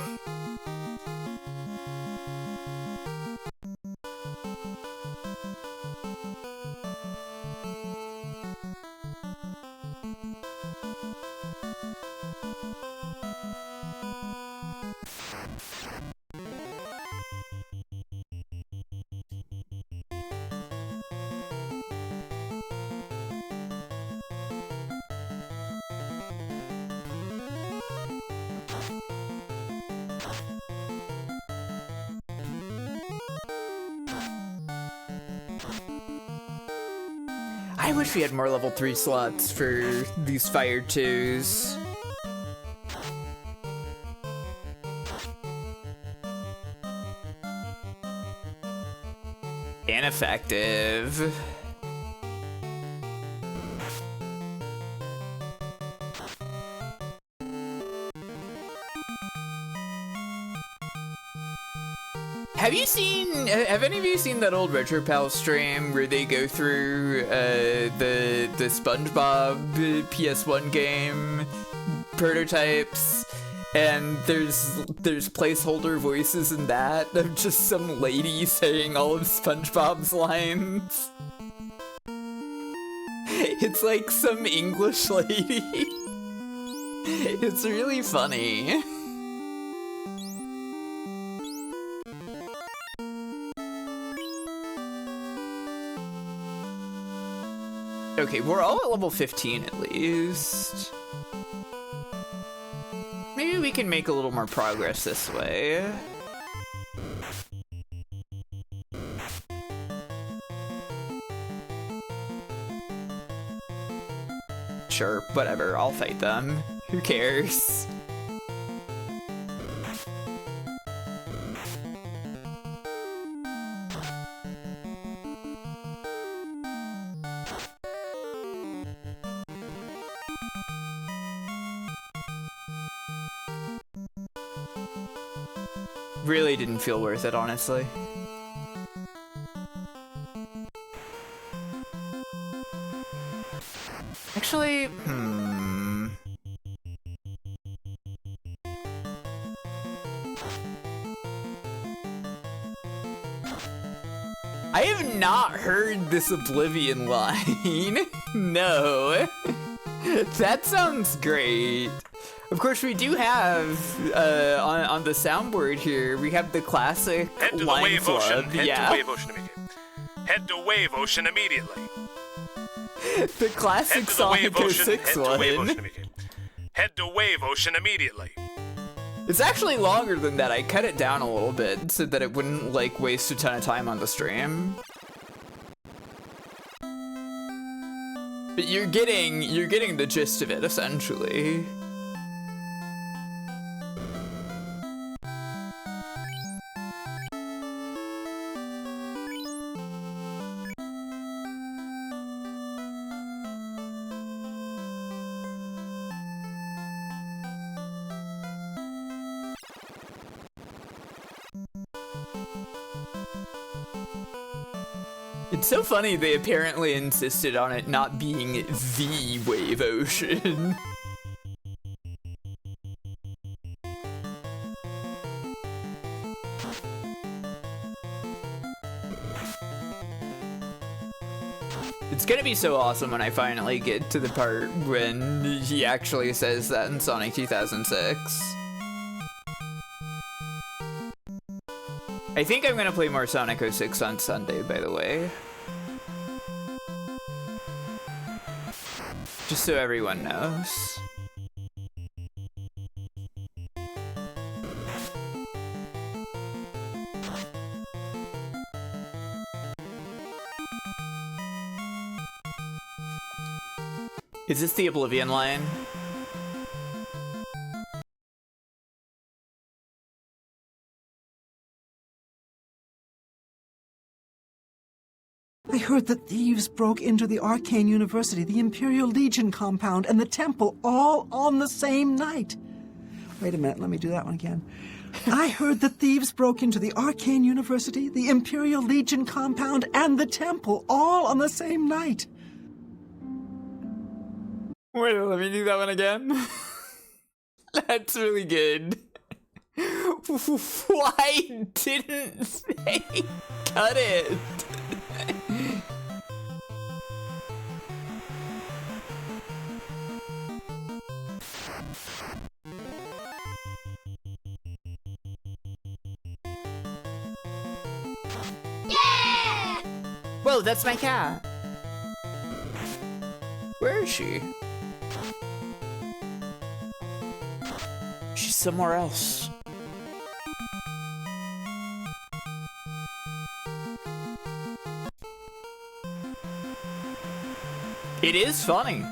Speaker 1: I wish we had more level 3 slots for these Fire 2s. Ineffective. Have any of you seen that old RetroPal stream where they go through the SpongeBob PS1 game prototypes, and there's placeholder voices in that of just some lady saying all of SpongeBob's lines? It's like some English lady. It's really funny. Okay, we're all at level 15 at least. Maybe we can make a little more progress this way. Sure, whatever, I'll fight them. Who cares? Really didn't feel worth it, honestly. Actually, I have not heard this Oblivion line. No. That sounds great. Of course, we do have, on the soundboard here, we have the classic
Speaker 9: Head to the
Speaker 1: line
Speaker 9: Wave Ocean.
Speaker 1: flub.
Speaker 9: Head
Speaker 1: Yeah.
Speaker 9: to Wave Ocean immediately. Head to Wave Ocean immediately.
Speaker 1: The classic
Speaker 9: Head to the
Speaker 1: Sonic
Speaker 9: Wave Ocean.
Speaker 1: 06
Speaker 9: Head to Wave
Speaker 1: one.
Speaker 9: Ocean immediately. Head to Wave Ocean immediately.
Speaker 1: It's actually longer than that. I cut it down a little bit so that it wouldn't, like, waste a ton of time on the stream. But you're getting the gist of it, essentially. It's so funny they apparently insisted on it not being the Wave Ocean. It's gonna be so awesome when I finally get to the part when he actually says that in Sonic 2006. I think I'm gonna play more Sonic 06 on Sunday, by the way. Just so everyone knows. Is this the Oblivion line?
Speaker 10: heard that thieves broke into the Arcane University, the Imperial Legion compound, and the temple all on the same night. Wait a minute, let me do that one again. I heard that thieves broke into the Arcane University, the Imperial Legion compound, and the temple all on the same night.
Speaker 1: Wait, let me do that one again. That's really good. Why didn't they cut it?
Speaker 6: Yeah!
Speaker 1: Whoa, that's my cat. Where is she? She's somewhere else. It is funny.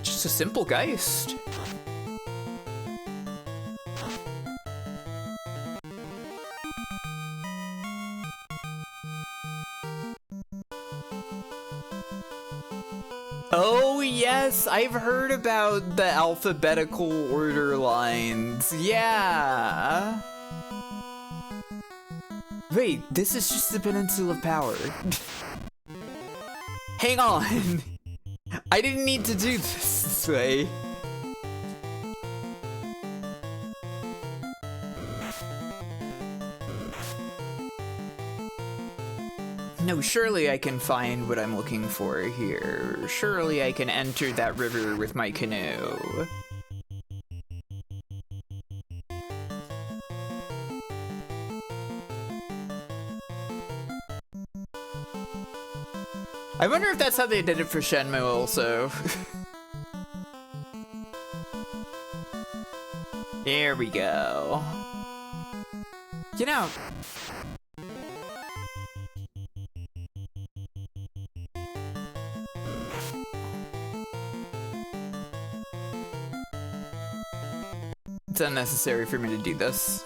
Speaker 1: Just a simple Geist. Oh yes, I've heard about the alphabetical order lines. Yeah. Wait, this is just the Peninsula of Power. Hang on. I didn't need to do this way. No, surely I can find what I'm looking for here. Surely I can enter that river with my canoe. I wonder if that's how they did it for Shenmue also. There we go. You know... It's unnecessary for me to do this.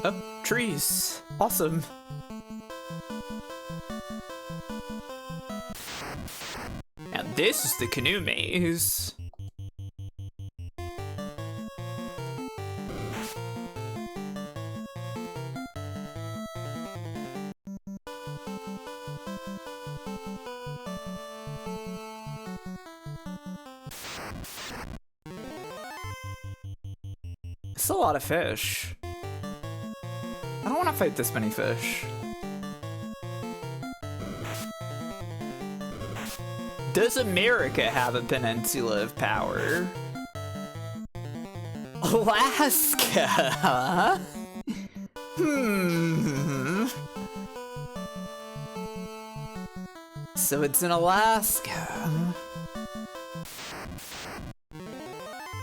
Speaker 1: Oh, trees. Awesome. Now this is the canoe maze. It's a lot of fish. I don't want to fight this many fish. Does America have a peninsula of power? Alaska, huh? So it's in Alaska.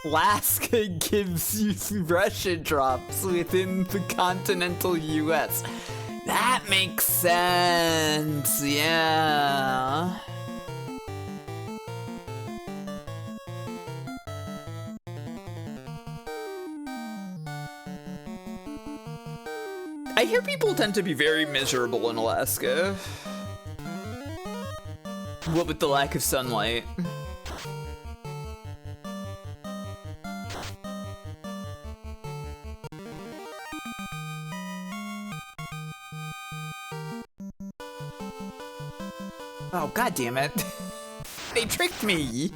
Speaker 1: Alaska gives you Russian drops within the continental US. That makes sense, yeah. I hear people tend to be very miserable in Alaska. What with the lack of sunlight. Oh, god damn it. They tricked me.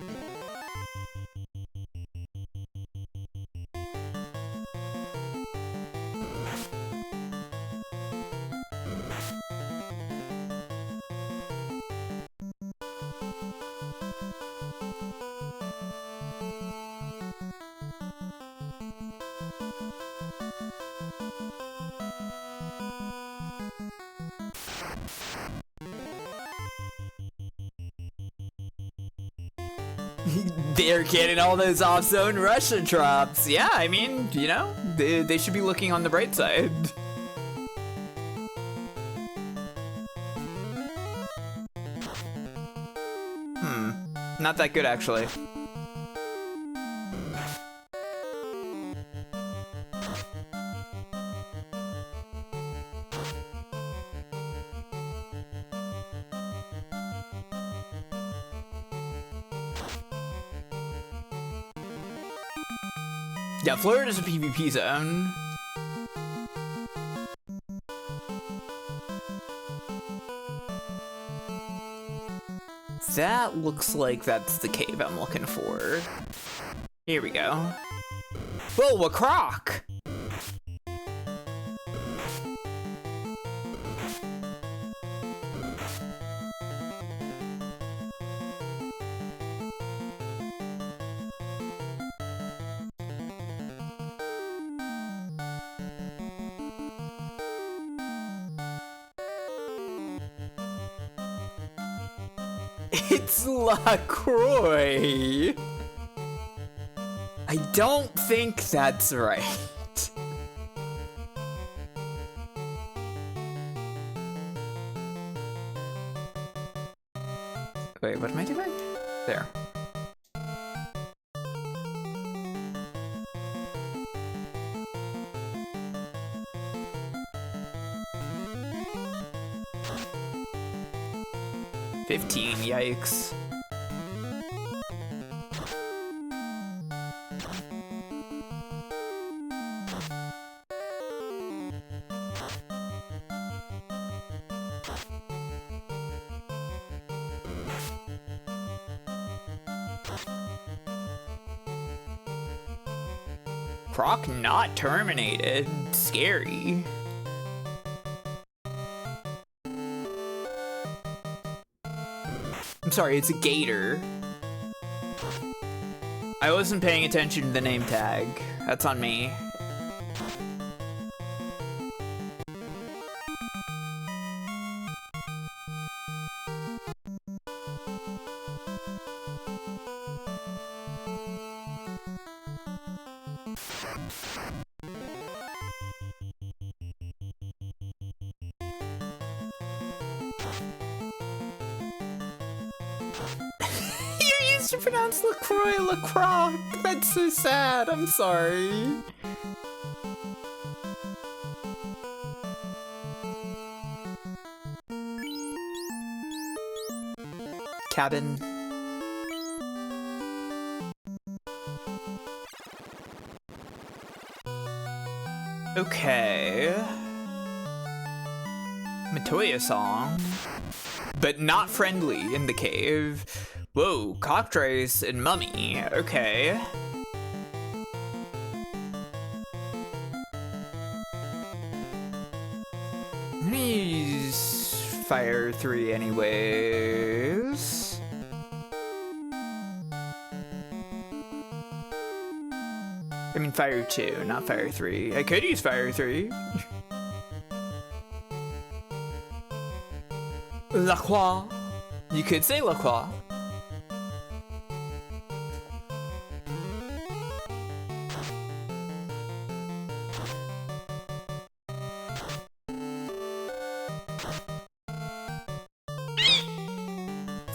Speaker 1: They're getting all those off-zone Russian drops. Yeah, I mean, you know, they should be looking on the bright side. Not that good, actually. Yeah, Florida's a PvP zone. That looks like that's the cave I'm looking for. Here we go. Whoa, a croc! It's LaCroix. I don't think that's right. Wait, what am I doing? There. $15, yikes. Croc not terminated. Scary. I'm sorry, it's a gator. I wasn't paying attention to the name tag. That's on me. You used to pronounce LaCroix LaCroix. That's so sad. I'm sorry. Cabin. Okay. Matoya song. But not friendly in the cave. Whoa, cockatrice and mummy. Okay. I'm gonna use Fire 3 anyways. I mean Fire 2, not Fire 3. I could use Fire 3. La Croix. You could say La Croix.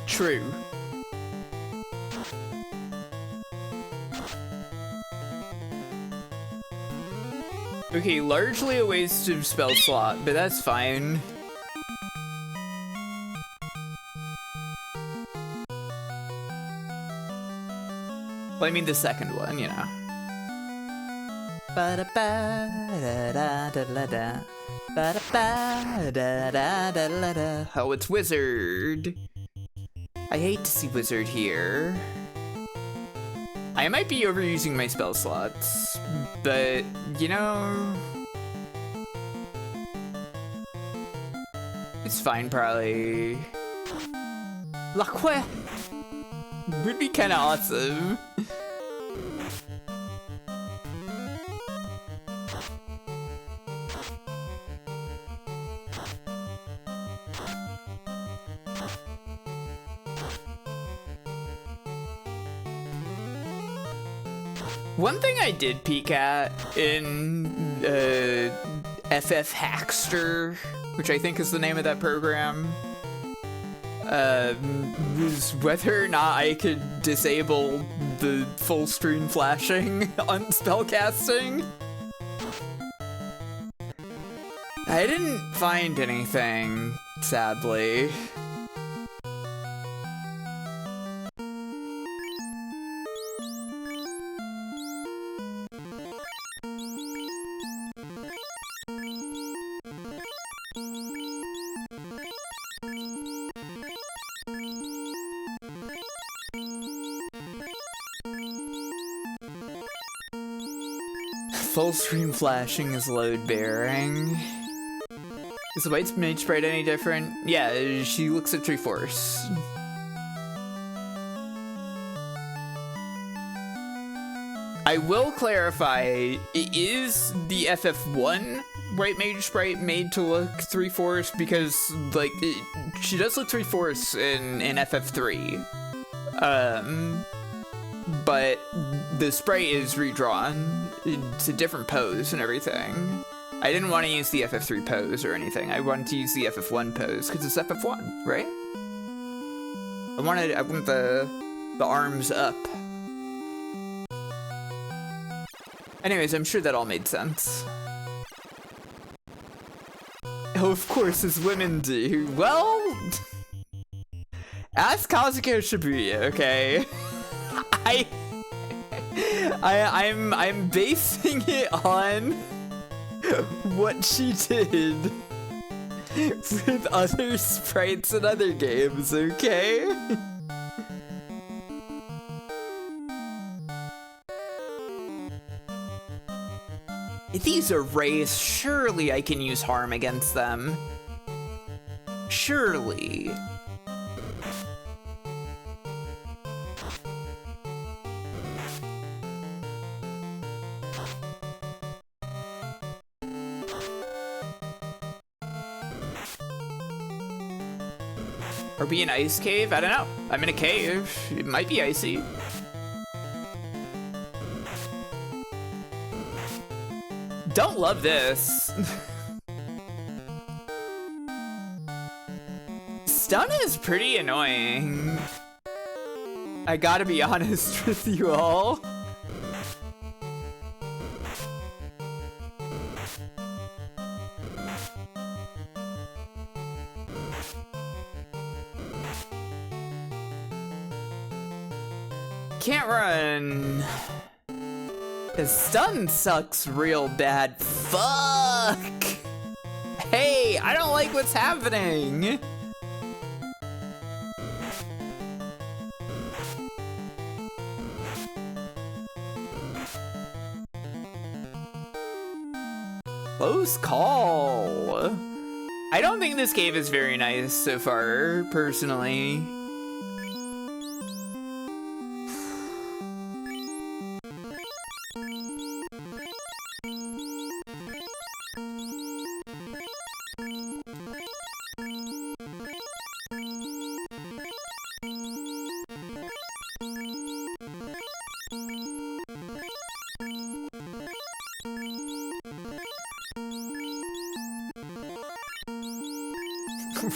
Speaker 1: True. Okay, largely a waste of spell slot, but that's fine. Well, I mean the second one, you know. Oh, it's Wizard. I hate to see Wizard here. I might be overusing my spell slots, but, you know... It's fine, probably. Lacque would be kinda awesome. One thing I did peek at in FF Hackster, which I think is the name of that program, was whether or not I could disable the full screen flashing on spellcasting. I didn't find anything, sadly. Full screen flashing is load bearing. Is the white mage sprite any different? Yeah, she looks at 3/4. I will clarify, it is the FF1 white mage sprite made to look 3/4 because, like, she does look 3/4 in FF3. But the sprite is redrawn. It's a different pose and everything. I didn't want to use the FF3 pose or anything. I wanted to use the FF1 pose because it's FF1, right? I want the arms up. Anyways, I'm sure that all made sense. Oh, of course, as women do. Well, ask Kazuko Shibuya, okay? I'm basing it on what she did with other sprites in other games, okay? If these are raised, surely I can use harm against them. Surely. Are we in ice cave? I don't know. I'm in a cave. It might be icy. Don't love this. Stun is pretty annoying. I gotta be honest with you all. Can't run. His stun sucks real bad. Fuck! Hey, I don't like what's happening. Close call. I don't think this game is very nice so far, personally.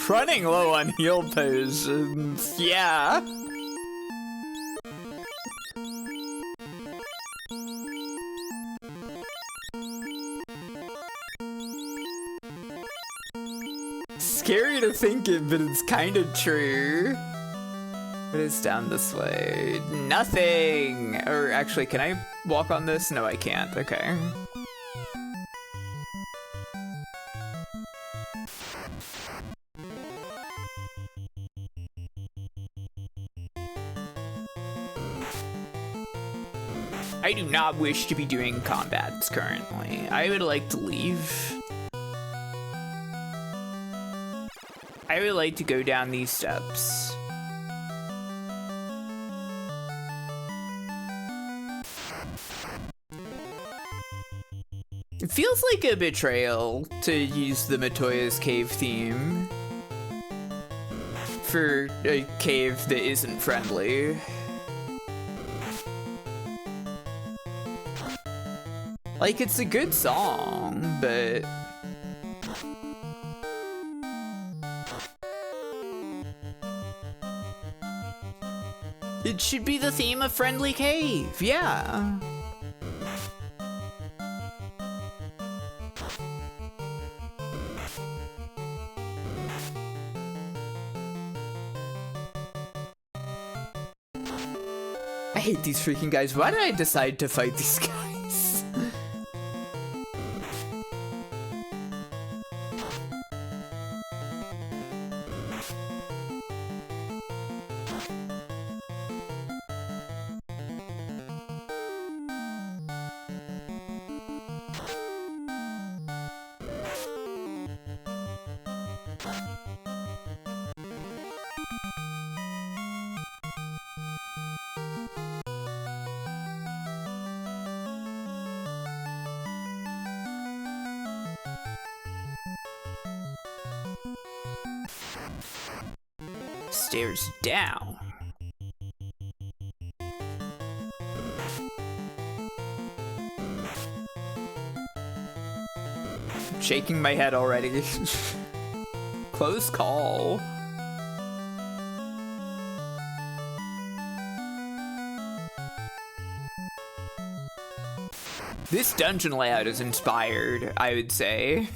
Speaker 1: Running low on heal potions, yeah. to think it, but it's kind of true. What is down this way? Nothing! Or actually, can I walk on this? No, I can't. Okay. I do not wish to be doing combats currently. I would like to leave. I would like to go down these steps. It feels like a betrayal to use the Matoya's cave theme for a cave that isn't friendly. Like, it's a good song, but... it should be the theme of Friendly Cave, yeah. I hate these freaking guys. Why did I decide to fight these guys? Stairs down. I'm shaking my head already. Close call. This dungeon layout is inspired, I would say.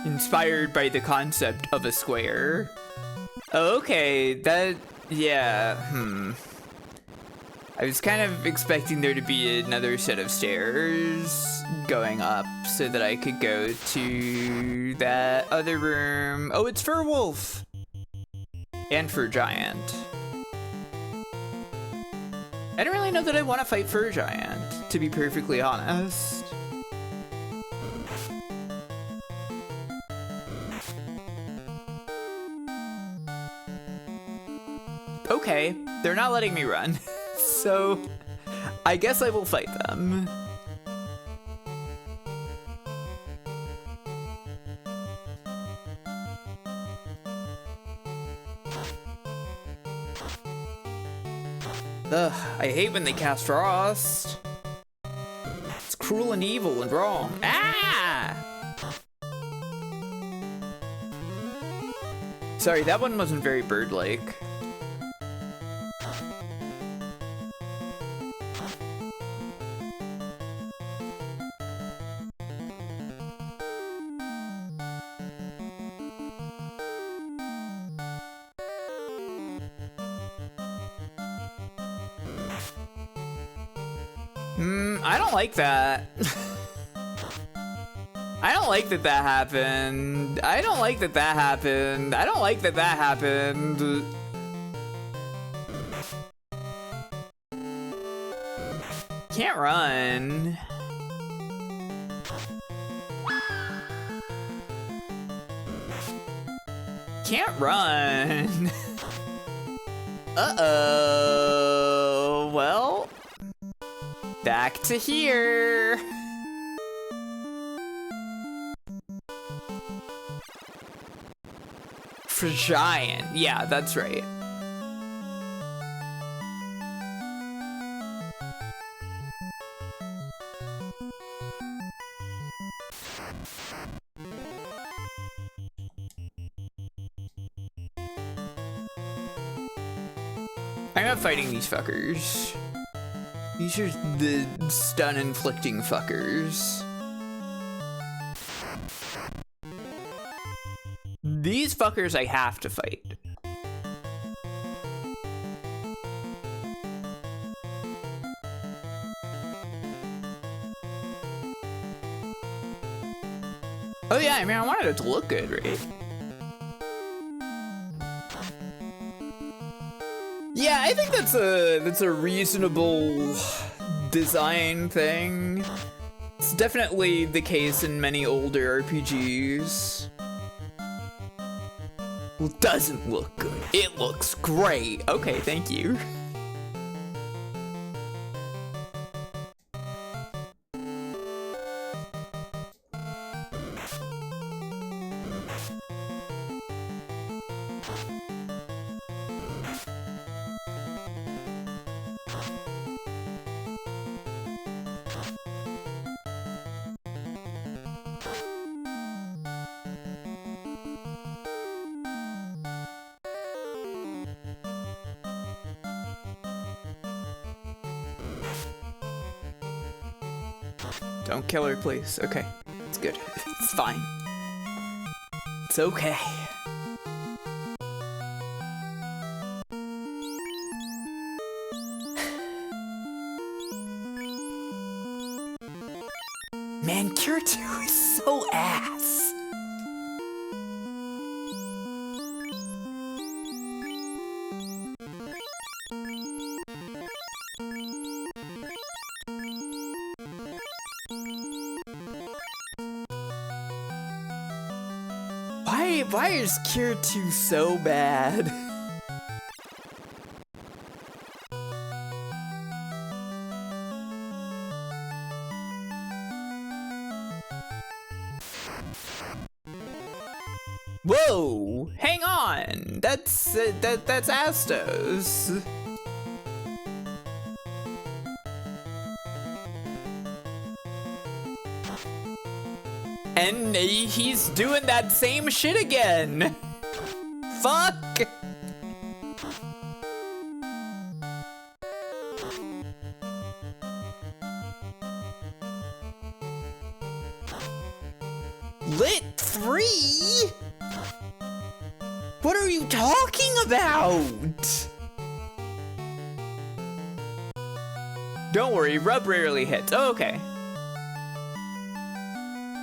Speaker 1: Inspired by the concept of a square. Okay, that, yeah, I was kind of expecting there to be another set of stairs going up so that I could go to that other room. Oh, it's Fur Wolf! And Fur Giant. I don't really know that I want to fight Fur Giant, to be perfectly honest. Okay, they're not letting me run, so I guess I will fight them. Ugh, I hate when they cast Frost. It's cruel and evil and wrong. Ah! Sorry, that one wasn't very bird-like. I don't like that. I don't like that that happened. I don't like that that happened. I don't like that that happened. Can't run. Can't run. Uh-oh. Well, back to here. For giant. Yeah, that's right. I'm not fighting these fuckers. These are the stun-inflicting fuckers. These fuckers I have to fight. Oh yeah, I mean, I wanted it to look good, right? Yeah, I think that's a reasonable design thing. It's definitely the case in many older RPGs. Well, it doesn't look good. It looks great. Okay, thank you. Don't kill her, please. Okay, it's good. It's fine. It's okay. Man, Kirito is so ass. Why is Kirito so bad? Whoa! Hang on! That's Astos. And he's doing that same shit again. Fuck! Lit 3? What are you talking about? Don't worry, rub rarely hits. Oh, okay.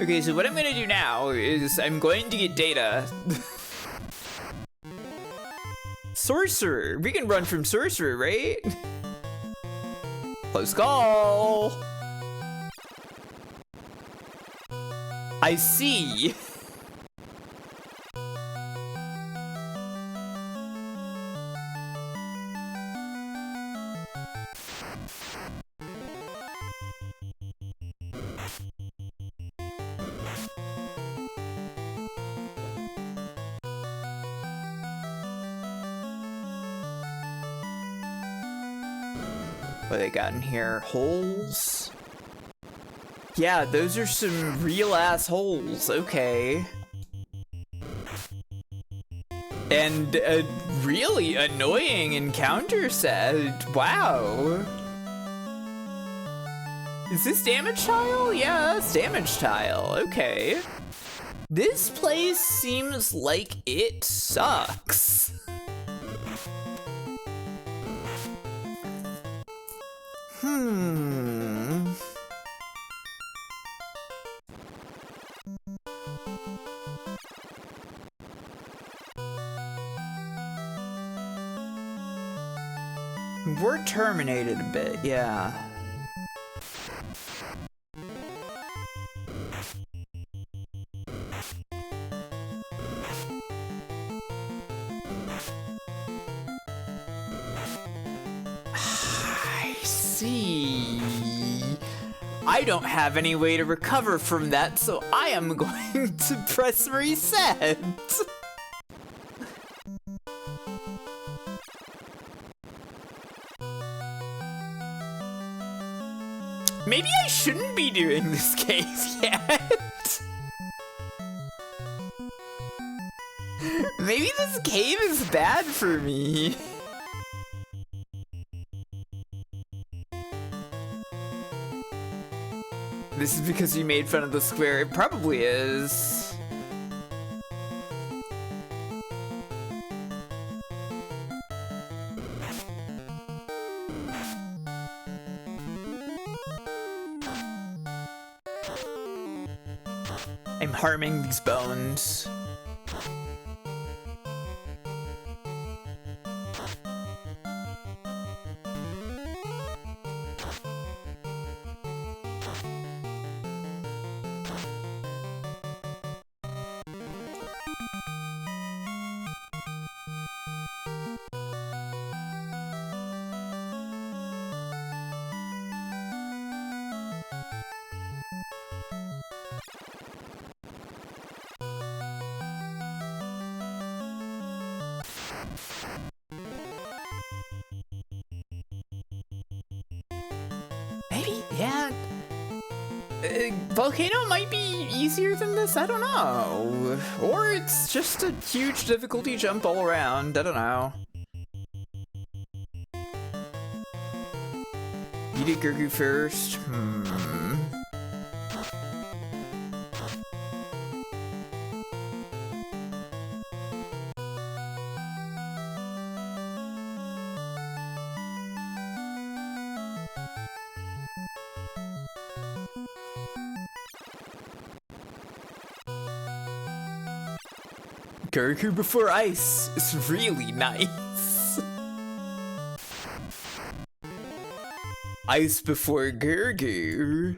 Speaker 1: Okay, so what I'm gonna do now is I'm going to get data. Sorcerer. We can run from Sorcerer, right? Close call. I see. What they got in here? Holes? Yeah, those are some real ass holes. Okay. And a really annoying encounter set. Wow. Is this damage tile? Yeah, that's damage tile. Okay. This place seems like it sucks. We're terminated a bit, yeah. I see. I don't have any way to recover from that, so I am going to press reset. Maybe I shouldn't be doing this cave yet. Maybe this cave is bad for me. This is because you made fun of the square. It probably is. I'm harming these bones. Maybe, yeah. Volcano might be easier than this, I don't know. Or it's just a huge difficulty jump all around, I don't know. You did Gurgu first? Gurgu before ice is really nice. Ice before Gurgu?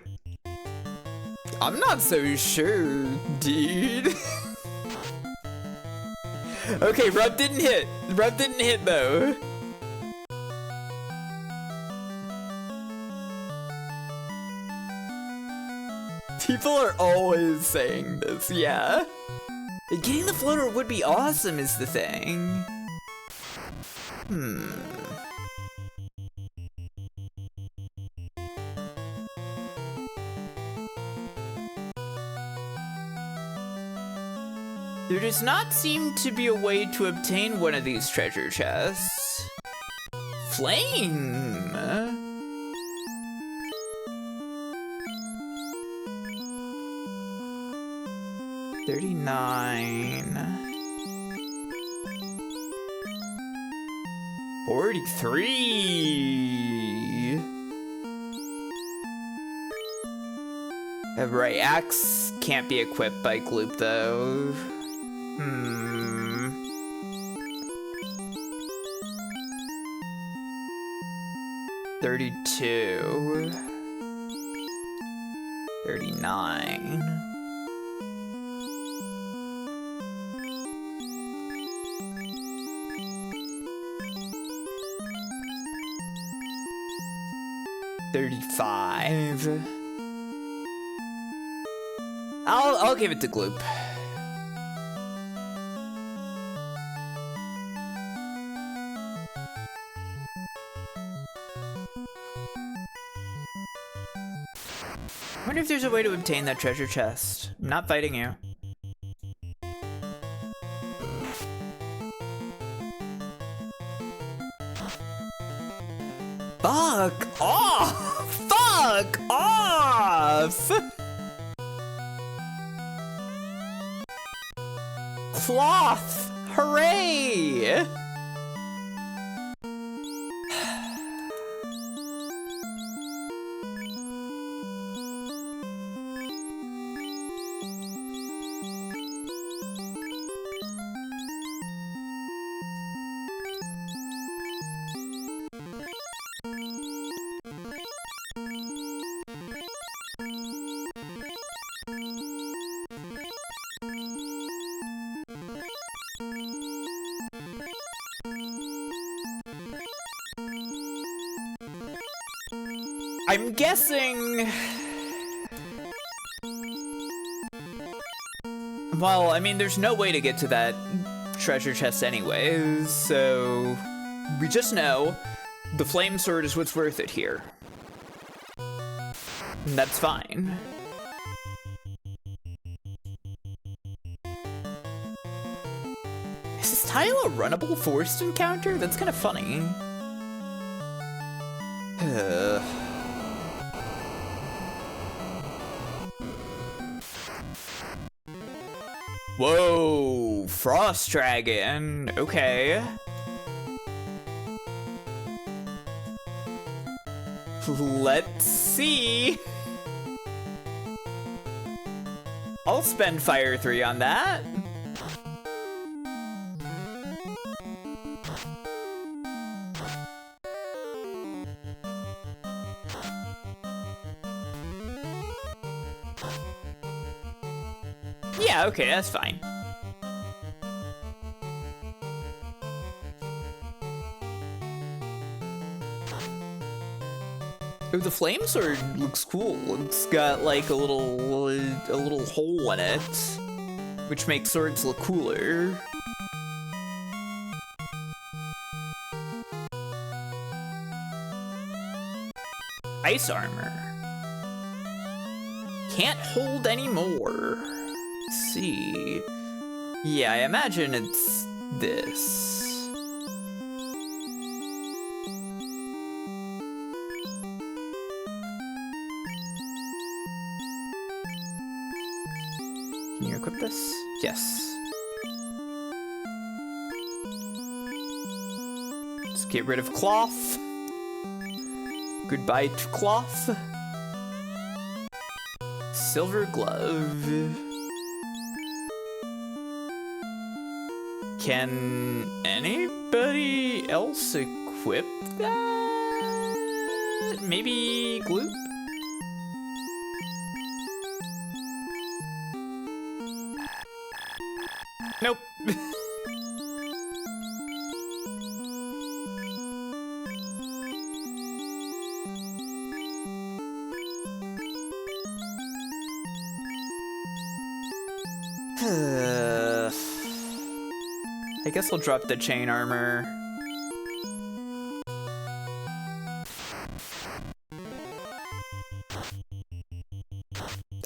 Speaker 1: I'm not so sure, dude. Okay, rub didn't hit. Rub didn't hit though. People are always saying this, yeah. Getting the floater would be awesome is the thing. There does not seem to be a way to obtain one of these treasure chests. Flame! 39. 43. Right, axe can't be equipped by Gloop though. 32. 39. 35. I'll give it to Gloop. I wonder if there's a way to obtain that treasure chest. I'm not fighting you. Fuck off! Fuck off! Cloth! Hooray! I'm guessing... Well, I mean, there's no way to get to that treasure chest anyways, so... We just know the flame sword is what's worth it here. And that's fine. Is this tile a runnable forest encounter? That's kind of funny. Whoa, Frost Dragon. Okay. Let's see. I'll spend Fire 3 on that. Yeah, okay, that's fine. Oh, the flame sword looks cool. It's got like a little hole in it, which makes swords look cooler. Ice armor. Can't hold anymore. Let's see. Yeah, I imagine it's this. Can you equip this? Yes. Let's get rid of cloth. Goodbye to cloth. Silver glove. Can anybody else equip that? Maybe Gloop? Nope. I guess I'll drop the chain armor.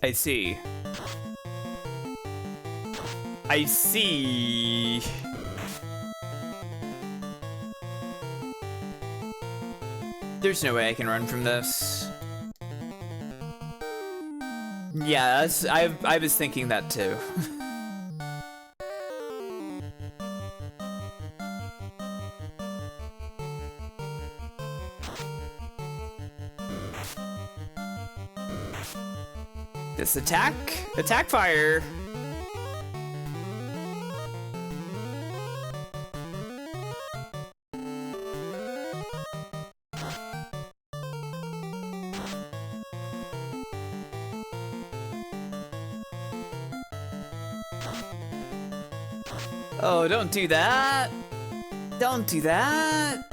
Speaker 1: I see. I see. There's no way I can run from this. Yeah, I was thinking that too. This attack fire. Oh, don't do that. Don't do that.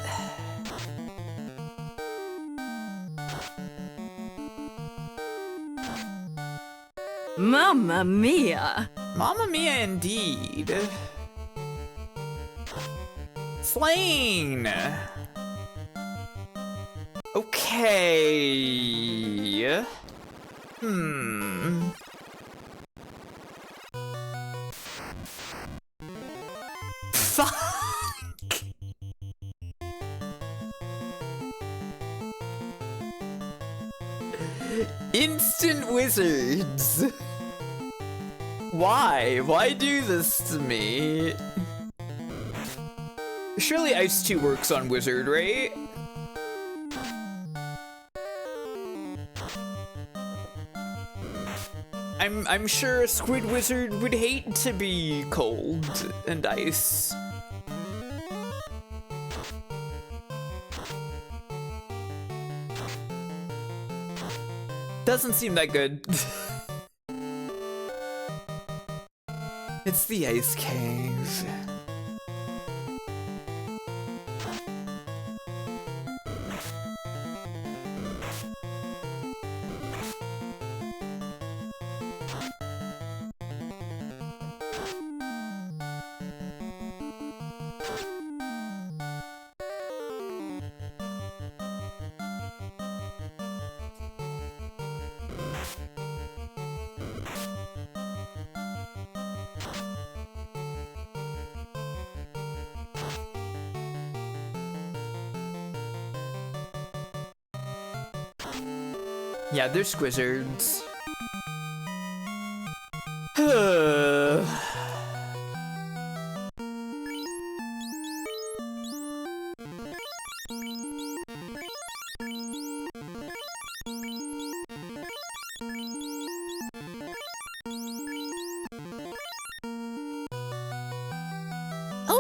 Speaker 11: Mamma mia!
Speaker 1: Mamma mia indeed. Slain! Okay. Fuck! Instant wizards! Why? Why do this to me? Surely Ice 2 works on wizard, right? I'm sure a squid wizard would hate to be cold and ice. Doesn't seem that good. It's the ice cave. Yeah, they're squizzards.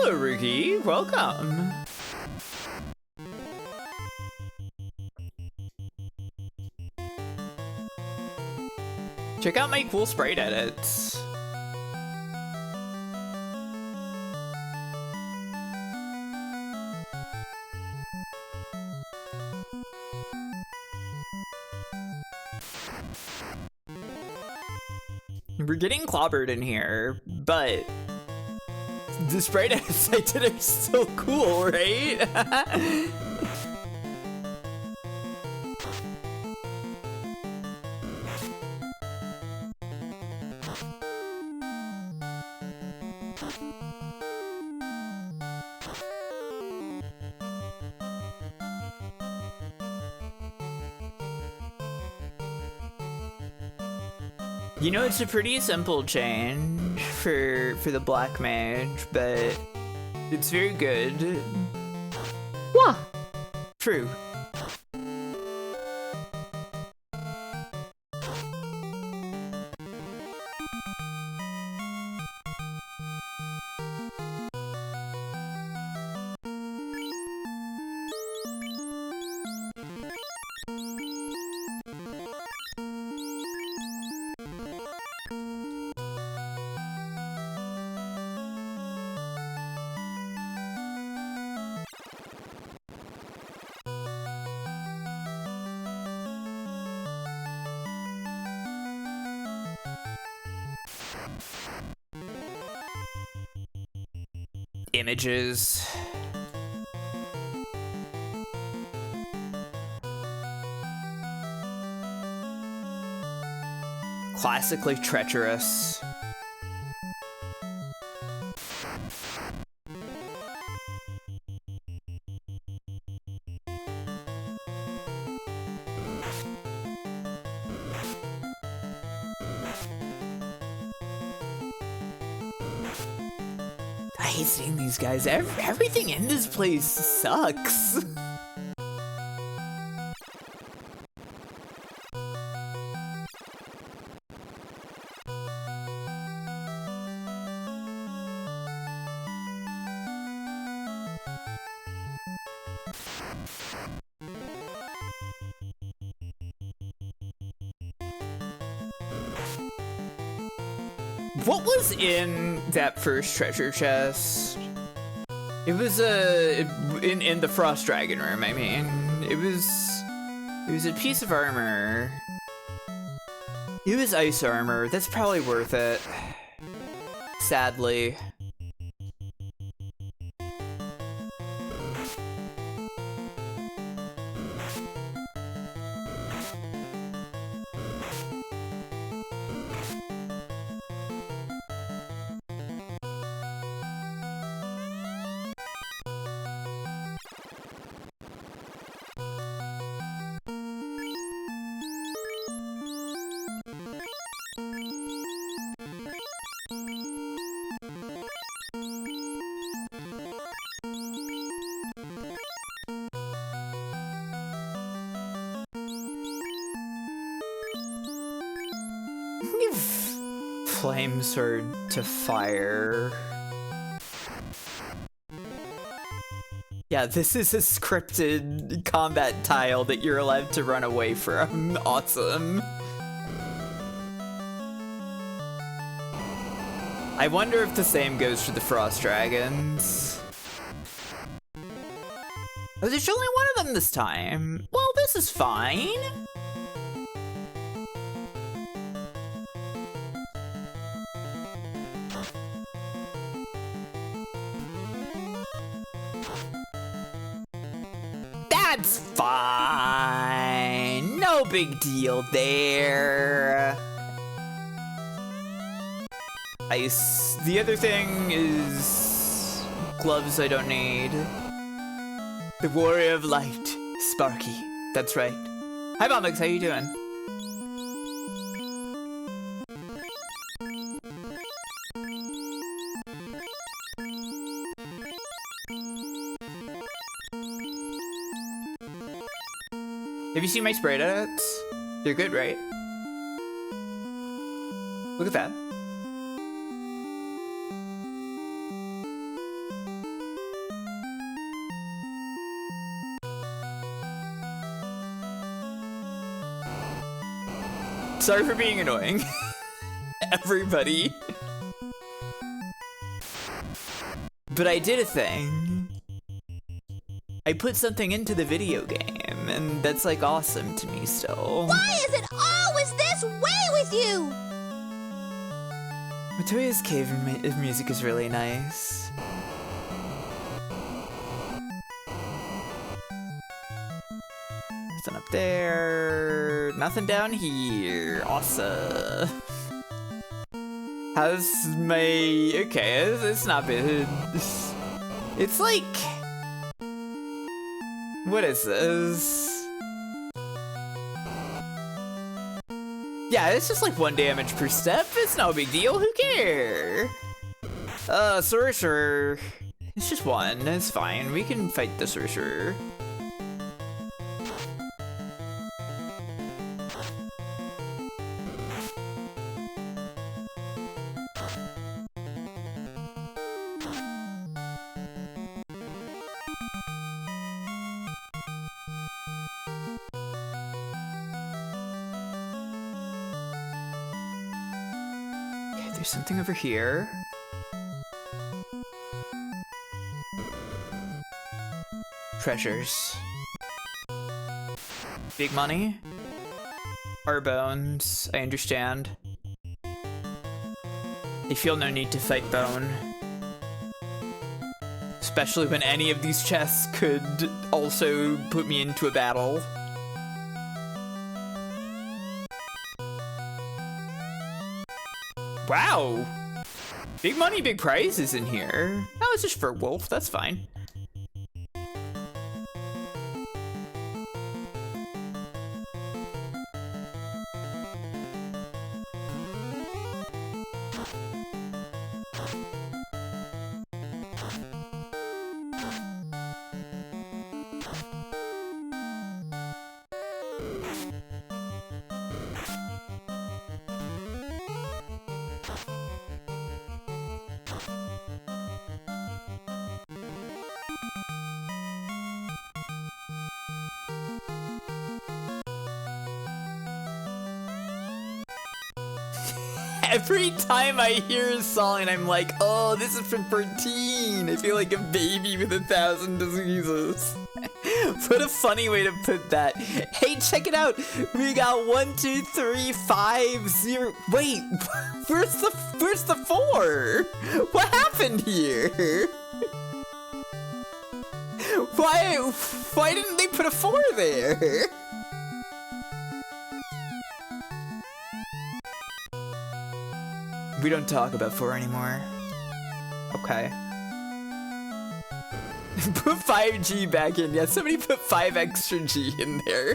Speaker 1: Hello, Rookie. Welcome. Check out my cool sprite edits. We're getting clobbered in here, but the sprite edits I did are so cool, right? You know, it's a pretty simple change for the black mage, but it's very good.
Speaker 6: Wah!
Speaker 1: True. Images. Classically treacherous. I hate seeing these guys. Everything in this place sucks. What was in that first treasure chest? It was in the Frost Dragon room, I mean. It was a piece of armor. It was ice armor. That's probably worth it. Sadly. Flame sword to fire. Yeah, this is a scripted combat tile that you're allowed to run away from. Awesome. I wonder if the same goes for the Frost Dragons. Oh, there's only one of them this time. Well, this is fine. That's fine. No big deal there. Ice. The other thing is gloves I don't need. The Warrior of Light, Sparky. That's right. Hi, Bombix. How you doing? Have you seen my sprite edits? They're good, right? Look at that. Sorry for being annoying. Everybody. But I did a thing. I put something into the video game, and that's like awesome to me still.
Speaker 2: Why is it always this way with you?
Speaker 1: Matoya's cave music is really nice. Nothing up there. Nothing down here. Awesome. How's my... Okay, it's not bad. It's like... What is this? Yeah, it's just like 1 damage per step. It's no big deal. Who cares? Sorcerer. It's just 1. It's fine. We can fight the sorcerer. There's something over here. Treasures. Big money. Our bones. I understand. I feel no need to fight Bone. Especially when any of these chests could also put me into a battle. Wow! Big money, big prizes in here. Oh, it's just for Wolf, that's fine. Every time I hear a song, I'm like, oh, this is from 13. I feel like a baby with 1,000 diseases. What a funny way to put that. Hey, check it out. We got 1, 2, 3, 5, 0. Wait, where's the 4? What happened here? Why didn't they put a 4 there? We don't talk about 4 anymore. Okay. Put 5G back in. Yeah, somebody put 5 extra G in there.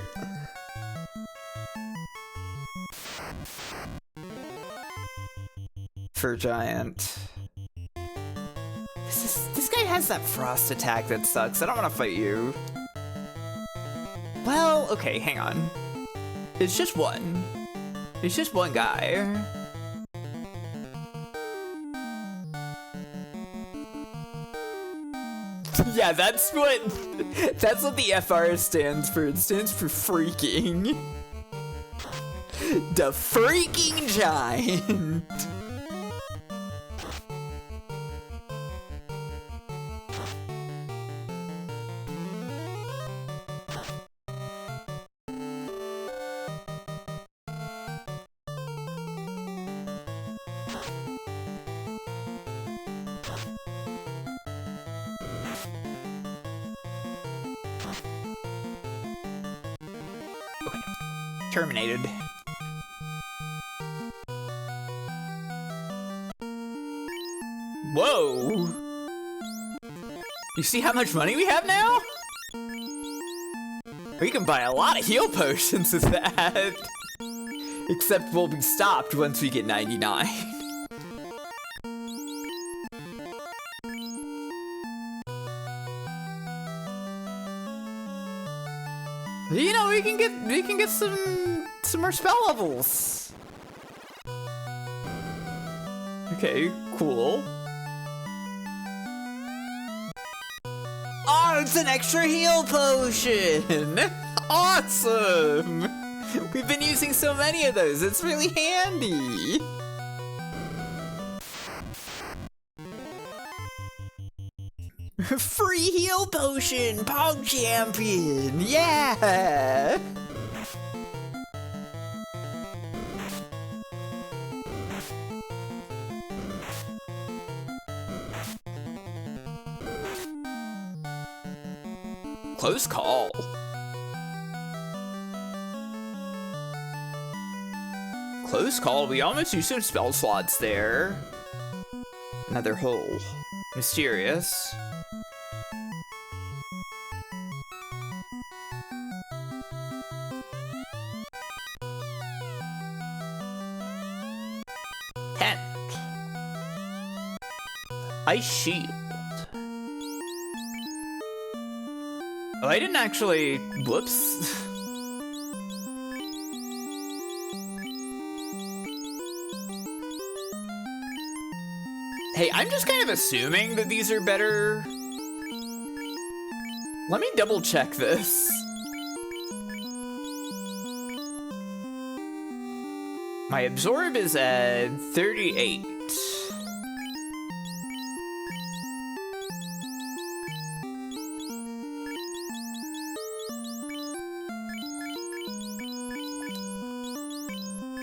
Speaker 1: Fur giant. This guy has that frost attack that sucks. I don't want to fight you. Well, okay, hang on. It's just 1. It's just 1 guy. Yeah, that's what the FR stands for. It stands for freaking. The freaking giant. Terminated. Whoa! You see how much money we have now? We can buy a lot of heal potions with that. Except we'll be stopped once we get 99. You know, we can get some more spell levels. Okay, cool. Oh, it's an extra heal potion. Awesome. We've been using so many of those, it's really handy. Free heal potion, Pog Champion, yeah! Close call. Close call, we almost used some spell slots there. Another hole. Mysterious. Tent. Ice shield. Oh, I didn't actually... Whoops. Hey, I'm just kind of assuming that these are better. Let me double check this. My absorb is at 38.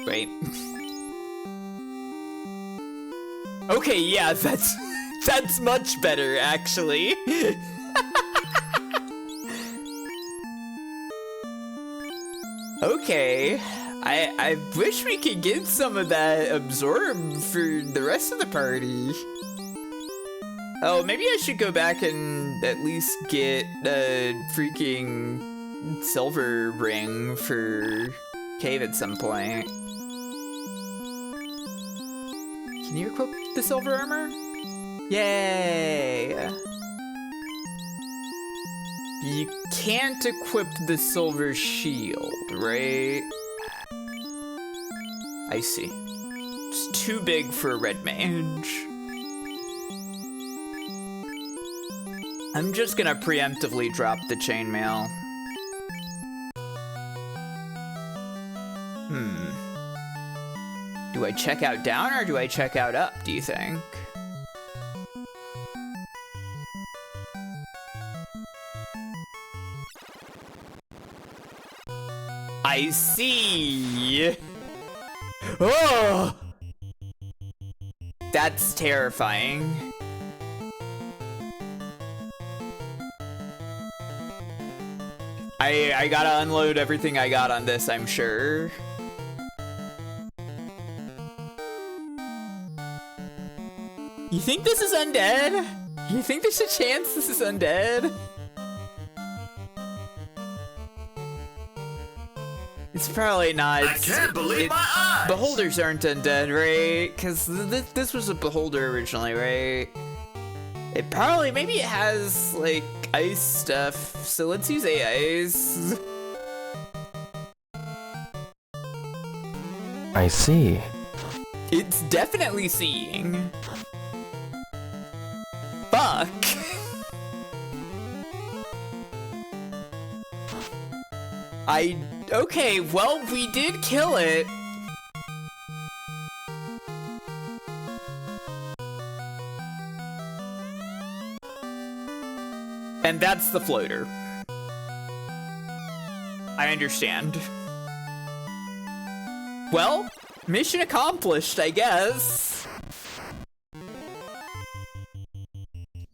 Speaker 1: Wait. Okay, yeah, that's much better, actually. Okay. I wish we could get some of that absorb for the rest of the party. Oh, maybe I should go back and at least get a freaking silver ring for Cave at some point. Can you equip the silver armor? Yay! You can't equip the silver shield, right? I see. It's too big for a red mage. I'm just gonna preemptively drop the chainmail. Do I check out down or do I check out up, do you think? I see. Oh! That's terrifying. I gotta unload everything I got on this, I'm sure. You think this is undead? You think there's a chance this is undead? It's probably not.
Speaker 4: I can't believe my eyes!
Speaker 1: Beholders aren't undead, right? Because this was a beholder originally, right? It probably, maybe it has, like, ice stuff. So let's use AIs.
Speaker 11: I see.
Speaker 1: It's definitely seeing. Fuck. Okay, well, we did kill it. And that's the floater. I understand. Well, mission accomplished, I guess.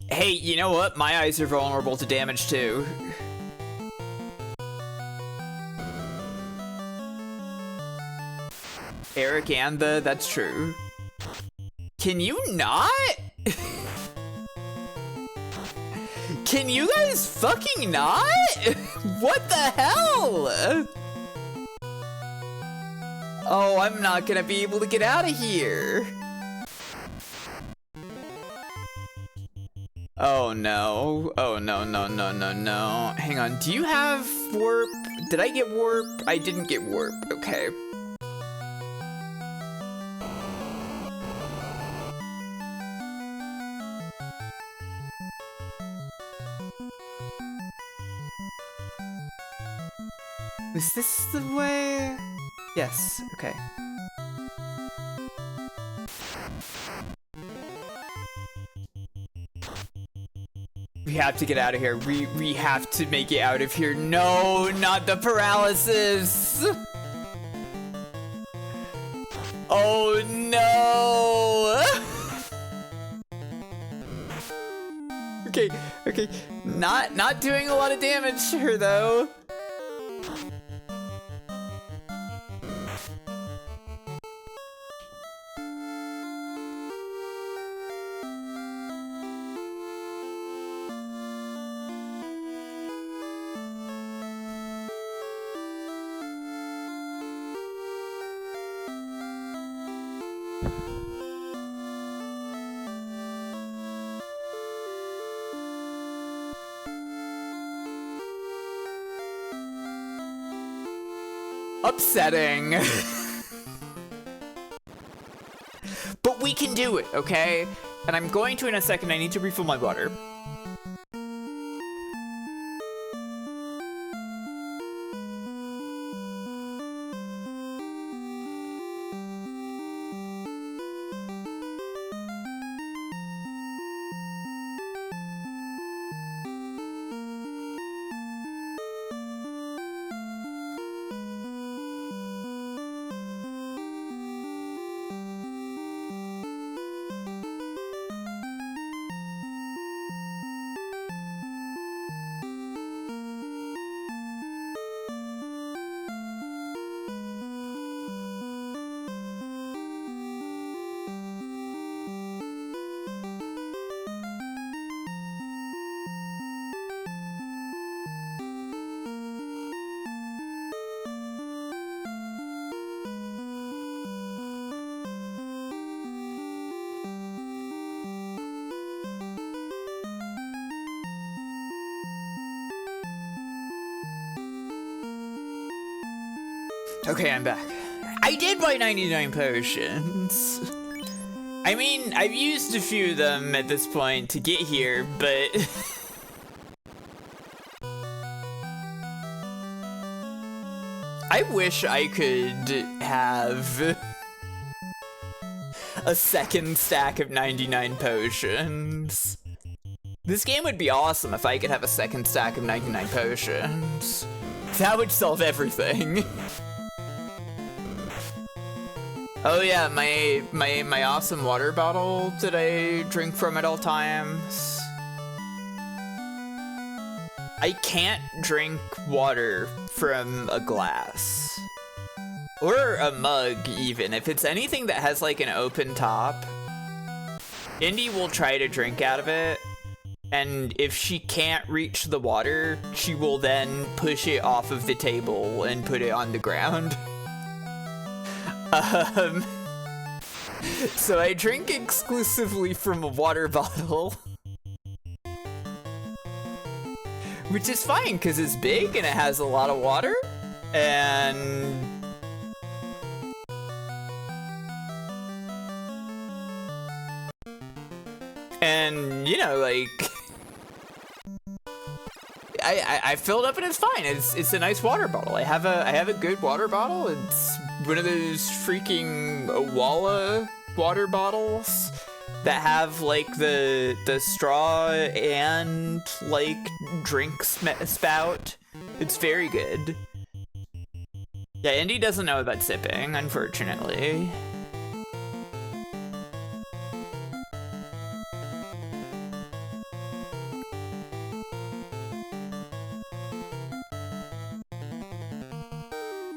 Speaker 1: Hey, you know what? My eyes are vulnerable to damage too. Eric and that's true. Can you not? Can you guys fucking not? What the hell? Oh, I'm not gonna be able to get out of here. Oh no. Oh no, no, no, no, no. Hang on, do you have warp? Did I get warp? I didn't get warp, okay. Is this the way? Yes, okay. We have to get out of here. We have to make it out of here. No, not the paralysis. Oh no. Okay. Not doing a lot of damage to her though. Upsetting. But we can do it, okay? And I'm going to in a second. I need to refill my water. Okay, I'm back. I did buy 99 potions. I mean, I've used a few of them at this point to get here, but... I wish I could have a second stack of 99 potions. This game would be awesome if I could have a second stack of 99 potions. That would solve everything. Oh yeah, my awesome water bottle that I drink from at all times. I can't drink water from a glass. Or a mug even. If it's anything that has like an open top, Indy will try to drink out of it. And if she can't reach the water, she will then push it off of the table and put it on the ground. So I drink exclusively from a water bottle. Which is fine, because it's big and it has a lot of water. And... you know, like... I filled up and it's fine. It's a nice water bottle. I have a good water bottle. It's one of those freaking Owala water bottles that have like the straw and like drink spout. It's very good. Yeah, Indy doesn't know about sipping, unfortunately.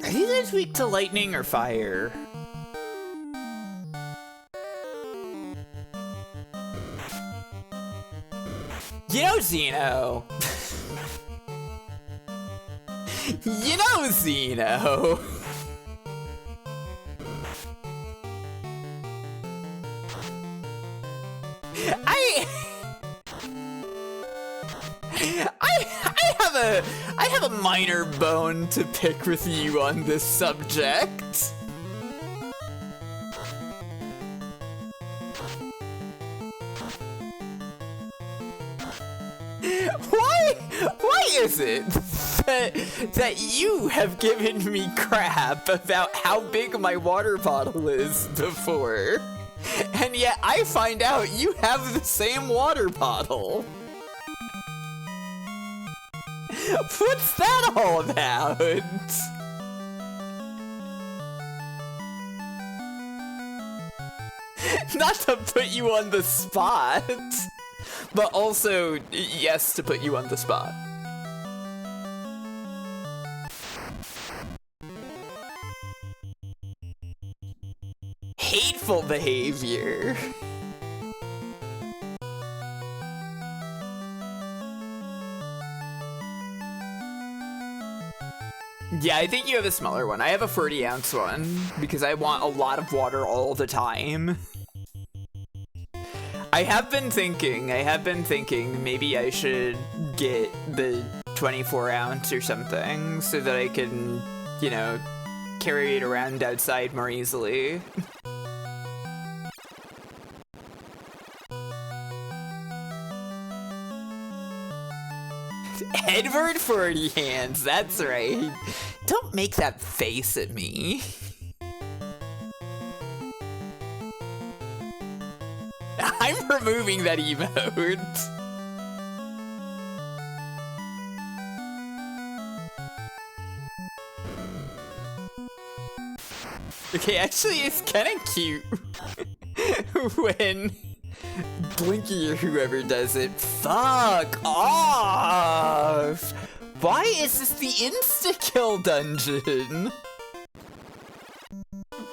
Speaker 1: Are you guys weak to lightning or fire? You know Zeno. You know Zeno. I have a minor bone to pick with you on this subject. Why is it that you have given me crap about how big my water bottle is before. And yet I find out you have the same water bottle. What's that all about? Not to put you on the spot, but also, yes, to put you on the spot. Hateful behavior. Yeah, I think you have a smaller one. I have a 40-ounce one because I want a lot of water all the time. I have been thinking maybe I should get the 24-ounce or something so that I can, you know, carry it around outside more easily. Edward 40 hands, that's right. Don't make that face at me. I'm removing that emote. Okay, actually, it's kind of cute when Blinky or whoever does it. Fuck off! Why is this the insta-kill dungeon?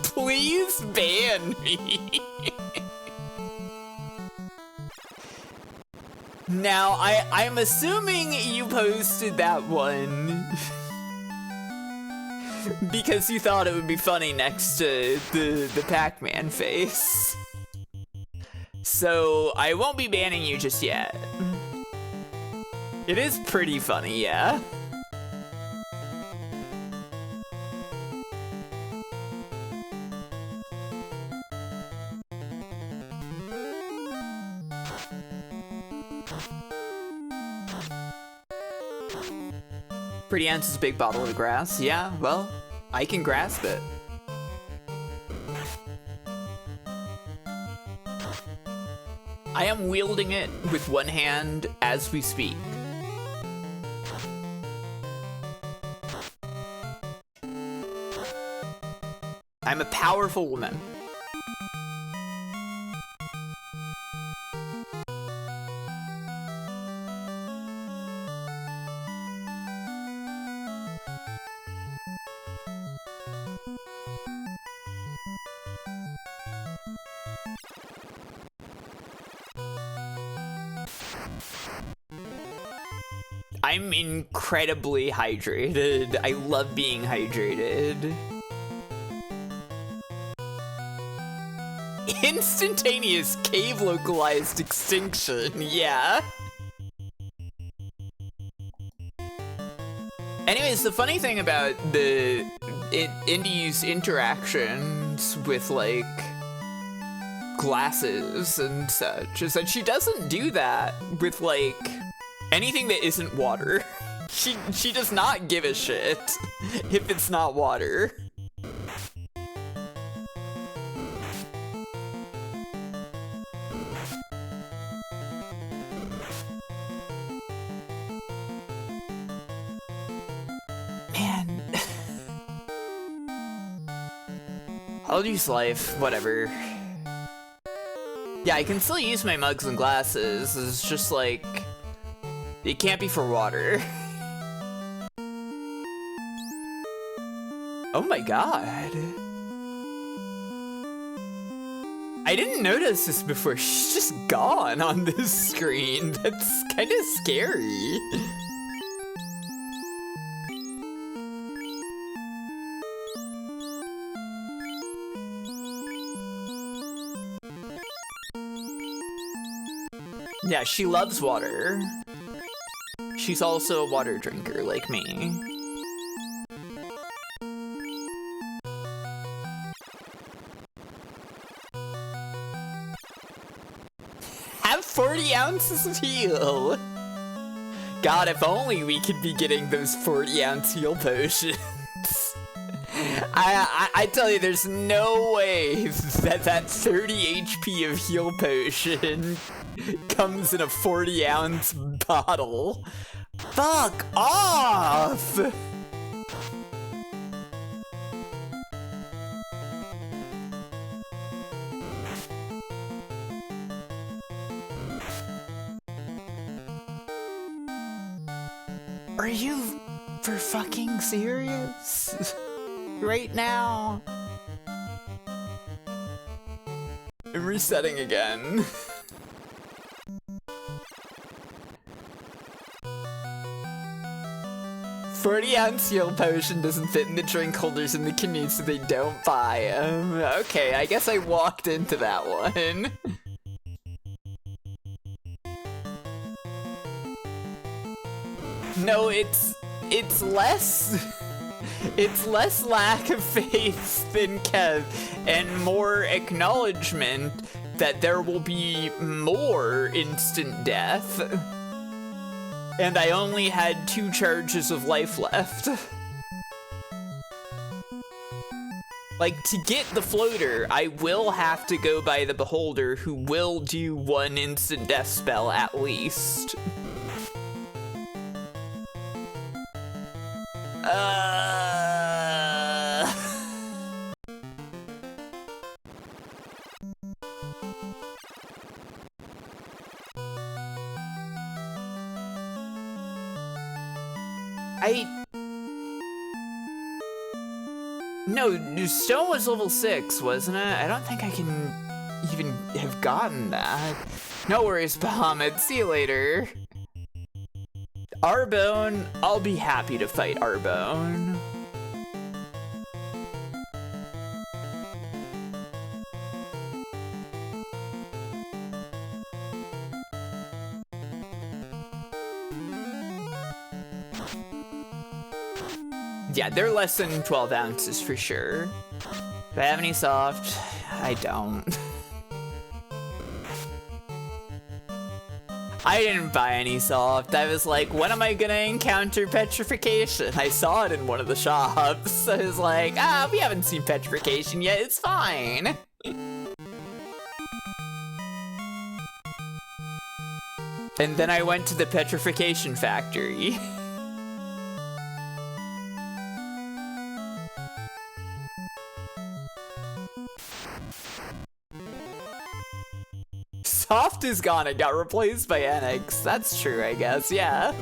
Speaker 1: Please ban me. Now, I'm assuming you posted that one because you thought it would be funny next to the Pac-Man face. So, I won't be banning you just yet. It is pretty funny, yeah? Pretty ants is a big bottle of grass. Yeah, well, I can grasp it. I am wielding it with one hand as we speak. I'm a powerful woman. I'm incredibly hydrated. I love being hydrated. Instantaneous cave localized extinction, yeah. Anyways, the funny thing about Indy's interactions with, like, glasses and such is that she doesn't do that with, like, anything that isn't water. She does not give a shit if it's not water. Man. I'll use life, whatever. Yeah, I can still use my mugs and glasses. It's just like, it can't be for water. Oh my god. I didn't notice this before. She's just gone on this screen. That's kind of scary. Yeah, she loves water. She's also a water drinker like me. Have 40 ounces of heal. God, if only we could be getting those 40-ounce heal potions. I tell you, there's no way that 30 HP of heal potion comes in a 40-ounce bottle. Fuck off! Are you for fucking serious? Right now? I'm resetting again. $40-ounce heal potion doesn't fit in the drink holders in the canoe, so they don't buy them. Okay, I guess I walked into that one. No, it's less... It's less lack of faith than Kev, and more acknowledgement that there will be more instant death. And I only had 2 charges of life left. Like, to get the floater, I will have to go by the Beholder, who will do 1 instant death spell at least. No, Stone was level 6, wasn't it? I don't think I can even have gotten that. No worries, Bahamut. See you later. Arbone, I'll be happy to fight Arbone. Yeah, they're less than 12 ounces for sure. Do I have any soft? I don't. I didn't buy any soft. I was like, when am I gonna encounter petrification? I saw it in one of the shops. I was like, we haven't seen petrification yet, it's fine. And then I went to the petrification factory. Soft is gone, it got replaced by Annex. That's true, I guess, yeah.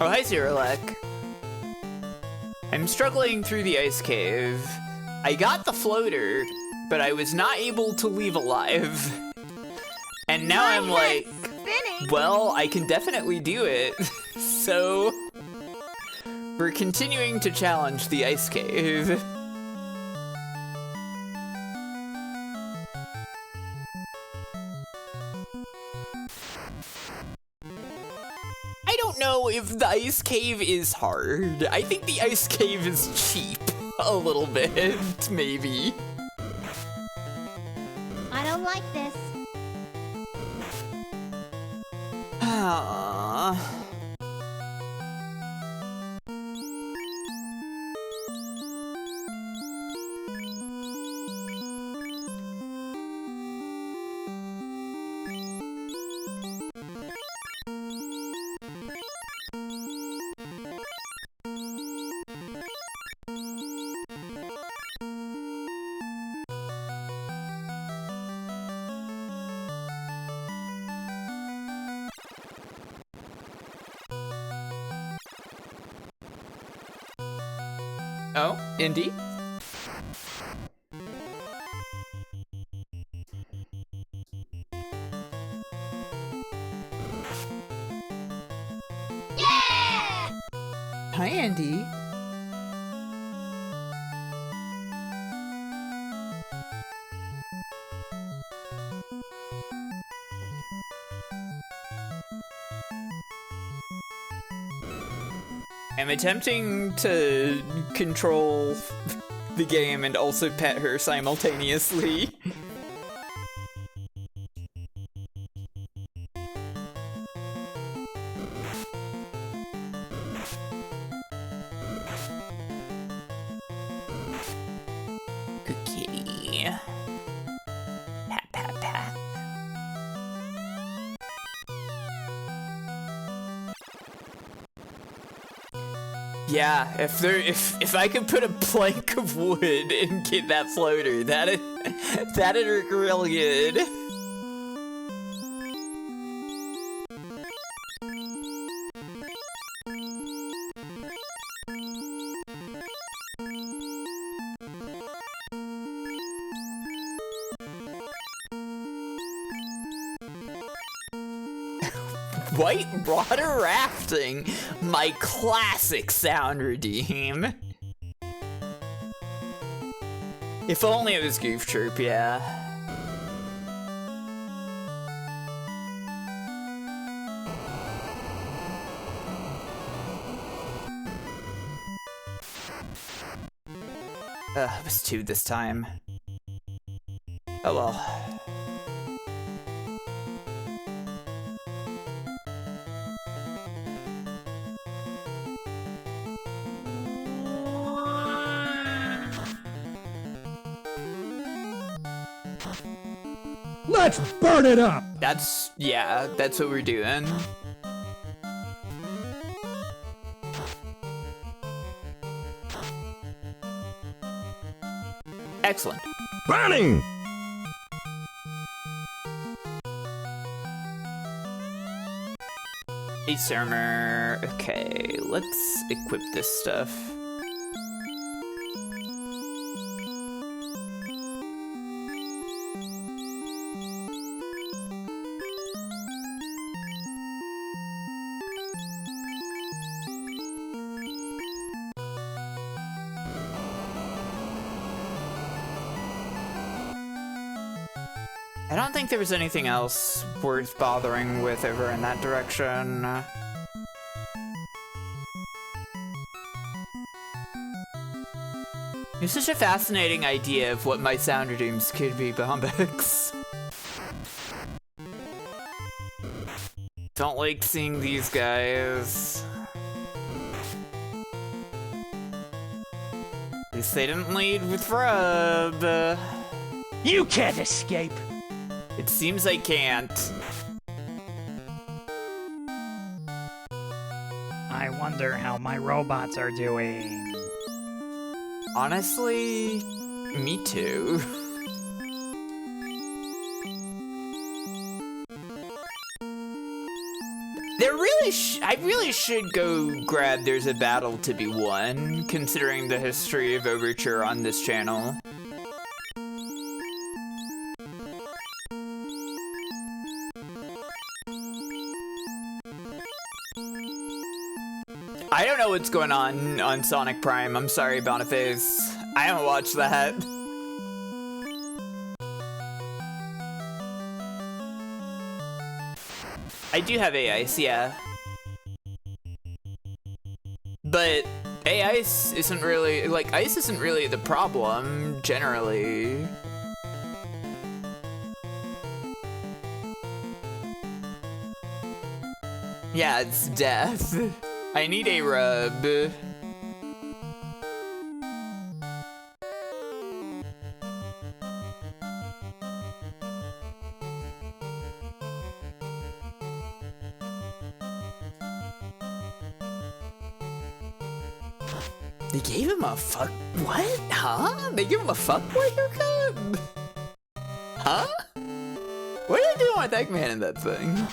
Speaker 1: Oh, hi, Zerolek. I'm struggling through the ice cave. I got the floater, but I was not able to leave alive. And now I'm like, well, I can definitely do it. So, we're continuing to challenge the ice cave. I don't know if the ice cave is hard. I think the ice cave is cheap. A little bit, maybe.
Speaker 2: I don't like this.
Speaker 1: Oh, Indy?
Speaker 2: Yeah!
Speaker 1: Hi, Andy. I'm attempting to control the game and also pet her simultaneously. Good kitty. Pat, pat, pat. Yeah, if I could put a plank of wood and get that floater, that'd work real good. White water rafting, my classic sound redeem. If only it was Goof Troop, yeah. It was 2 this time. Oh well.
Speaker 11: Let's burn it up!
Speaker 1: That's what we're doing. Excellent.
Speaker 11: Burning!
Speaker 1: Hey, Surmer. Okay, let's equip this stuff. I don't think there was anything else worth bothering with over in that direction. It's such a fascinating idea of what my sound redeems could be, Bombex. Don't like seeing these guys. At least they didn't lead with Rub.
Speaker 12: You can't escape!
Speaker 1: It seems I can't.
Speaker 12: I wonder how my robots are doing.
Speaker 1: Honestly, me too. I really should go grab There's a Battle to Be Won, considering the history of Overture on this channel. I don't know what's going on Sonic Prime. I'm sorry, Boniface. I haven't watched that. I do have AIs, yeah. But AIs isn't really, like, ice isn't really the problem, generally. Yeah, it's death. I need a rub. They gave him a fuck. What? Huh? They gave him a fuckboy haircut? Huh? What are they doing with Eggman in that thing?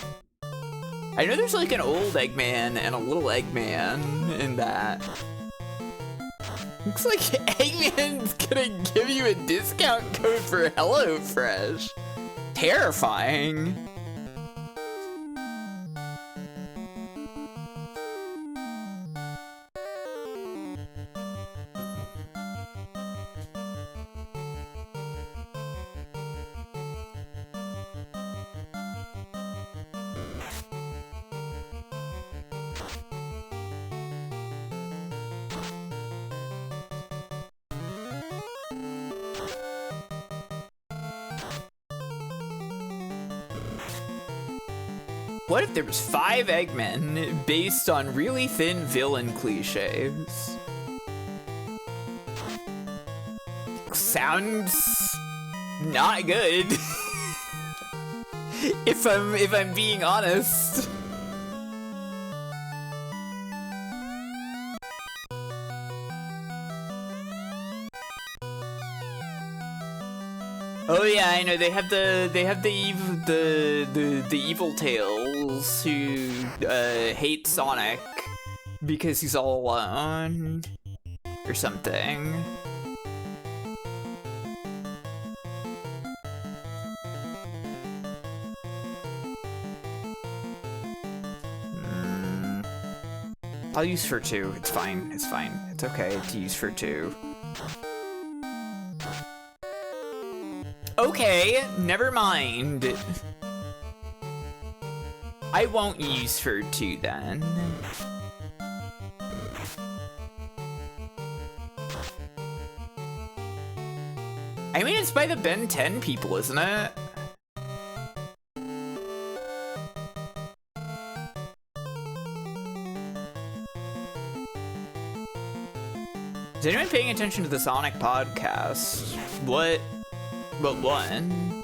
Speaker 1: I know there's like an old Eggman and a little Eggman in that. Looks like Eggman's gonna give you a discount code for HelloFresh. Terrifying. What if there was 5 Eggmen based on really thin villain cliches? Sounds not good. if I'm being honest. Oh yeah, I know they have the evil tails who hate Sonic because he's all alone or something. I'll use for 2. It's fine. It's fine. It's okay to use for 2. Okay, never mind. I won't use for 2 then. I mean, it's by the Ben 10 people, isn't it? Is anyone paying attention to the Sonic podcast? What one?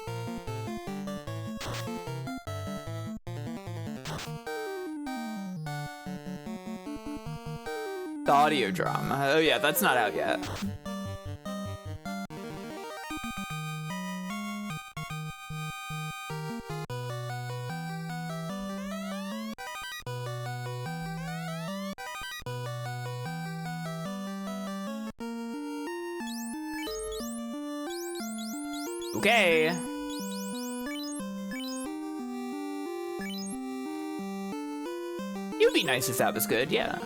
Speaker 1: The audio drama. Oh yeah, that's not out yet. Okay. It would be nice if that was good, yeah.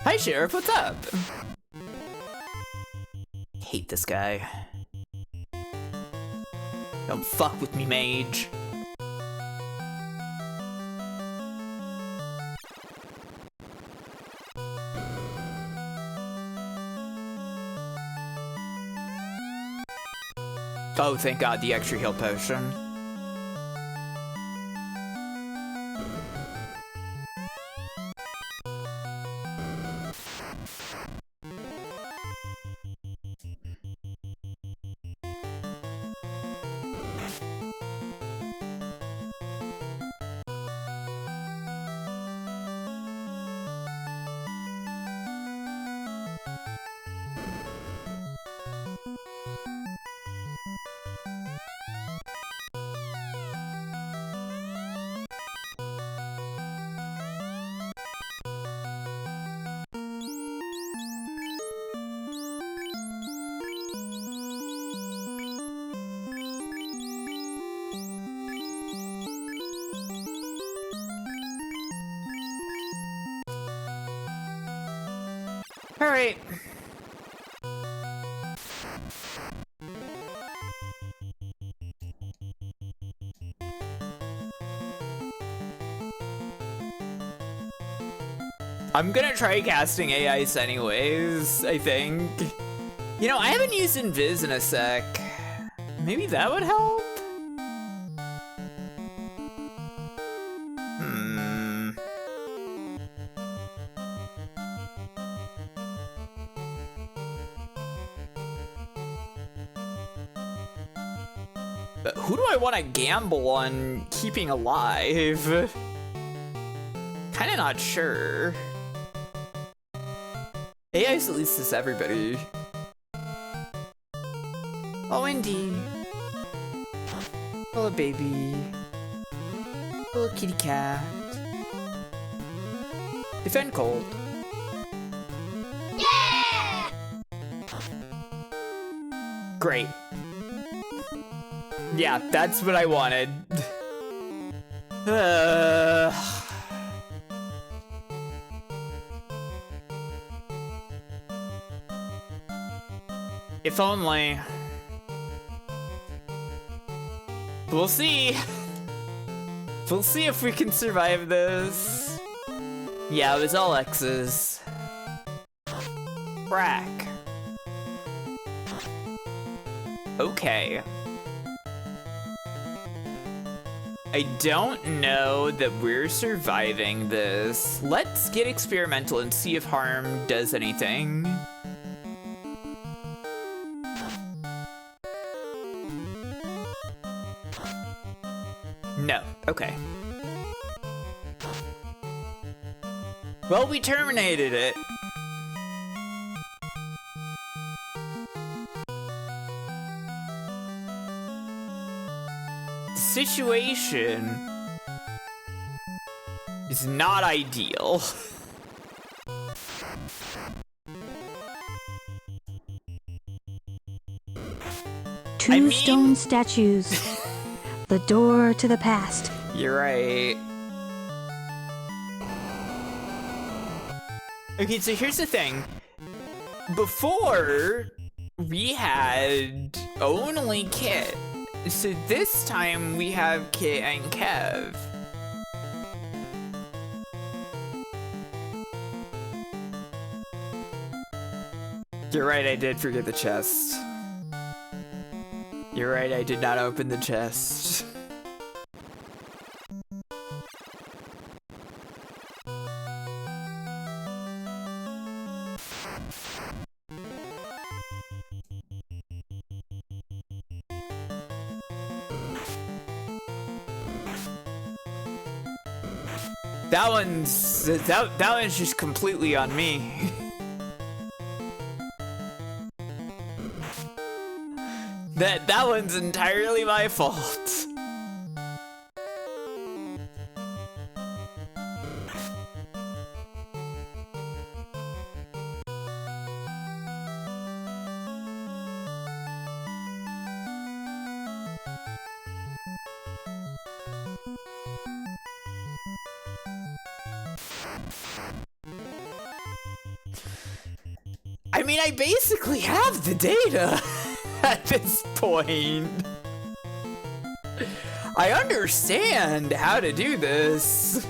Speaker 1: Hi, Sheriff, what's up? Hate this guy. Don't fuck with me, mage. Oh, thank God, the extra heal potion. All right. I'm gonna try casting AIs anyways, I think. You know, I haven't used Invis in a sec. Maybe that would help? But who do I want to gamble on keeping alive? Kinda not sure. AI's at least is everybody. Oh, Indy. Hello, baby. Little kitty cat. Defend cold.
Speaker 2: Yeah!
Speaker 1: Great. Yeah, that's what I wanted. If only. We'll see. We'll see if we can survive this. Yeah, it was all X's. Crack. Okay. I don't know that we're surviving this. Let's get experimental and see if harm does anything. No. Okay. Well, we terminated it. The situation is not ideal.
Speaker 13: Two stone statues. The door to the past.
Speaker 1: You're right. Okay, so here's the thing. Before, we had only Kit. So this time we have Kit and Kev. You're right, I did forget the chest. You're right, I did not open the chest. That one's just completely on me. That one's entirely my fault. I mean, I basically have the data at this point. I understand how to do this.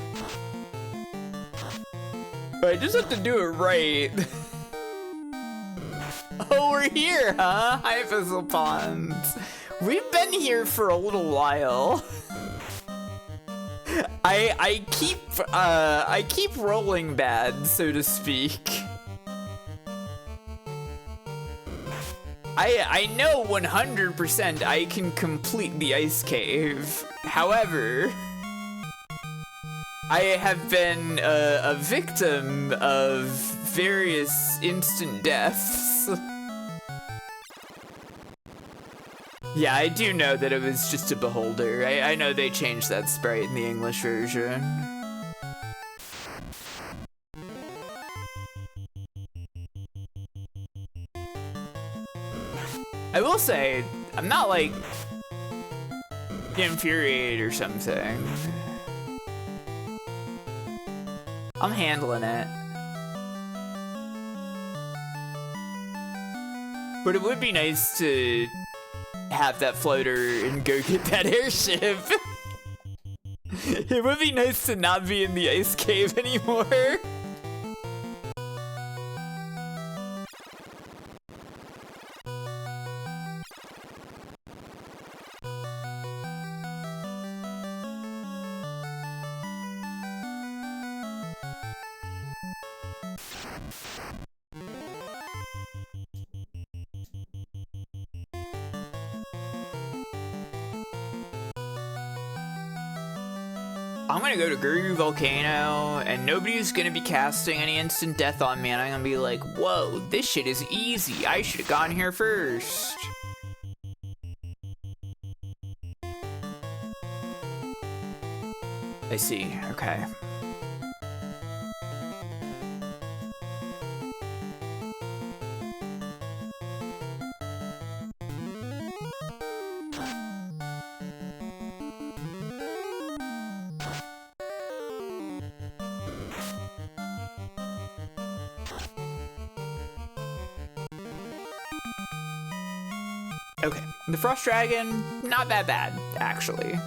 Speaker 1: But I just have to do it right. Oh, we're here, huh? Hi, Fizzle Ponds. We've been here for a little while. I keep rolling bad, so to speak. I know 100% I can complete the ice cave. However, I have been a victim of various instant deaths. Yeah, I do know that it was just a beholder. I know they changed that sprite in the English version. I will say, I'm not like infuriated or something. I'm handling it. But it would be nice to have that floater and go get that airship. It would be nice to not be in the ice cave anymore. I'm gonna go to Guru Volcano, and nobody's gonna be casting any instant death on me, and I'm gonna be like, whoa, this shit is easy. I should have gone here first. I see. Okay. Okay, the Frost Dragon, not that bad, actually.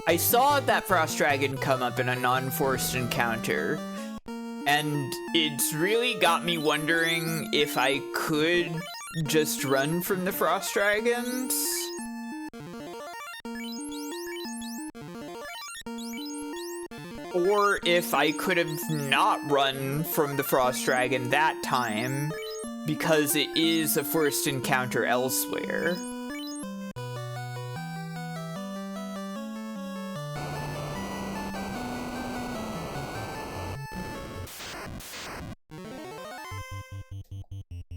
Speaker 1: I saw that Frost Dragon come up in a non-forced encounter, and it's really got me wondering if I could just run from the Frost Dragons. Or if I could have not run from the Frost Dragon that time, because it is a first encounter elsewhere.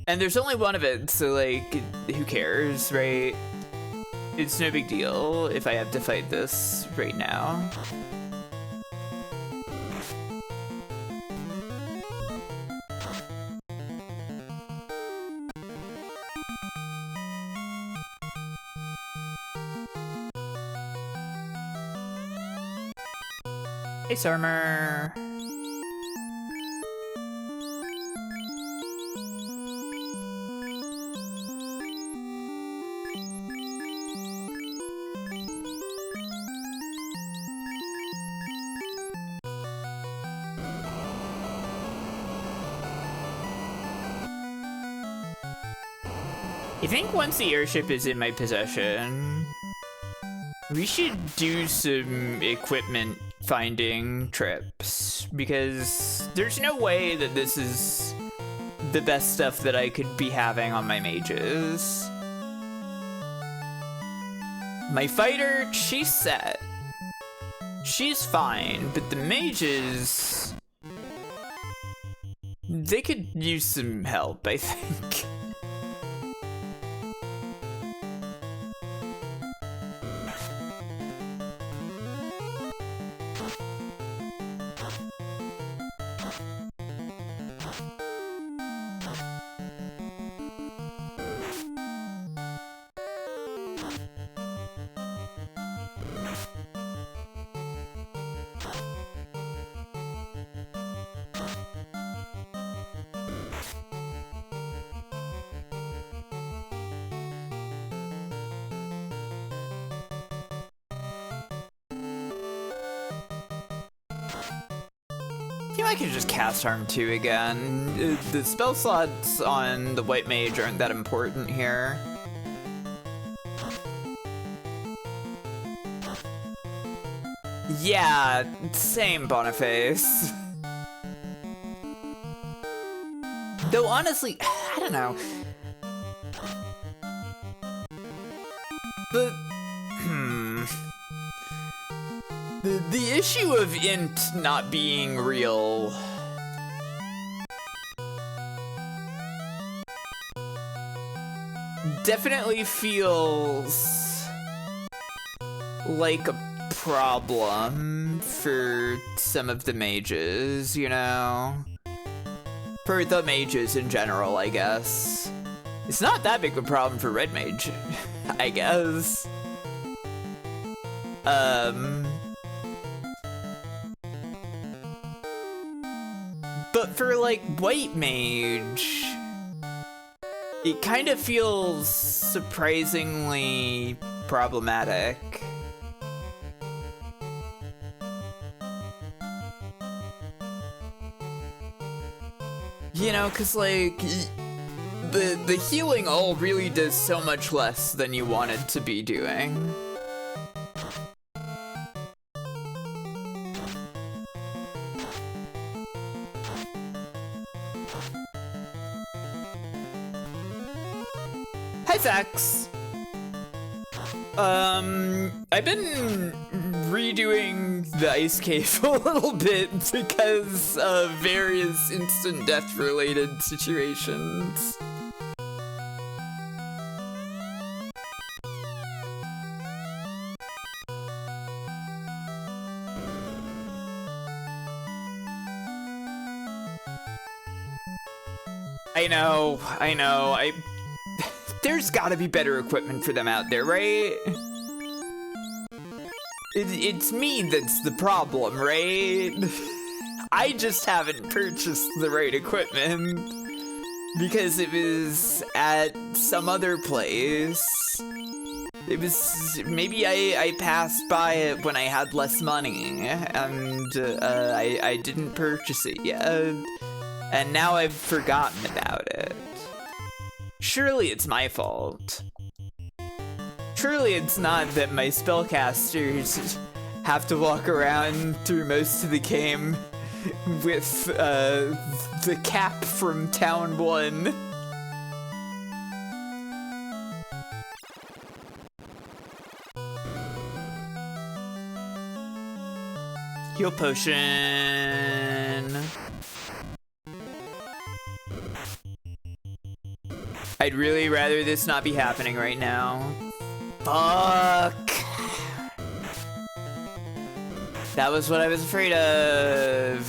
Speaker 1: And there's only one of it, so like, who cares, right? It's no big deal if I have to fight this right now. Hey, Sarmer. I think once the airship is in my possession, we should do some equipment finding trips, because there's no way that this is the best stuff that I could be having on my mages. My fighter, she's set. She's fine, but the mages, they could use some help, I think. I could just cast Arm 2 again. The spell slots on the White Mage aren't that important here. Yeah, same, Boniface. Though honestly, I don't know. The issue of int not being real definitely feels like a problem for some of the mages, you know? For the mages in general, I guess. It's not that big of a problem for Red Mage, I guess. But for, like, White Mage, it kind of feels surprisingly problematic. You know, cause, like, the healing all really does so much less than you want it to be doing. Hi, Zax. I've been redoing the ice cave a little bit because of various instant death related situations. I know, there's gotta be better equipment for them out there, right? It's me that's the problem, right? I just haven't purchased the right equipment because it was at some other place. It was, maybe I passed by it when I had less money and I didn't purchase it yet. And now I've forgotten about it. Surely it's my fault. Surely it's not that my spellcasters have to walk around through most of the game with the cap from Town 1. Heal potion. I'd really rather this not be happening right now. Fuck. That was what I was afraid of.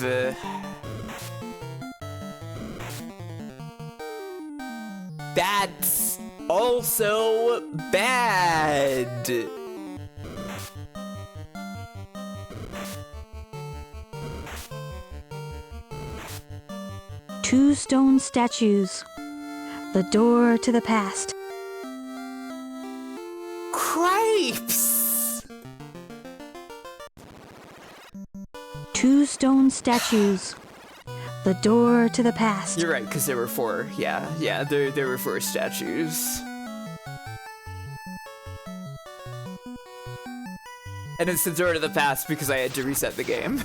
Speaker 1: That's also bad.
Speaker 13: Two stone statues. The door to the past.
Speaker 1: Cripes!
Speaker 13: Two stone statues. The door to the past.
Speaker 1: You're right, because there were 4. Yeah, there were 4 statues. And it's the door to the past because I had to reset the game.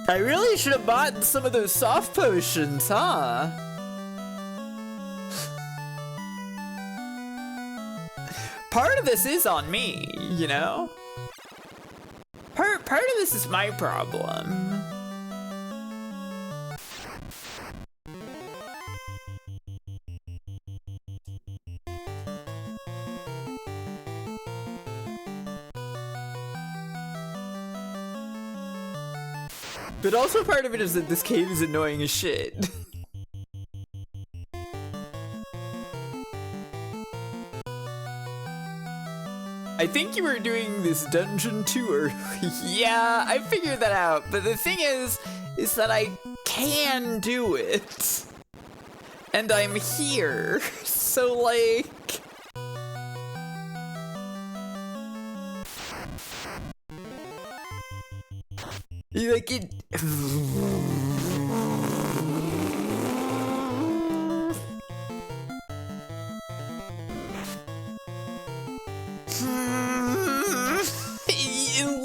Speaker 1: I really should have bought some of those soft potions, huh? Part of this is on me, you know? Part of this is my problem. But also part of it is that this cave is annoying as shit. I think you were doing this dungeon too early. Yeah, I figured that out. But the thing is that I can do it. And I'm here. So like... Like it...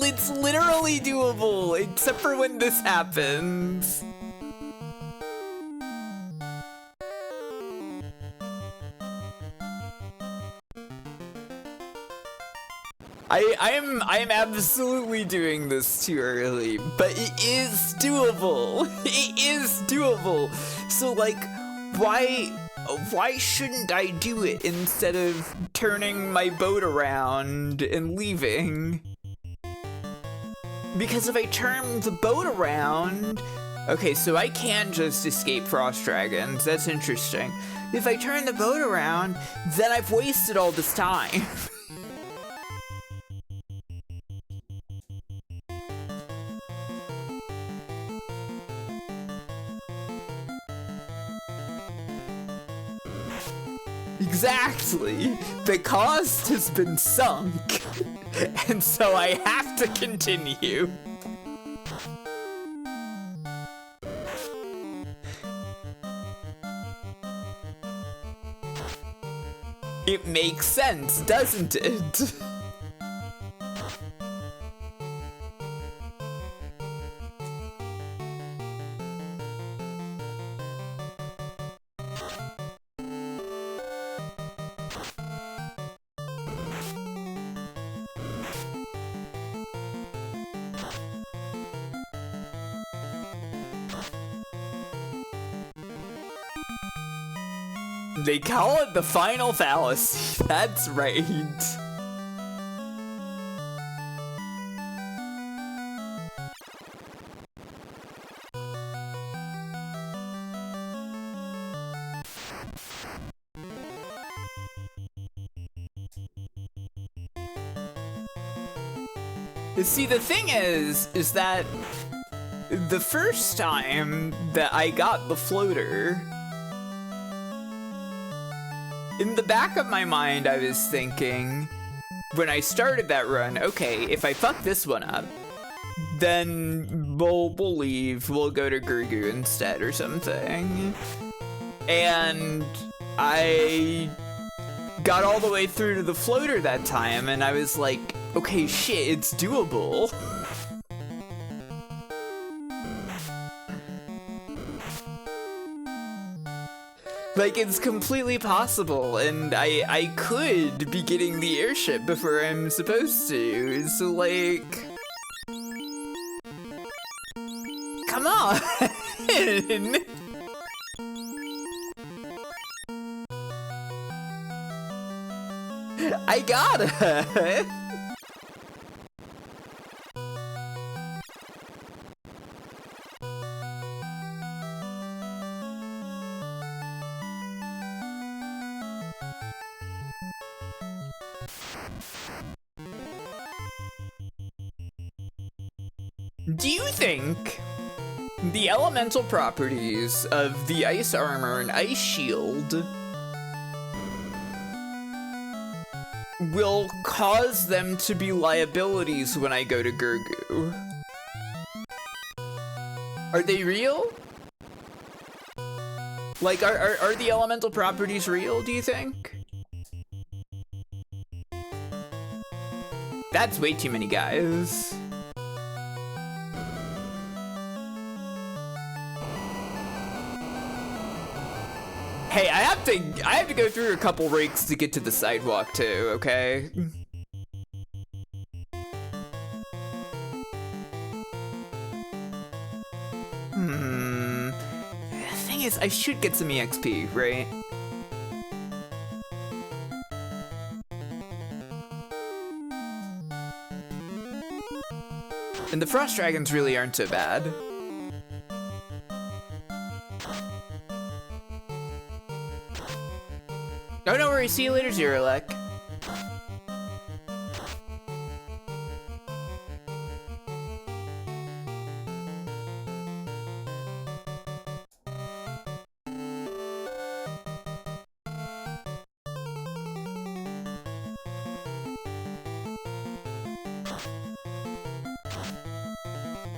Speaker 1: It's literally doable, except for when this happens. I am absolutely doing this too early, but it is doable. It is doable. So like, why shouldn't I do it instead of turning my boat around and leaving? Because if I turn the boat around, okay, so I can just escape frost dragons. That's interesting. If I turn the boat around, then I've wasted all this time. Exactly. The cost has been sunk, and so I have to continue. It makes sense, doesn't it? They call it the final fallacy. That's right. See, the thing is that the first time that I got the floater, in the back of my mind, I was thinking, when I started that run, okay, if I fuck this one up, then we'll leave, we'll go to Gurgu instead or something. And I got all the way through to the floater that time, and I was like, okay, shit, it's doable. Like, it's completely possible, and I could be getting the airship before I'm supposed to, so like... Come on! I gotta! Do you think the elemental properties of the ice armor and ice shield will cause them to be liabilities when I go to Gurgu? Are they real? Like, are the elemental properties real, do you think? That's way too many guys. Hey, I have to go through a couple rakes to get to the sidewalk too, okay? The thing is, I should get some EXP, right? And the frost dragons really aren't so bad. Oh, no worries. See you later, Zerolek.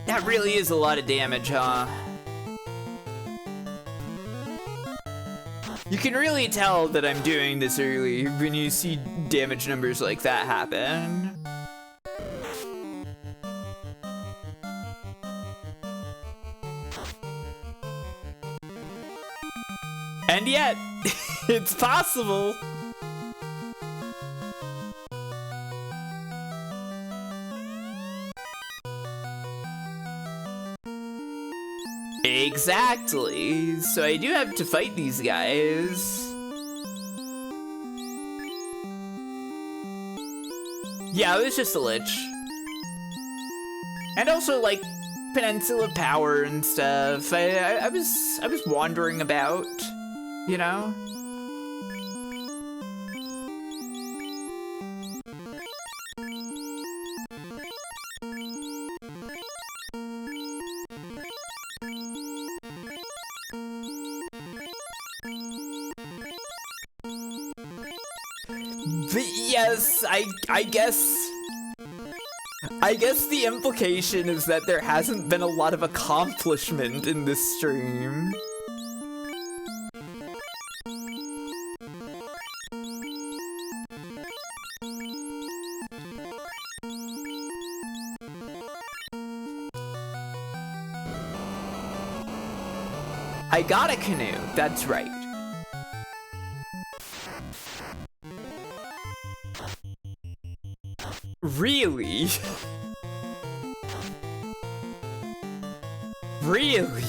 Speaker 1: That really is a lot of damage, huh? You can really tell that I'm doing this early when you see damage numbers like that happen. And yet, it's possible. Exactly. So I do have to fight these guys. Yeah, it was just a lich. And also, like, Peninsula Power and stuff. I was wandering about, you know? Yes, I guess the implication is that there hasn't been a lot of accomplishment in this stream. I got a canoe, that's right. Really? Really?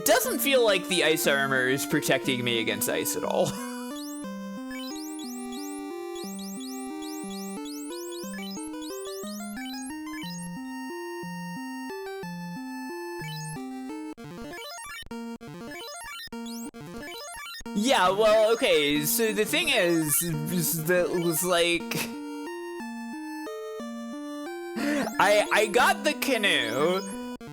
Speaker 1: It doesn't feel like the ice armor is protecting me against ice at all. Yeah, well, okay, so the thing is that it was like... I got the canoe,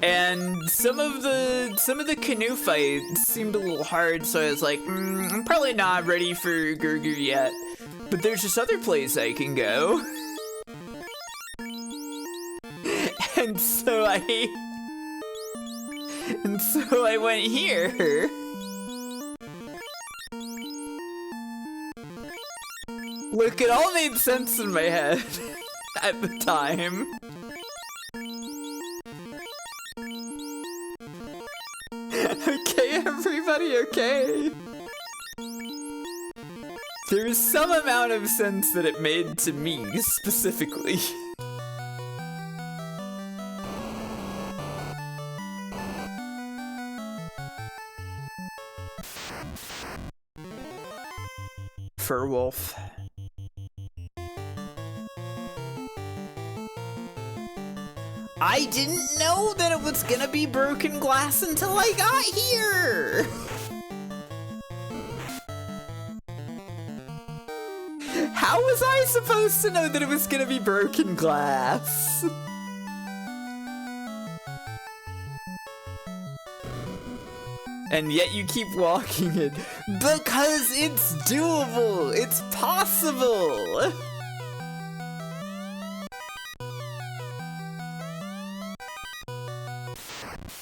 Speaker 1: and some of the canoe fights seemed a little hard, so I was like, I'm probably not ready for Gurgur yet. But there's this other place I can go. And so I went here. Look, it all made sense in my head at the time. Okay, everybody, okay? There's some amount of sense that it made to me, specifically. Furwolf. I didn't know that it was gonna be broken glass until I got here! How was I supposed to know that it was gonna be broken glass? And yet you keep walking it. Because it's doable! It's possible!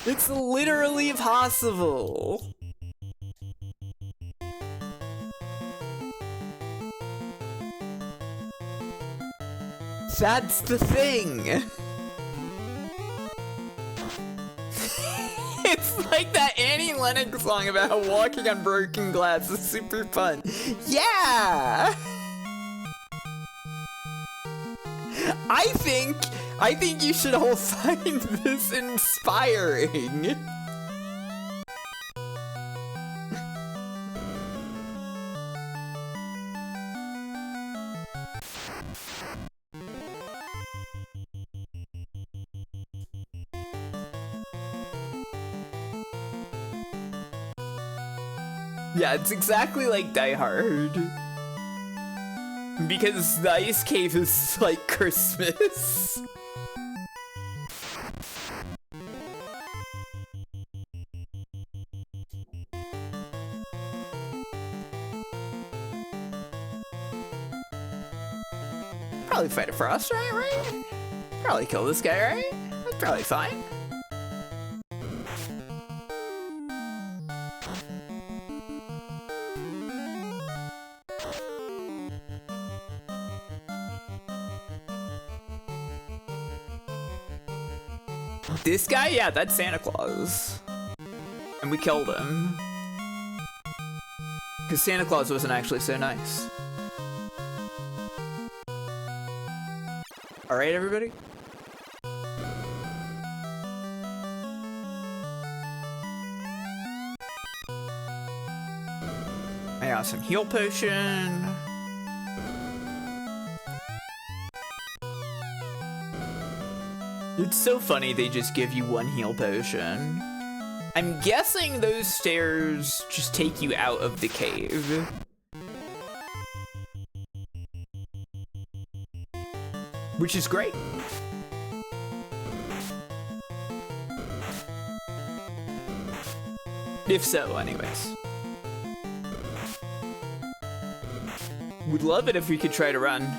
Speaker 1: It's literally possible. That's the thing. It's like that Annie Lennox song about walking on broken glass is super fun. Yeah! I think you should all find this inspiring. Yeah, it's exactly like Die Hard. Because the ice cave is like Christmas. Probably fight a frost giant, right? Probably kill this guy, right? That's probably fine. This guy? Yeah, that's Santa Claus. And we killed him. Because Santa Claus wasn't actually so nice. Alright, everybody? I got some heal potion. It's so funny they just give you one heal potion. I'm guessing those stairs just take you out of the cave. Which is great. If so, anyways. Would love it if we could try to run.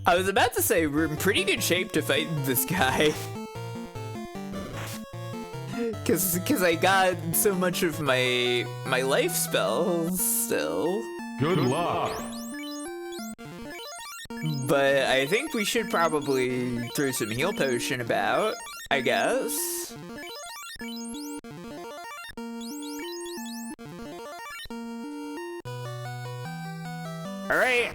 Speaker 1: I was about to say, we're in pretty good shape to fight this guy. Cause I got so much of my life spells still.
Speaker 11: Good luck.
Speaker 1: But I think we should probably throw some heal potion about, I guess. All right.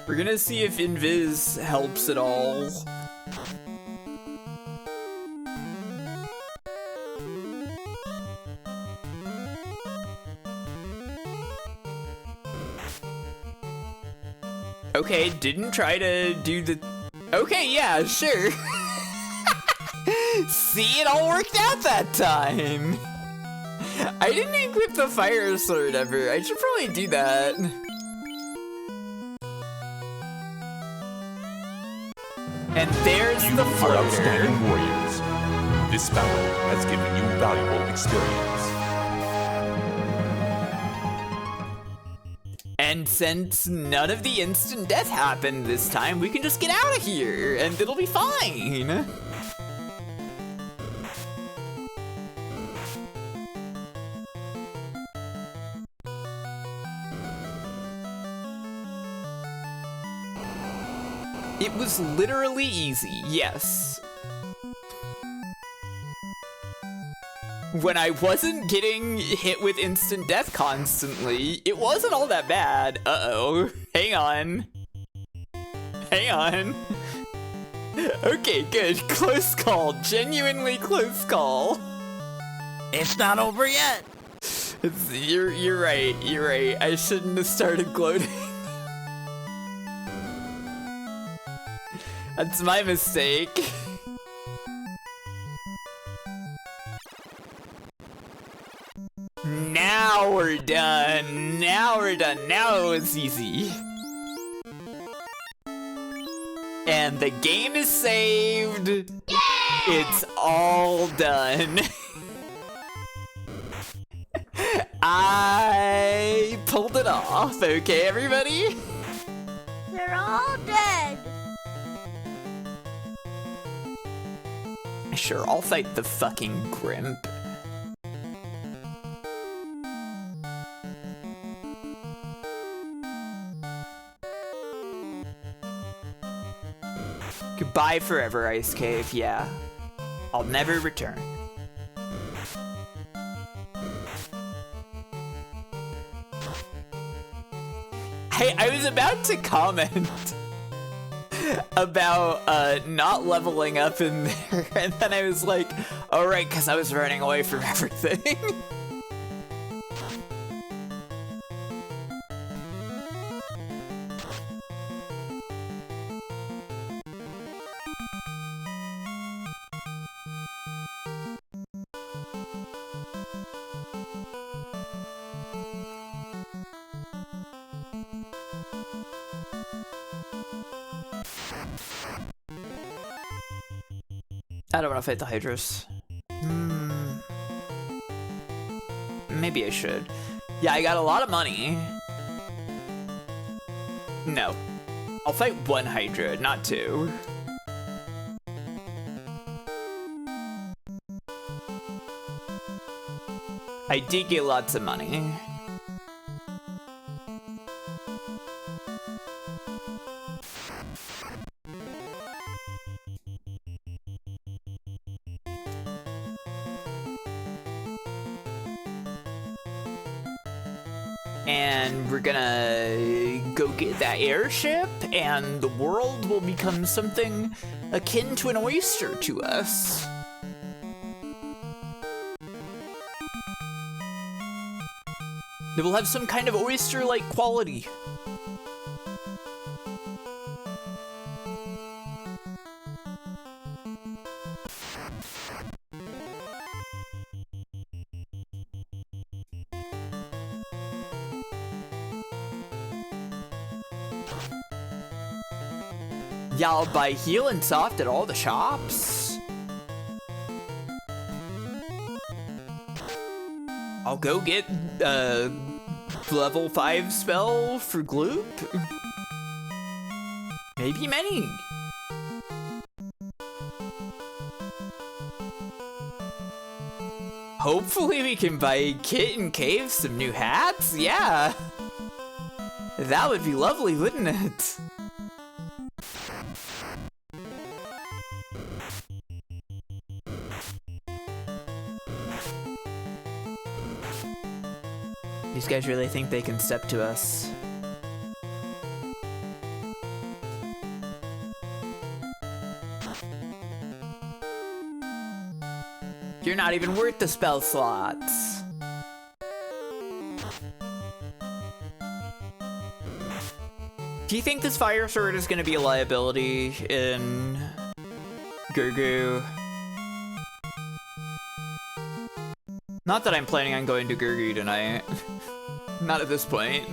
Speaker 1: We're gonna see if Invis helps at all. Okay, didn't try to do the... Okay, yeah, sure. See, it all worked out that time. I didn't equip the fire sword ever. I should probably do that. And there's the
Speaker 4: are outstanding warriors. This battle has given you valuable experience.
Speaker 1: And since none of the instant death happened this time, we can just get out of here, and it'll be fine. It was literally easy, yes. When I wasn't getting hit with instant death constantly, it wasn't all that bad. Uh-oh. Hang on. Hang on. Okay, good. Close call. Genuinely close call.
Speaker 5: It's not over yet.
Speaker 1: You're right. You're right. I shouldn't have started gloating. That's my mistake. Now we're done. Now we're done. Now it was easy. And the game is saved. Yay! It's all done. I pulled it off. Okay, everybody?
Speaker 2: They're all dead.
Speaker 1: Sure, I'll fight the fucking Grimp. Goodbye forever, Ice Cave, yeah. I'll never return. Hey, I was about to comment about not leveling up in there, and then I was like, oh right, because I was running away from everything. I don't want to fight the Hydras. Maybe I should. Yeah, I got a lot of money. No. I'll fight one Hydra, not two. I did get lots of money. And we're gonna go get that airship, and the world will become something akin to an oyster to us. It will have some kind of oyster-like quality. Yeah, I'll buy heal and soft at all the shops. I'll go get level 5 spell for Gloop. Maybe many. Hopefully we can buy Kit and Cave some new hats. Yeah. That would be lovely, wouldn't it? These guys really think they can step to us. You're not even worth the spell slots. Do you think this fire sword is gonna be a liability in Gurgu? Not that I'm planning on going to Gurgu tonight. Not at this point.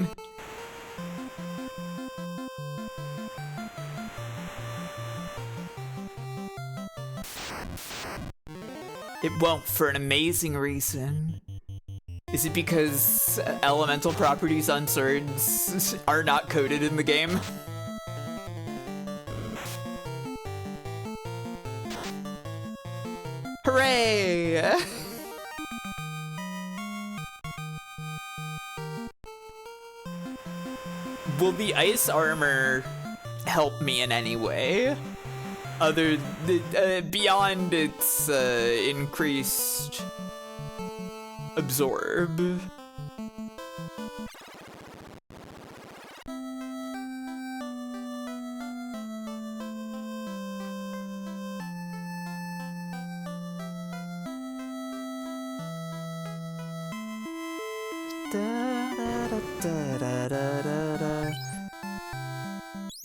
Speaker 1: It won't for an amazing reason. Is it because elemental properties on swords are not coded in the game? Hooray! Will the ice armor help me in any way? Other beyond its increased absorb?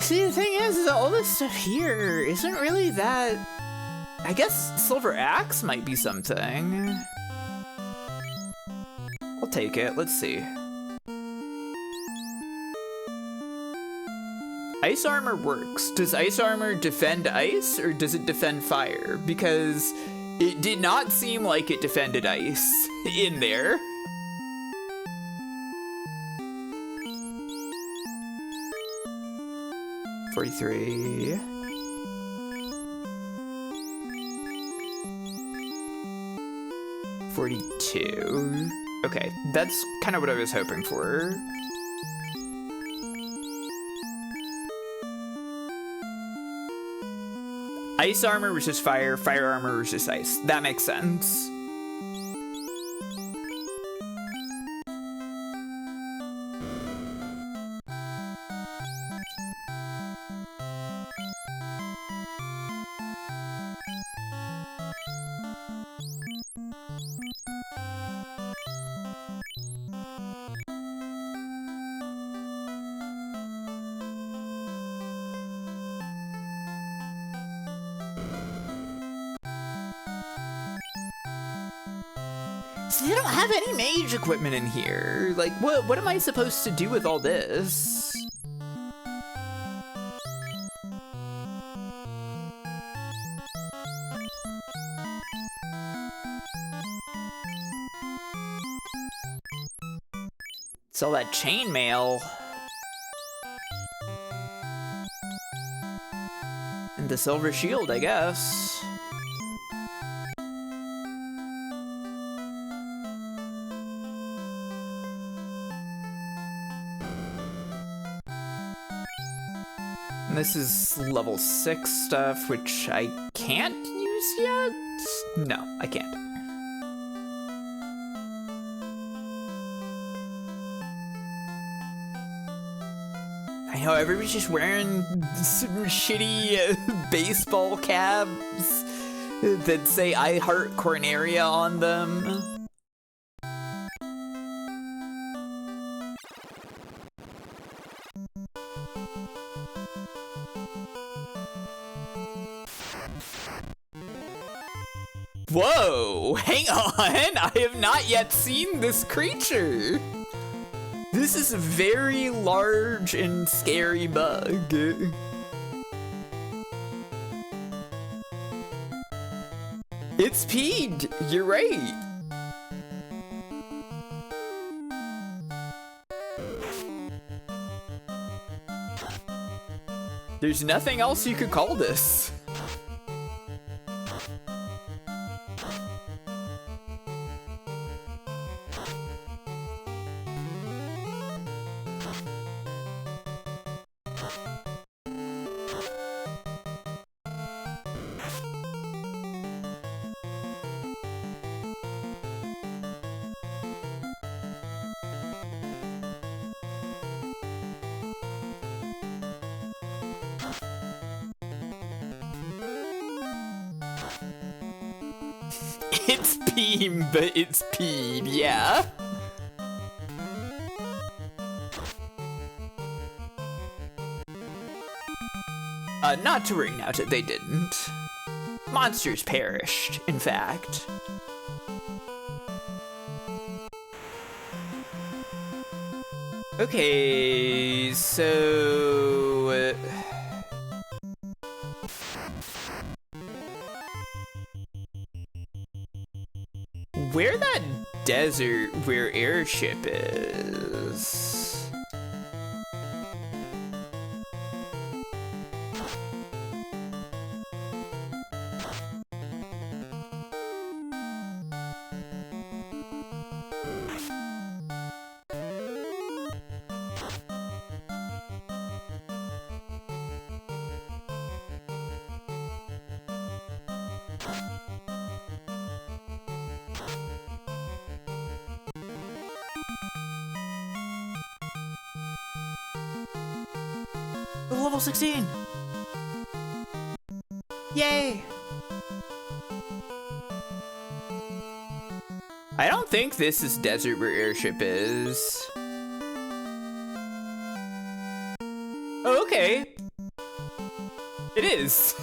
Speaker 1: See, the thing is that all this stuff here isn't really that... I guess Silver Axe might be something. I'll take it, let's see. Ice armor works. Does ice armor defend ice, or does it defend fire? Because it did not seem like it defended ice in there. $43. $42. Okay, that's kind of what I was hoping for. Ice armor versus fire, fire armor versus ice. That makes sense. So they don't have any mage equipment in here. Like, what am I supposed to do with all this? Sell that chainmail. And the silver shield, I guess. And this is level 6 stuff, which I can't use yet? No, I can't. I know everybody's just wearing some shitty baseball caps that say I Heart Corneria on them. Whoa, hang on, I have not yet seen this creature. This is a very large and scary bug. It's peed, you're right. There's nothing else you could call this. It's Beam, but it's Peed, yeah. Not to worry now, they didn't. Monsters perished, in fact. Okay, so... where that desert where airship is? Level 16! Yay! I don't think this is desert where airship is. Oh, okay. It is.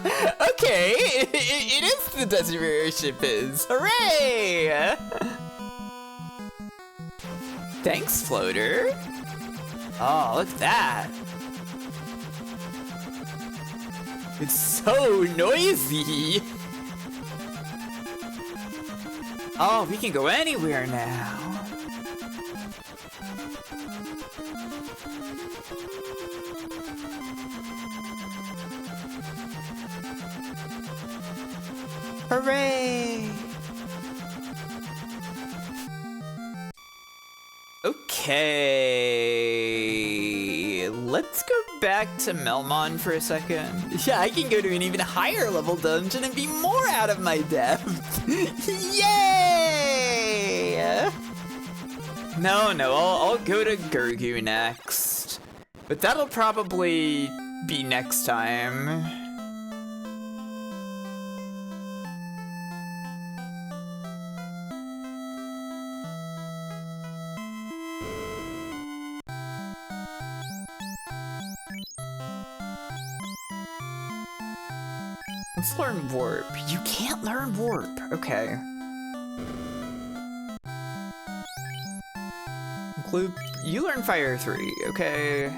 Speaker 1: Okay, it is the desert where airship is. Hooray! Thanks, Floater. Oh, look at that. It's so noisy. Oh, we can go anywhere now. Hooray! Okay, let's go back to Melmon for a second. Yeah, I can go to an even higher level dungeon and be more out of my depth. Yay! No, I'll go to Gurgu next. But that'll probably be next time. Let's learn Warp. You can't learn Warp. Okay. Include. You learn Fire 3. Okay.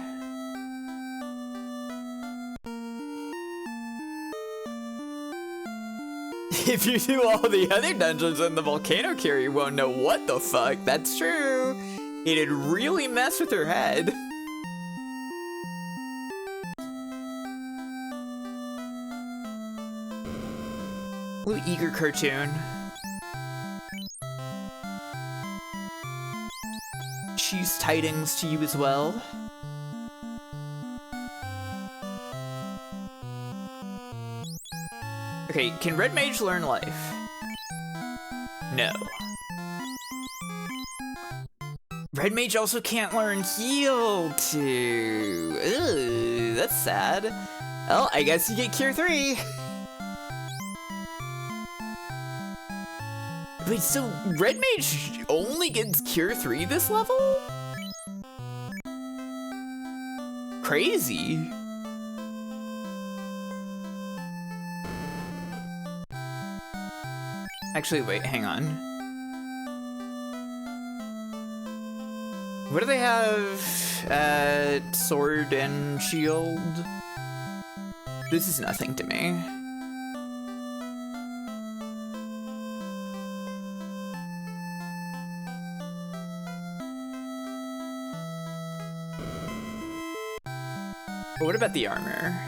Speaker 1: If you do all the other dungeons in the Volcano Cure, you won't know what the fuck. That's true. It'd really mess with her head. Blue Eager cartoon. Cheese tidings to you as well. Okay, can Red Mage learn life? No. Red Mage also can't learn heal too. Ugh, that's sad. Well, I guess you get Cure 3. Wait, so Red Mage only gets Cure 3 this level? Crazy. Actually, wait, hang on. What do they have at Sword and Shield? This is nothing to me. But what about the armor?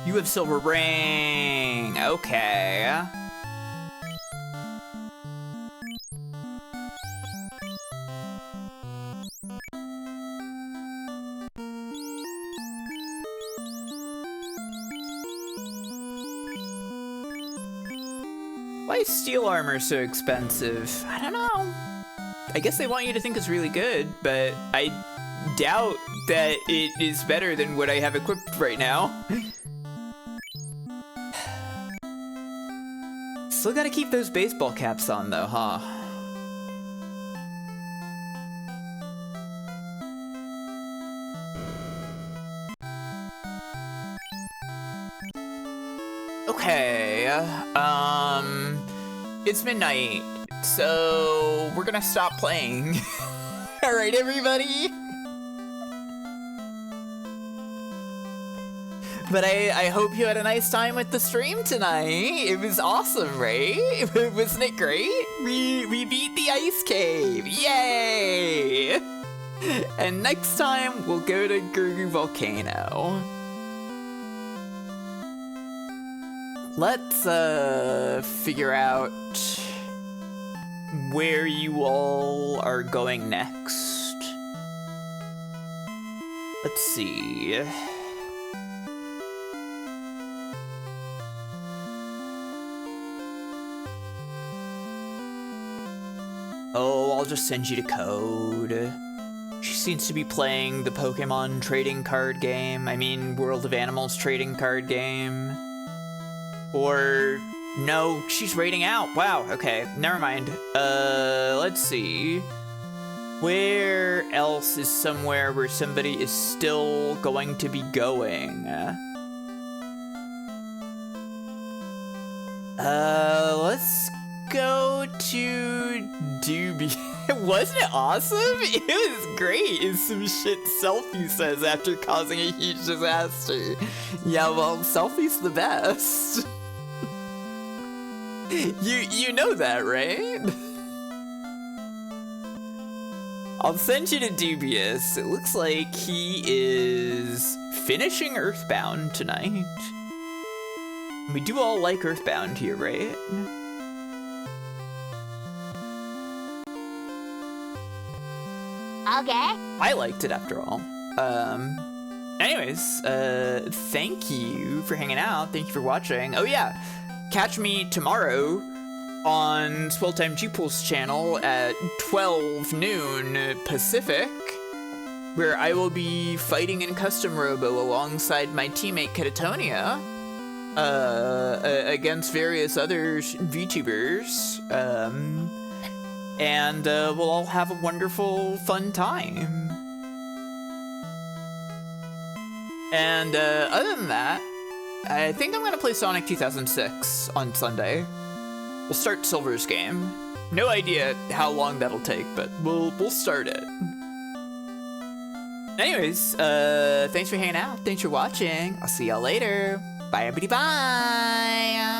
Speaker 1: You have silver ring. Okay. Why is steel armor so expensive? I don't know. I guess they want you to think it's really good, but I doubt that it is better than what I have equipped right now. Still gotta keep those baseball caps on though, huh? Okay, it's midnight, so we're gonna stop playing. All right, everybody. But I hope you had a nice time with the stream tonight. It was awesome, right? Wasn't it great? We beat the ice cave, yay! And next time we'll go to Gurgu Volcano. Let's figure out where you all are going next. Let's see. Oh, I'll just send you the code. She seems to be playing the Pokemon trading card game. I mean, World of Animals trading card game. Or, no, she's raiding out. Wow, okay, never mind. Let's see. Where else is somewhere where somebody is still going to be going? Let's go to Doobie. Wasn't it awesome? It was great. It's some shit Selfie says after causing a huge disaster. Yeah, well, Selfie's the best. You know that, right? I'll send you to Dubious. It looks like he is finishing Earthbound tonight. We do all like Earthbound here, right?
Speaker 2: Okay.
Speaker 1: I liked it after all. Anyways, thank you for hanging out. Thank you for watching. Oh yeah, catch me tomorrow on Swelltime G-Pool's channel at 12 noon Pacific, where I will be fighting in Custom Robo alongside my teammate Catatonia, against various other VTubers. And we'll all have a wonderful, fun time. And other than that, I think I'm gonna play Sonic 2006 on Sunday. We'll start Silver's game. No idea how long that'll take, but we'll start it. Anyways, thanks for hanging out. Thanks for watching. I'll see y'all later. Bye, everybody. Bye.